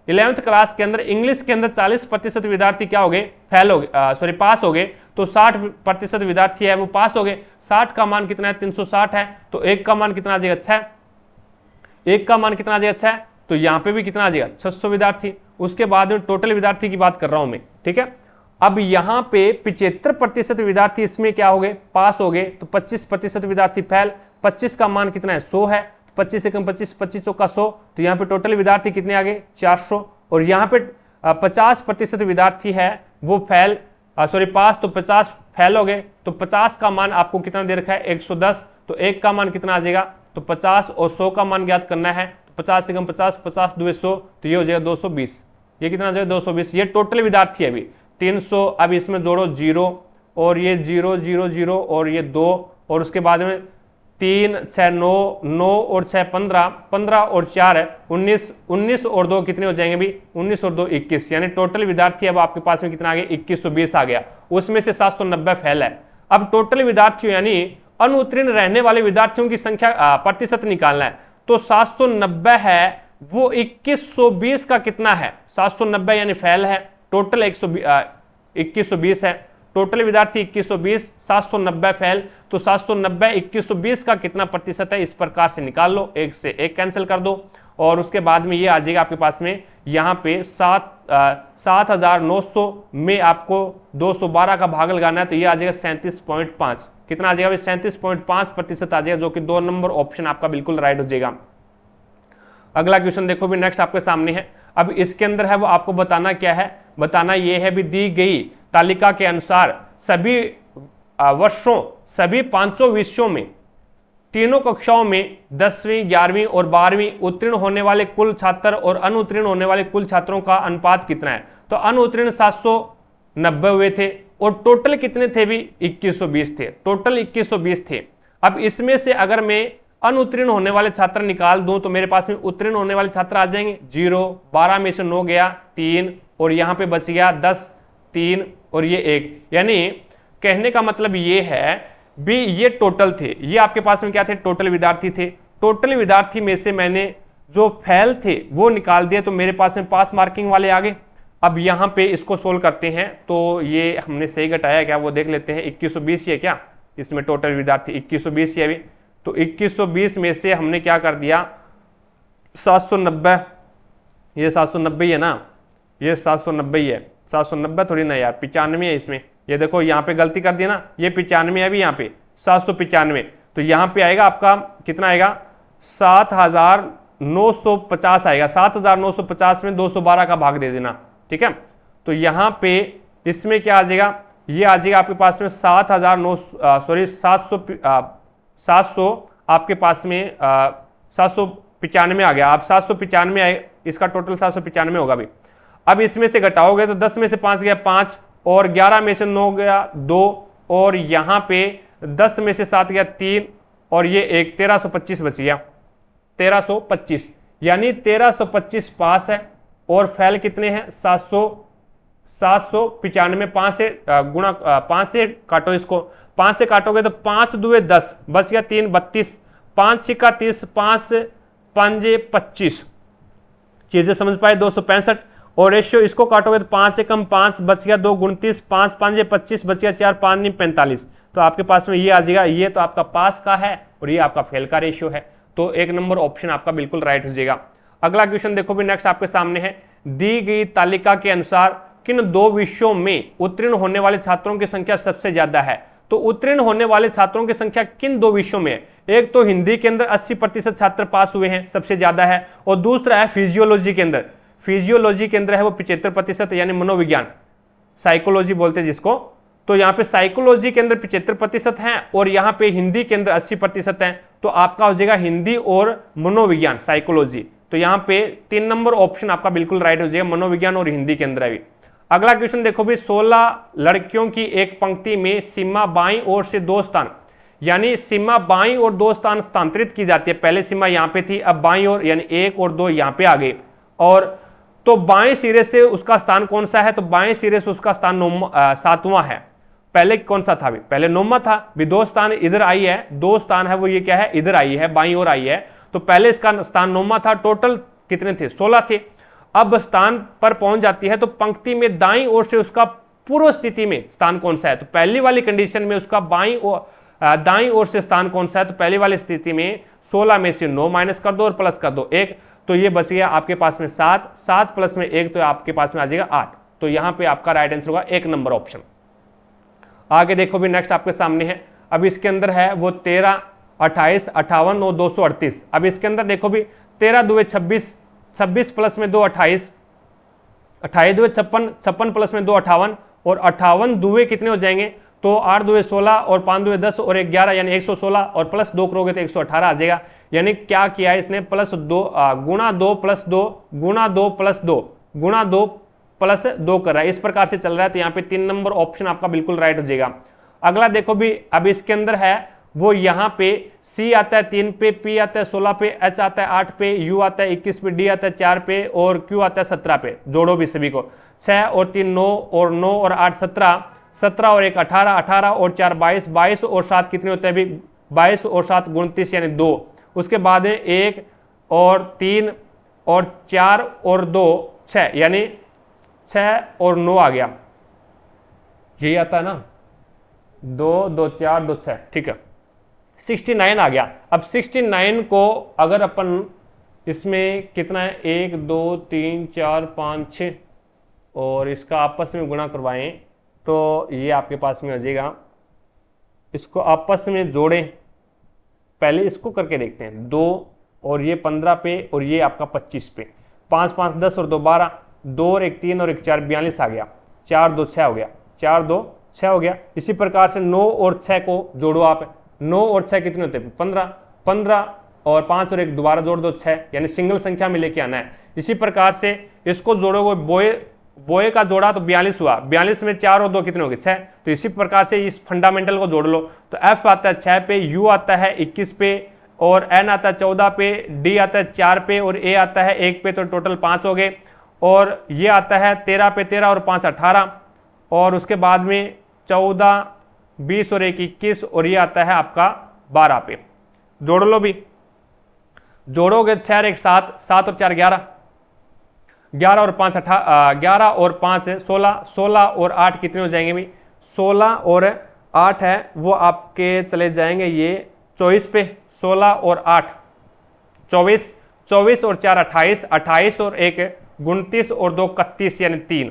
11th क्लास के अंदर इंग्लिश के अंदर 40% विद्यार्थी क्या हो गए, फेल हो गए, पास हो गए, तो 60% विद्यार्थी है वो पास हो गए। 60 का मान कितना है, 360 है, तो 1 का मान कितना आ जाएगा, 6, 1 का मान कितना आ जाएगा, 6, तो यहाँ पे भी कितना आ जाएगा, 600 विद्यार्थी। उसके बाद में टोटल विद्यार्थी की बात कर रहा हूं मैं, ठीक है। अब यहाँ पे 75% विद्यार्थी इसमें क्या हो गए, पास हो गए, तो 25% विद्यार्थी फेल। 25 का मान कितना है, 100 है, 25 से कम 25, 25 चौका 100, तो यहाँ पे टोटल विद्यार्थी कितने आ गए, 400। और यहाँ पे 50% विद्यार्थी है वो फेल, पास, तो 50 फेल हो गए, तो 50 का मान आपको कितना दे रखा है, 110, तो 1 का मान कितना आ जाएगा, तो 50, और 100 का मान ज्ञात करना है, 50 से कम 50, 50 2 100, तो ये हो जाएगा 220, ये कितना हो जाएगा 220। ये टोटल विद्यार्थी है अभी 300, अब इसमें जोड़ो 0, और ये 0 0 0 और ये 2, और उसके बाद में 3 6 9 9 और 6 15, 15 और 4 है 19, 19 और 2 कितने हो जाएंगे भी, 19 और 2 21, यानी टोटल विद्यार्थी अब आपके पास में कितना आ गया, 2120 आ गया। उसमें से 790 फेल है। अब टोटल विद्यार्थियों यानी अनुत्तीर्ण रहने वाले विद्यार्थियों की संख्या प्रतिशत निकालना है, तो 790 है वो 2120 का कितना है, 790 यानी फेल है, टोटल 2120 है, टोटल विद्यार्थी 2120, 790 फेल, तो 790 2120 का कितना प्रतिशत है, इस प्रकार से निकाल लो, 1 से 1 कैंसिल कर दो, और उसके बाद में ये आ जाएगा आपके पास में, यहाँ पे 7900 में आपको 212 का भाग लगाना है, तो ये आ जाएगा 37.5, कितना आ जाएगा, 37.5% आ जाएगा, जो कि 2 नंबर ऑप्शन आपका बिल्कुल राइट हो जाएगा। अगला क्वेश्चन देखो भी, नेक्स्ट आपके सामने है। अब इसके अंदर है वो आपको बताना क्या है, बताना ये है भी, दी गई तालिका के अनुसार सभी वर्षों, सभी 500 विषयों में तीनों कक्षाओं में 10वीं 11वीं और 12वीं उत्तीर्ण होने वाले कुल छात्र और अनुत्तीर्ण होने वाले कुल छात्रों का अनुपात कितना है। तो अनुत्तीर्ण 790 हुए थे, और टोटल कितने थे भी, 2120 थे, टोटल 2120 थे। अब इसमें से अगर मैं अनुत्तीर्ण होने वाले छात्र निकाल दूं, तो मेरे पास में उत्तीर्ण होने वाले छात्र आ जाएंगे 0, 12 में से 9 गया 3, और यहां पे बच गया 10, 3 और ये 1, यानी कहने का मतलब ये है भी ये टोटल थे, ये आपके पास में क्या थे, टोटल विद्यार्थी थे। टोटल विद्यार्थी में से मैंने जो फेल थे वो निकाल दिए, तो मेरे पास में पास मार्किंग वाले आ गए। अब यहाँ पे इसको सोल्व करते हैं, तो ये हमने सही घटाया क्या वो देख लेते हैं। 2120 ही है क्या, इसमें टोटल विद्यार्थी 2120 ही है अभी, तो 2120 में से हमने क्या कर दिया, 790, ये 790 ही है ना, ये 790 ही है, 790 थोड़ी ना यार, 95 है इसमें, ये देखो यहाँ पे गलती कर दिया ना, ये 95 है अभी, यहाँ पे 795, तो यहाँ पे आएगा आपका कितना आएगा, 7950 आएगा, 7950 में 212 का भाग दे देना, ठीक है। तो यहाँ पे इसमें क्या आ जाएगा, ये आ जाएगा आपके पास में 700 आपके पास में 795 आ गया। अब 795 आए, इसका टोटल 795 होगा भी। अब इसमें से घटाओगे तो 10 में से 5 गया 5, और 11 में से 9 गया 2, और यहाँ पे 10 में से 7 गया 3, और ये एक 1325 बच गया 1325, यानी 1325 पास है। और फेल कितने हैं 795, 5 से गुणा 5 से काटो, इसको 5 से काटोगे तो 5 दुए 10 बच गया 3 32, 5 छिक्का 30, 5 पंजे 25, चीजें समझ पाए 265। और रेशियो इसको काटोगे तो 5 से कम 5 बच गया 2 29, 5 पंजे 25 बच गया 4 5 नहीं 45। तो आपके पास में ये आ जाएगा, ये तो आपका पास का है और ये आपका फेल का रेशियो है। तो 1 नंबर ऑप्शन आपका बिल्कुल राइट हो जाएगा। अगला क्वेश्चन देखो भी नेक्स्ट आपके सामने है, दी गई तालिका के अनुसार किन 2 विषयों में उत्तीर्ण होने वाले छात्रों की संख्या सबसे ज्यादा है। तो उत्तीर्ण होने वाले छात्रों की संख्या किन 2 विषयों में है, एक तो हिंदी के अंदर 80% छात्र पास हुए हैं, सबसे ज्यादा है, और दूसरा है फिजियोलॉजी के अंदर, फिजियोलॉजी के अंदर है वो 75% यानी मनोविज्ञान, साइकोलॉजी बोलते हैं जिसको। तो यहाँ पे साइकोलॉजी के अंदर 75% है और यहाँ पे हिंदी के अंदर 80% है। तो आपका हो जाएगा हिंदी और मनोविज्ञान साइकोलॉजी। तो यहाँ पे 3 नंबर ऑप्शन आपका बिल्कुल राइट हो जाएगा, मनोविज्ञान और हिंदी के अंदर है। अगला क्वेश्चन देखो भी, 16 लड़कियों की एक पंक्ति में सीमा बाईं ओर से 2 स्थान, यानी सीमा बाईं और 2 स्थान स्थानांतरित की जाती है। पहले सीमा यहाँ पे थी, अब बाईं ओर यानी 1 और 2 यहाँ पे आ गए। और तो बाएं सिरे से उसका स्थान कौन सा है, तो बाएं सिरे से उसका स्थान 7वां है। पहले कौन सा था, भी पहले 9वां था, भी 2 स्थान इधर आई है, 2 स्थान है वो ये क्या है, इधर आई है, बाईं ओर आई है। तो पहले इसका स्थान 9वां था, टोटल कितने थे 16 थे। अब स्थान पर पहुंच जाती है तो पंक्ति में दाईं ओर से उसका पूर्व स्थिति में स्थान कौन सा है। तो पहली वाली कंडीशन में उसका दाईं ओर से स्थान कौन सा है, तो पहली वाली स्थिति में 16 में से 9 माइनस कर दो और प्लस कर दो 1, तो ये बच गया आपके पास में 7, 7 प्लस में 1 तो आपके पास में आ जाएगा 8। तो यहां पे आपका राइट आंसर होगा 1 नंबर ऑप्शन। आगे देखो भी नेक्स्ट आपके सामने है, अब इसके अंदर है वो 13, 28, 58 और 238। अब इसके अंदर देखो भी 13 दुए 26, 26 प्लस में 2 28, 28 दुए 56, 56 प्लस में 2 58, और 58 दुए कितने हो जाएंगे, तो 8 दुए 16 और 5 दुए 10 और 1 11 यानी 116, और प्लस 2 करोगे तो 118 आ जाएगा। यानी क्या किया है इसने, प्लस 2 गुणा 2 प्लस 2 गुणा 2 प्लस 2 गुणा 2 प्लस 2 कर रहा है, इस प्रकार से चल रहा है। तो यहाँ पे 3 नंबर ऑप्शन आपका बिल्कुल राइट हो जाएगा। अगला देखो भी, अब इसके अंदर है वो यहाँ पे C आता है 3 पे, P आता है 16 पे, H आता है 8 पे, U आता है 21 पे, D आता है 4 पे और Q आता है 17 पे। जोड़ो भी सभी को, 6 और 3 9 और 9 और 8 17, 17 और 1 18, 18 और 4 22, 22 और 7 कितने होते हैं अभी, 22 और 7 29 यानी 2। उसके बाद 1 और 3 और 4 और 2 6, यानी 6 और 9 आ गया, यही आता है ना, 2 2 4 2 6, ठीक है 69 आ गया। अब 69 को अगर अपन इसमें कितना है 1 2 3 4 5 6 और इसका आपस में गुणा करवाएं तो ये आपके पास में आ जाएगा। इसको आपस में जोड़ें, पहले इसको करके देखते हैं, 2 और ये 15 पे और ये आपका 25 पे, 5 5 10 और 2 12, 2 और 1 3 और 1 4 42 आ गया, 4 2 6 हो गया, 4 2 6 हो गया। इसी प्रकार से 9 और 6 को जोड़ो आप, 9 और 6 कितने होते हैं 15, 15 और 5 और 1 दोबारा जोड़ दो 6, यानी सिंगल संख्या में लेके आना है। इसी प्रकार से इसको जोड़ोगे, बोए का जोड़ा तो 42 हुआ, 42 में 4 और 2 कितने हो गए 6। तो इसी प्रकार से इस फंडामेंटल को जोड़ लो, तो F आता है 6 पे, U आता है 21 पे और N आता है 14 पे, D आता है 4 पे और A आता है 1 पे, तो टोटल 5 हो गए। और ये आता है 13 पे 13 और 5 18, और उसके बाद में 14 20 और 1 21 और ये आता है आपका 12 पे। जोड़ लो भी, जोड़ोगे 6 और 1 7, 7 और 4 11, 11 और 5 11 और 5 16, 16 और 8 कितने हो जाएंगे भी, 16 और 8 है वो आपके चले जाएंगे ये 24 पे, 16 और 8 24, 24 और 4 28, 28 और 1 29 और 2 31 यानी 3,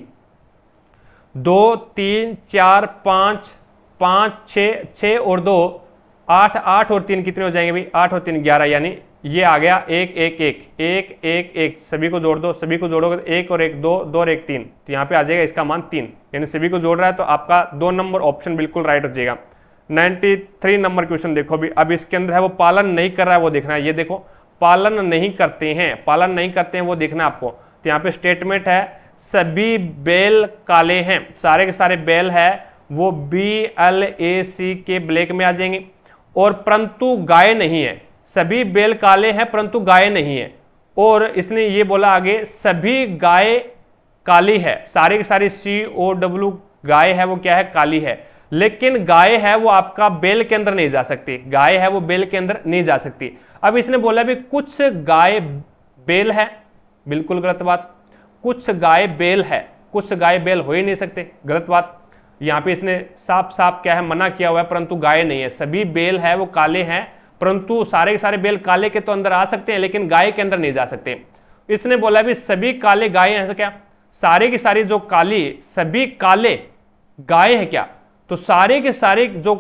2 3 4 5 5 6 6 और 2 8, 8 और 3 कितने हो जाएंगे भाई, 8 और 3 11, यानी ये आ गया 1 1 1 1 1 1, सभी को जोड़ दो, सभी को जोड़ोगे तो 1 और 1 2, 2 और 1 3, तो यहाँ पे आ जाएगा इसका मान 3, यानी सभी को जोड़ रहा है तो आपका 2 नंबर ऑप्शन बिल्कुल राइट हो जाएगा। 93 नंबर क्वेश्चन देखो भी, अब इसके अंदर है वो पालन नहीं कर रहा है वो देखना है। ये देखो पालन नहीं करते हैं, पालन नहीं करते हैं वो देखना है आपको। तो यहाँ पे स्टेटमेंट है सभी बेल काले हैं, सारे के सारे बेल है वो BLAC के ब्लैक में आ जाएंगे। और परंतु गाय नहीं है, सभी बेल काले हैं परंतु गाय नहीं है। और इसने ये बोला आगे सभी गाय काली है, सारी की सारी COW गाय है वो क्या है, काली है। लेकिन गाय है वो आपका बेल के अंदर नहीं जा सकती, गाय है वो बेल के अंदर नहीं जा सकती। अब इसने बोला भी कुछ गाय बेल है, बिल्कुल गलत बात। कुछ गाय बेल है, कुछ गाय बेल हो ही नहीं सकते, गलत बात। यहाँ पे इसने साफ साफ क्या है, मना किया हुआ है, परंतु गाय नहीं है। सभी बेल है वो काले हैं, परंतु सारे के सारे बेल काले के तो अंदर आ सकते हैं लेकिन गाय के अंदर नहीं जा सकते। इसने बोला भी सभी काले गाय हैं, क्या सारे की सारी जो काली सभी काले गाय है क्या, तो सारे के सारे जो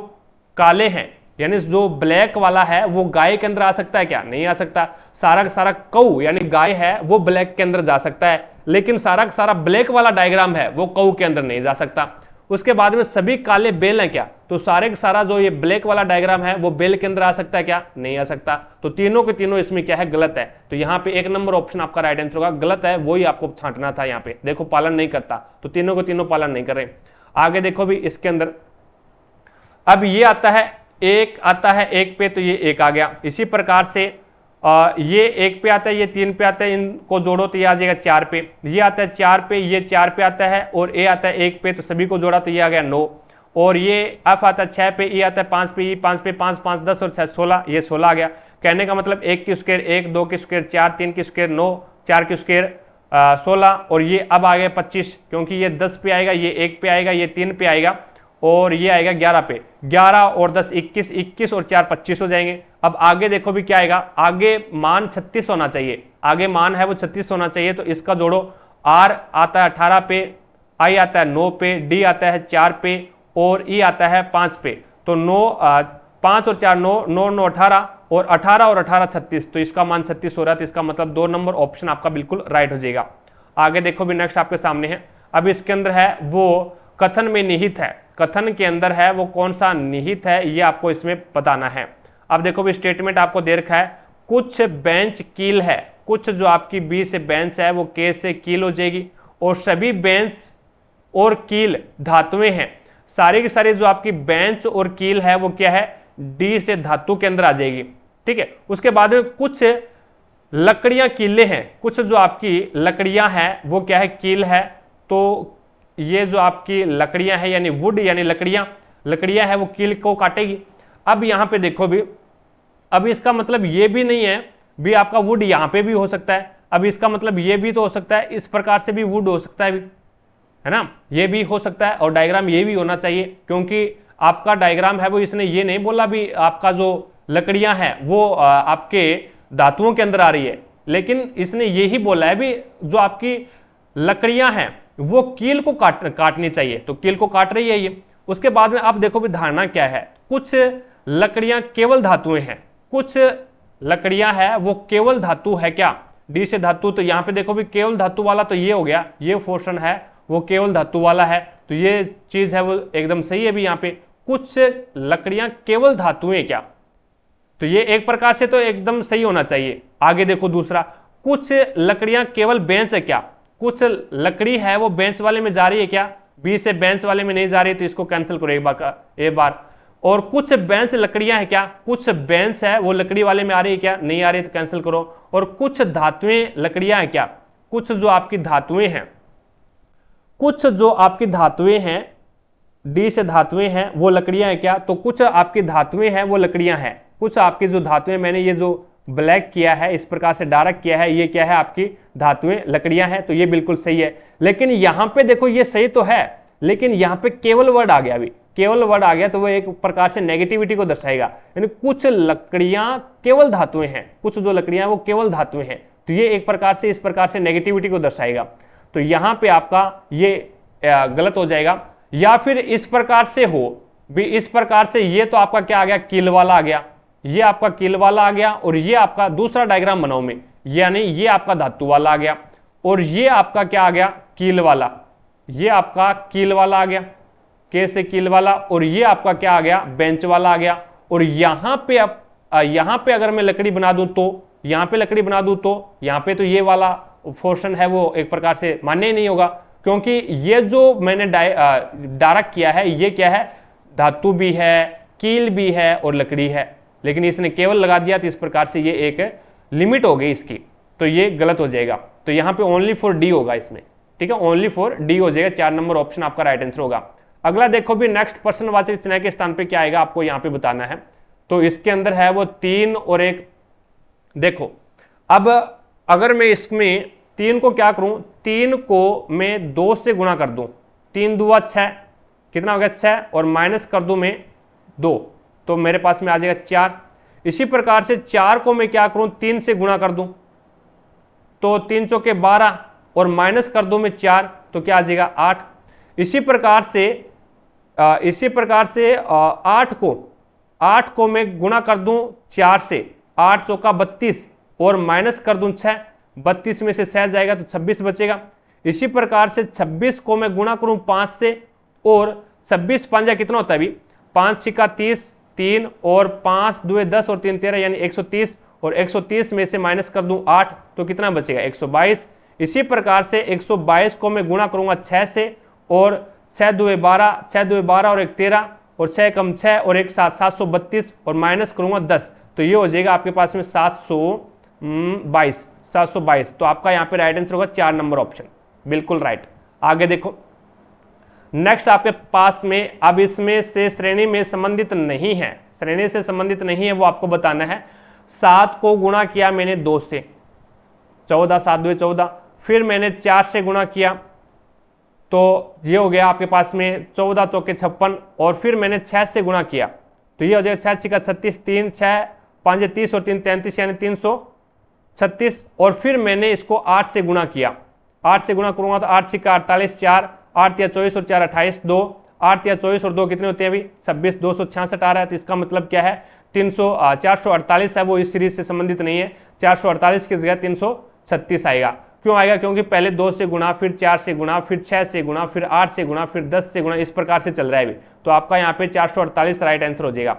काले हैं यानी जो ब्लैक वाला है वो गाय के अंदर आ सकता है क्या, नहीं आ सकता। सारा का सारा कऊ यानी गाय है वो ब्लैक के अंदर जा सकता है, लेकिन सारा का सारा ब्लैक वाला डायग्राम है वो कऊ के अंदर नहीं जा सकता। उसके बाद में सभी काले बेल हैं क्या, तो सारे का सारा जो ये ब्लैक वाला डायग्राम है वो बेल के अंदर आ सकता है क्या, नहीं आ सकता। तो तीनों के तीनों इसमें क्या है, गलत है। तो यहाँ पे 1 नंबर ऑप्शन आपका राइट आंसर होगा, गलत है वही आपको छांटना था। यहाँ पे देखो पालन नहीं करता, तो तीनों के तीनों पालन नहीं कर रहे। आगे देखो भी इसके अंदर अब ये आता है 1 आता है 1 पे, तो ये 1 आ गया। इसी प्रकार से ये 1 पे आता है, ये 3 पे आता है, इनको जोड़ो तो ये आ जाएगा 4 पे। ये आता है 4 पे, ये 4 पे आता है, और ए आता है 1 पे, तो सभी को जोड़ा तो ये आ गया 9। और ये F आता है 6 पे, E आता है 5 पे, E 5 पे, 5 5 10 और 6 16, ये 16 आ गया। कहने का मतलब 1 की स्क्वायर 1, 2 की स्क्वायर 4, 3 की स्क्वायर 9, 4 की स्क्वायर 16, और ये अब आ गया 25, क्योंकि ये 10 पे आएगा, ये 1 पे आएगा, ये 3 पे आएगा, और ये आएगा 11 पे। 11 और 10 21, 21 और 4 25 हो जाएंगे। अब आगे देखो भी क्या आएगा, आगे मान 36 होना चाहिए, आगे मान है वो 36 होना चाहिए। तो इसका जोड़ो, R आता है 18 पे, I आता है 9 पे, D आता है 4 पे, और E आता है 5 पे। तो 5 और 4 9, 9 9 18, और 18 और 18 36, तो इसका मान 36 हो रहा है। तो इसका मतलब 2 नंबर ऑप्शन आपका बिल्कुल राइट हो जाएगा। आगे देखो भी नेक्स्ट आपके सामने है। अब इसके अंदर है वो कथन में निहित है, कथन के अंदर है वो कौन सा निहित है, ये आपको इसमें बताना है। अब देखो भी स्टेटमेंट आपको दे रखा है, कुछ बेंच कील है, कुछ जो आपकी बी से बेंच है वो के से कील हो जाएगी, और सभी बेंच और कील धातुएं हैं। सारी की सारी जो आपकी बेंच और कील है वो क्या है, डी से धातु के अंदर आ जाएगी, ठीक है। उसके बाद में कुछ लकड़ियां कीले हैं, कुछ जो आपकी लकड़ियां हैं वो क्या है, कील है। तो ये जो आपकी लकड़ियां हैं यानी वुड यानी लकड़ियां है वो कील को काटेगी। अब यहां पे देखो भी, अब इसका मतलब ये भी नहीं है भी आपका वुड यहां पे भी हो सकता है। अब इसका मतलब ये भी तो हो सकता है, इस प्रकार से भी वुड हो सकता है भी, है ना, ये भी हो सकता है। और डायग्राम ये भी होना चाहिए, क्योंकि आपका डायग्राम है वो इसने ये नहीं बोला भी आपका जो लकड़ियां हैं वो आपके धातुओं के अंदर आ रही है, लेकिन इसने ये ही बोला है भी जो आपकी लकड़ियां हैं वो कील को काटनी चाहिए, तो कील को काट रही है ये। उसके बाद में आप देखो भी धारणा क्या है, कुछ लकड़ियां केवल धातुएं हैं, कुछ लकड़ियां हैं वो केवल धातु है क्या, डी से धातु। तो यहाँ पे देखो भी केवल धातु वाला तो ये हो गया, ये पोर्शन है वो केवल धातु वाला है, तो ये चीज है वो एकदम सही है भी। यहाँ पे कुछ लकड़ियां केवल धातुएं क्या, तो ये एक प्रकार से तो एकदम सही होना चाहिए। आगे देखो दूसरा, कुछ लकड़ियां केवल बेंच है क्या, कुछ लकड़ी है वो बेंच वाले में जा रही है क्या, बी से बेंच वाले में नहीं जा रही, तो इसको कैंसिल करो एक बार। और कुछ बेंच लकड़ियां है क्या, कुछ बेंच है वो लकड़ी वाले में आ रही है क्या, नहीं आ रही तो कैंसिल करो। और कुछ धातुएं लकड़ियां है क्या, कुछ जो आपकी धातुएं हैं, कुछ जो आपकी धातुएं हैं, डी से धातुएं हैं वो लकड़ियां है क्या, तो कुछ आपकी धातुएं हैं वो लकड़ियां हैं। कुछ आपकी जो धातुएं, मैंने ये जो ब्लैक किया है इस प्रकार से डार्क किया है, ये क्या है आपकी धातुएं लकड़ियां हैं, तो ये बिल्कुल सही है। लेकिन यहां पे देखो ये सही तो है, लेकिन यहां पे केवल वर्ड आ गया, अभी केवल वर्ड आ गया तो वो एक प्रकार से नेगेटिविटी को दर्शाएगा, यानी कुछ लकड़ियां केवल धातुएं हैं, कुछ जो लकड़ियां वो केवल धातुएं हैं, तो ये एक प्रकार से इस प्रकार से नेगेटिविटी को दर्शाएगा। तो यहां पे आपका ये गलत हो जाएगा। या फिर इस प्रकार से हो भी, इस प्रकार से ये तो आपका क्या आ गया, कील वाला आ गया, ये आपका कील वाला आ गया, और ये आपका दूसरा डायग्राम बनाओ में, यानी ये आपका धातु वाला आ गया, और ये आपका क्या आ गया, कील वाला, ये आपका कील वाला आ गया, के से कील वाला, और ये आपका क्या आ गया, बेंच वाला आ गया। और यहां पे अगर मैं लकड़ी बना दूं तो, यहां पे लकड़ी बना दूं तो, यहां पे तो ये वाला पोर्शन है वो एक प्रकार से मान्य ही नहीं होगा, क्योंकि ये जो मैंने डायरेक्ट किया है ये क्या है, धातु भी है, कील भी है और लकड़ी है, लेकिन इसने केवल लगा दिया, तो इस प्रकार से ये एक लिमिट हो गई इसकी, तो ये गलत हो जाएगा। तो यहाँ पे ओनली फॉर डी होगा इसमें, ठीक है, ओनली फॉर डी हो जाएगा, 4 नंबर ऑप्शन आपका राइट आंसर होगा। अगला देखो भी नेक्स्ट पर्सनवाचक चिन्ह के स्थान पे क्या आएगा, आपको यहाँ पे बताना है। तो इसके अंदर है वो 3 और 1। देखो अब अगर मैं इसमें 3 को क्या करूं, 3 को मैं 2 से गुणा कर दूं, 3 दूआ 6, कितना हो गया 6, और माइनस कर दूं मैं 2, तो मेरे पास में आ जाएगा 4। इसी प्रकार से 4 को मैं क्या करूं, 3 से गुणा कर दूं, तो 3 चौके 12, और माइनस कर दूं मैं 4, तो क्या आ जाएगा 8। इसी प्रकार से 8 को मैं गुणा कर दूं 4 से, 8 चौका 32, और माइनस कर दूं 6, 32 में से 6 जाएगा तो 26 बचेगा। इसी प्रकार से 26 को मैं गुणा करूं 5 से, और 26 पंजा कितना होता है अभी, 5 छिका 30, 3 और 5 दुए 10 और 3 13 यानी 130, और 130 में से माइनस कर दूं 8, तो कितना बचेगा 122। इसी प्रकार से 122 को मैं गुणा करूंगा 6 से, और 6 दुए 12, 6 दुए 12 और 1 13, और 6 कम 6 और 1 7, 732, और माइनस करूंगा 10, तो ये हो जाएगा आपके पास में 722। तो आपका यहाँ पे राइट आंसर होगा 4 नंबर ऑप्शन, बिल्कुल राइट। आगे देखो नेक्स्ट आपके पास में, अब इसमें से श्रेणी में संबंधित नहीं है, श्रेणी से संबंधित नहीं है वो आपको बताना है। 7 को गुणा किया मैंने 2 से, 14, 7 2 14, फिर मैंने 4 से गुणा किया, तो ये हो गया आपके पास में 14 चौके 56, और फिर मैंने 6 से गुणा किया, तो ये हो जाएगा 6 छिका 36, 3 6 5 30 और 3 33 यानी 336, और फिर मैंने इसको 8 से गुणा किया, 8 से गुणा करूंगा तो 8 छिका 48, 4 8 या 24 और 4 28, 2 8 या 24 और 2 कितने होते हैं अभी 26, 266 आ रहा है। तो इसका मतलब क्या है 448 है वो इस सीरीज से संबंधित नहीं है, 448 की जगह 336 आएगा। क्यों आएगा, क्योंकि पहले 2 से गुणा, फिर 4 से गुणा, फिर 6 से गुणा, फिर 8 से गुणा, फिर 10 से गुणा, इस प्रकार से चल रहा है अभी। तो आपका यहाँ पे 448 राइट आंसर हो जाएगा।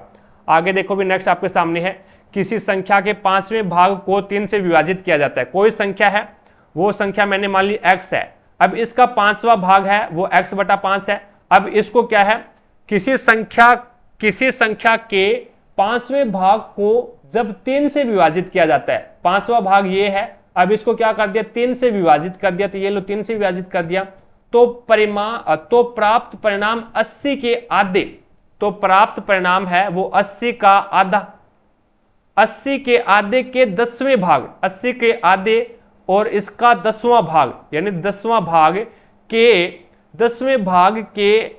आगे देखो भी नेक्स्ट आपके सामने है, किसी संख्या के 5वें भाग को 3 से विभाजित किया जाता है। कोई संख्या है, वो संख्या मैंने मान ली x है, अब इसका 5वां भाग है वो x बटा 5 है। अब इसको क्या है, किसी संख्या के 5वें भाग को जब 3 से विभाजित किया जाता है, 5वां भाग ये है, अब इसको क्या कर दिया 3 से विभाजित कर दिया, तो ये लो 3 से विभाजित कर दिया, तो प्राप्त परिणाम 80 के आधे, तो प्राप्त परिणाम है वो 80 का आधा, 80 के आधे के 10वें भाग, 80 के आधे और इसका 10वां भाग, यानी 10वां भाग के 10वें भाग के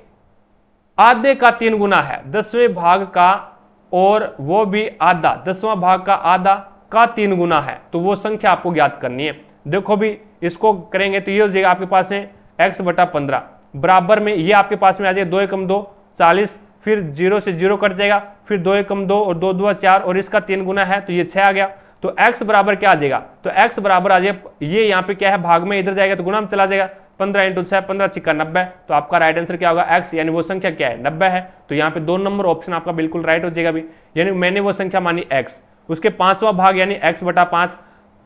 आधे का 3 गुना है, 10वें भाग का, और वो भी आधा, 10वां भाग का आधा का 3 गुना है, तो वो संख्या आपको ज्ञात करनी है। देखो भी इसको करेंगे तो ये हो जाएगा आपके पास में x बटा 15 बराबर में, ये आपके पास में आ जाएगा 2 एकम 2 40, फिर 0 से 0 कट जाएगा, फिर 2 एकम 2 और 2 2 4 और इसका 3 गुना है तो ये 6 आ गया। तो x बराबर क्या आ जाएगा, तो x बराबर आ जाएगा, ये यहाँ पे क्या है भाग में इधर जाएगा तो गुणा में चला जाएगा, 15 × 6 15 छिक्का 90, तो आपका राइट आंसर क्या होगा x, यानी वो संख्या क्या है 90 है। तो यहाँ पे 2 नंबर ऑप्शन आपका बिल्कुल राइट हो जाएगा भी, यानी मैंने वो संख्या मानी x, उसके 5वां भाग यानी x बटा 5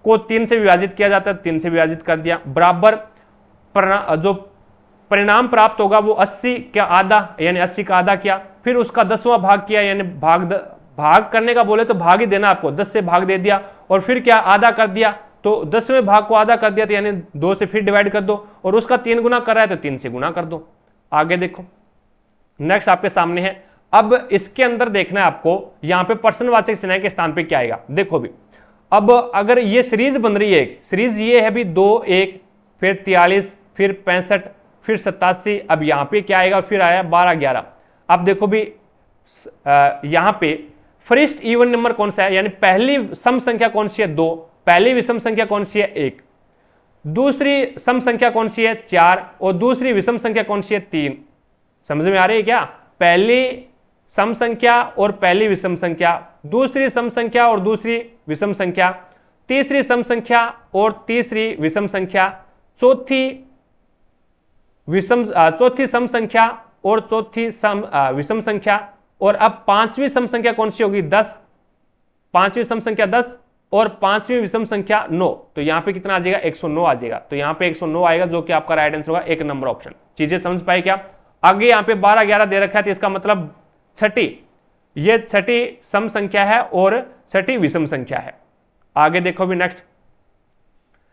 को 3 से विभाजित किया जाता है, 3 से विभाजित कर दिया, बराबर जो परिणाम प्राप्त होगा वो 80 का आधा, यानी 80 का आधा किया, फिर उसका 10वां भाग किया, यानी भाग करने का बोले तो भाग ही देना आपको, 10 से भाग दे दिया, और फिर क्या आधा कर दिया, तो 10वें भाग को आधा कर दिया, तो यानी 2 से फिर डिवाइड कर दो, और उसका 3 गुना कर रहा है तो 3 से गुना कर दो। आगे देखो नेक्स्ट आपके सामने है, अब इसके अंदर देखना है आपको यहाँ पे पर्सनवाचक चिन्ह के स्थान पे क्या आएगा। देखो भी अब अगर ये सीरीज बन रही है, सीरीज ये है भी 2 1 फिर 43 फिर 65 फिर 87, अब यहाँ पे क्या आएगा, फिर आया 12 11। अब देखो भी यहाँ पे फर्स्ट इवन नंबर कौन सा है, यानी पहली सम संख्या कौन सी है 2, पहली विषम संख्या कौन सी है 1, दूसरी सम संख्या कौन सी है 4 और दूसरी विषम संख्या कौन सी है 3। समझ में आ रही है क्या, पहली सम संख्या और पहली विषम संख्या, दूसरी सम संख्या और दूसरी विषम संख्या, तीसरी सम संख्या और तीसरी विषम संख्या, चौथी सम संख्या और चौथी विषम संख्या, और अब 5वीं सम संख्या कौन सी होगी 10, 5वीं सम संख्या 10 और पांचवी विषम संख्या 9, तो यहाँ पे कितना आ जाएगा 109 आ जाएगा। तो यहाँ पे 109 आएगा जो कि आपका राइट आंसर होगा, एक नंबर ऑप्शन। चीजें समझ पाए क्या? आगे यहाँ पे 12 11 दे रखा है, तो इसका मतलब छठी, ये छठी सम संख्या है और छठी विषम संख्या है। आगे देखो भी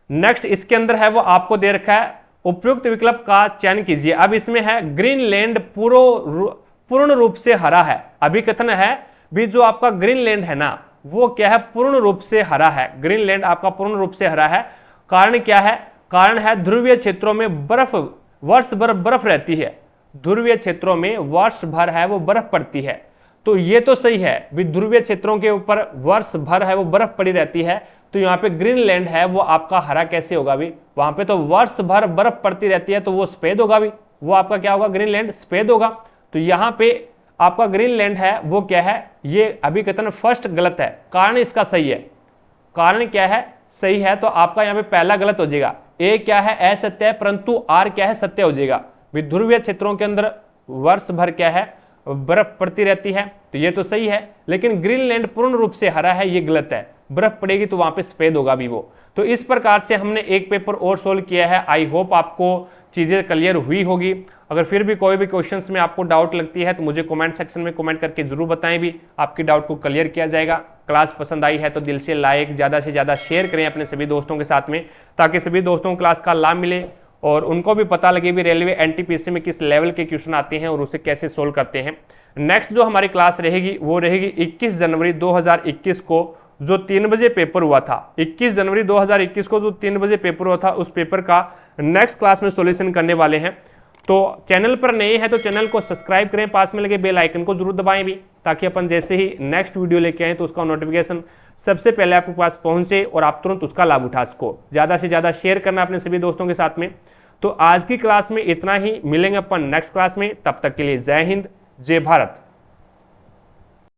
नेक्स्ट इसके अंदर है वो आपको दे रखा है, उपयुक्त विकल्प का चयन कीजिए। अब इसमें है ग्रीनलैंड पूर्ण रूप से हरा है। अभी कथन है भी जो आपका ग्रीनलैंड है ना वो क्या है, पूर्ण रूप से हरा है। ग्रीनलैंड आपका पूर्ण रूप से हरा है। कारण क्या है? कारण है ध्रुवीय क्षेत्रों में बर्फ, वर्ष भर बर्फ रहती है। ध्रुवीय क्षेत्रों में वर्ष भर है वो बर्फ पड़ती है। तो ये तो सही है भी ध्रुवीय क्षेत्रों के ऊपर वर्ष भर है वो बर्फ पड़ी रहती है। तो यहाँ पे ग्रीनलैंड है वो आपका हरा कैसे होगा भी? वहां पे तो वर्ष भर बर्फ पड़ती रहती है, तो वो सफेद होगा भी। वो आपका क्या होगा? ग्रीनलैंड सफेद होगा। तो यहाँ पे आपका ग्रीनलैंड है वो क्या है, ये अभिकथन फर्स्ट गलत है। कारण इसका सही है। कारण क्या है? सही है। तो आपका यहाँ पे पहला गलत हो जाएगा। ए क्या है? असत्य है, परंतु आर क्या है? सत्य हो जाएगा। ध्रुवीय क्षेत्रों के अंदर वर्ष भर क्या है? बर्फ पड़ती रहती है, तो ये तो सही है। लेकिन ग्रीनलैंड पूर्ण रूप से हरा है, ये गलत है। बर्फ पड़ेगी तो वहां पे सफेद होगा भी वो। तो इस प्रकार से हमने एक पेपर और सोल्व किया है। आई होप आपको चीजें क्लियर हुई होगी। अगर फिर भी कोई भी क्वेश्चंस में आपको डाउट लगती है तो मुझे कमेंट सेक्शन में कमेंट करके जरूर बताएं, भी आपकी डाउट को क्लियर किया जाएगा। क्लास पसंद आई है तो दिल से लाइक, ज़्यादा से ज़्यादा शेयर करें अपने सभी दोस्तों के साथ में, ताकि सभी दोस्तों को क्लास का लाभ मिले और उनको भी पता लगे भी रेलवे एनटीपीसी में किस लेवल के क्वेश्चन आते हैं और उसे कैसे सोल्व करते हैं। नेक्स्ट जो हमारी क्लास रहेगी वो रहेगी 21 जनवरी 2021 को, जो 3 बजे पेपर हुआ था। 21 जनवरी 2021 को जो 3 बजे पेपर हुआ था, उस पेपर का नेक्स्ट क्लास में सॉल्यूशन करने वाले हैं। तो चैनल पर नए हैं तो चैनल को सब्सक्राइब करें, पास में लगे बेल आइकन को जरूर दबाएं भी, ताकि अपन जैसे ही नेक्स्ट वीडियो लेके आए तो उसका नोटिफिकेशन सबसे पहले आपके पास पहुंचे और आप तुरंत उसका लाभ उठा सको। ज़्यादा से ज़्यादा शेयर करना अपने सभी दोस्तों के साथ में। तो आज की क्लास में इतना ही, मिलेंगे अपन नेक्स्ट क्लास में। तब तक के लिए जय हिंद, जय भारत।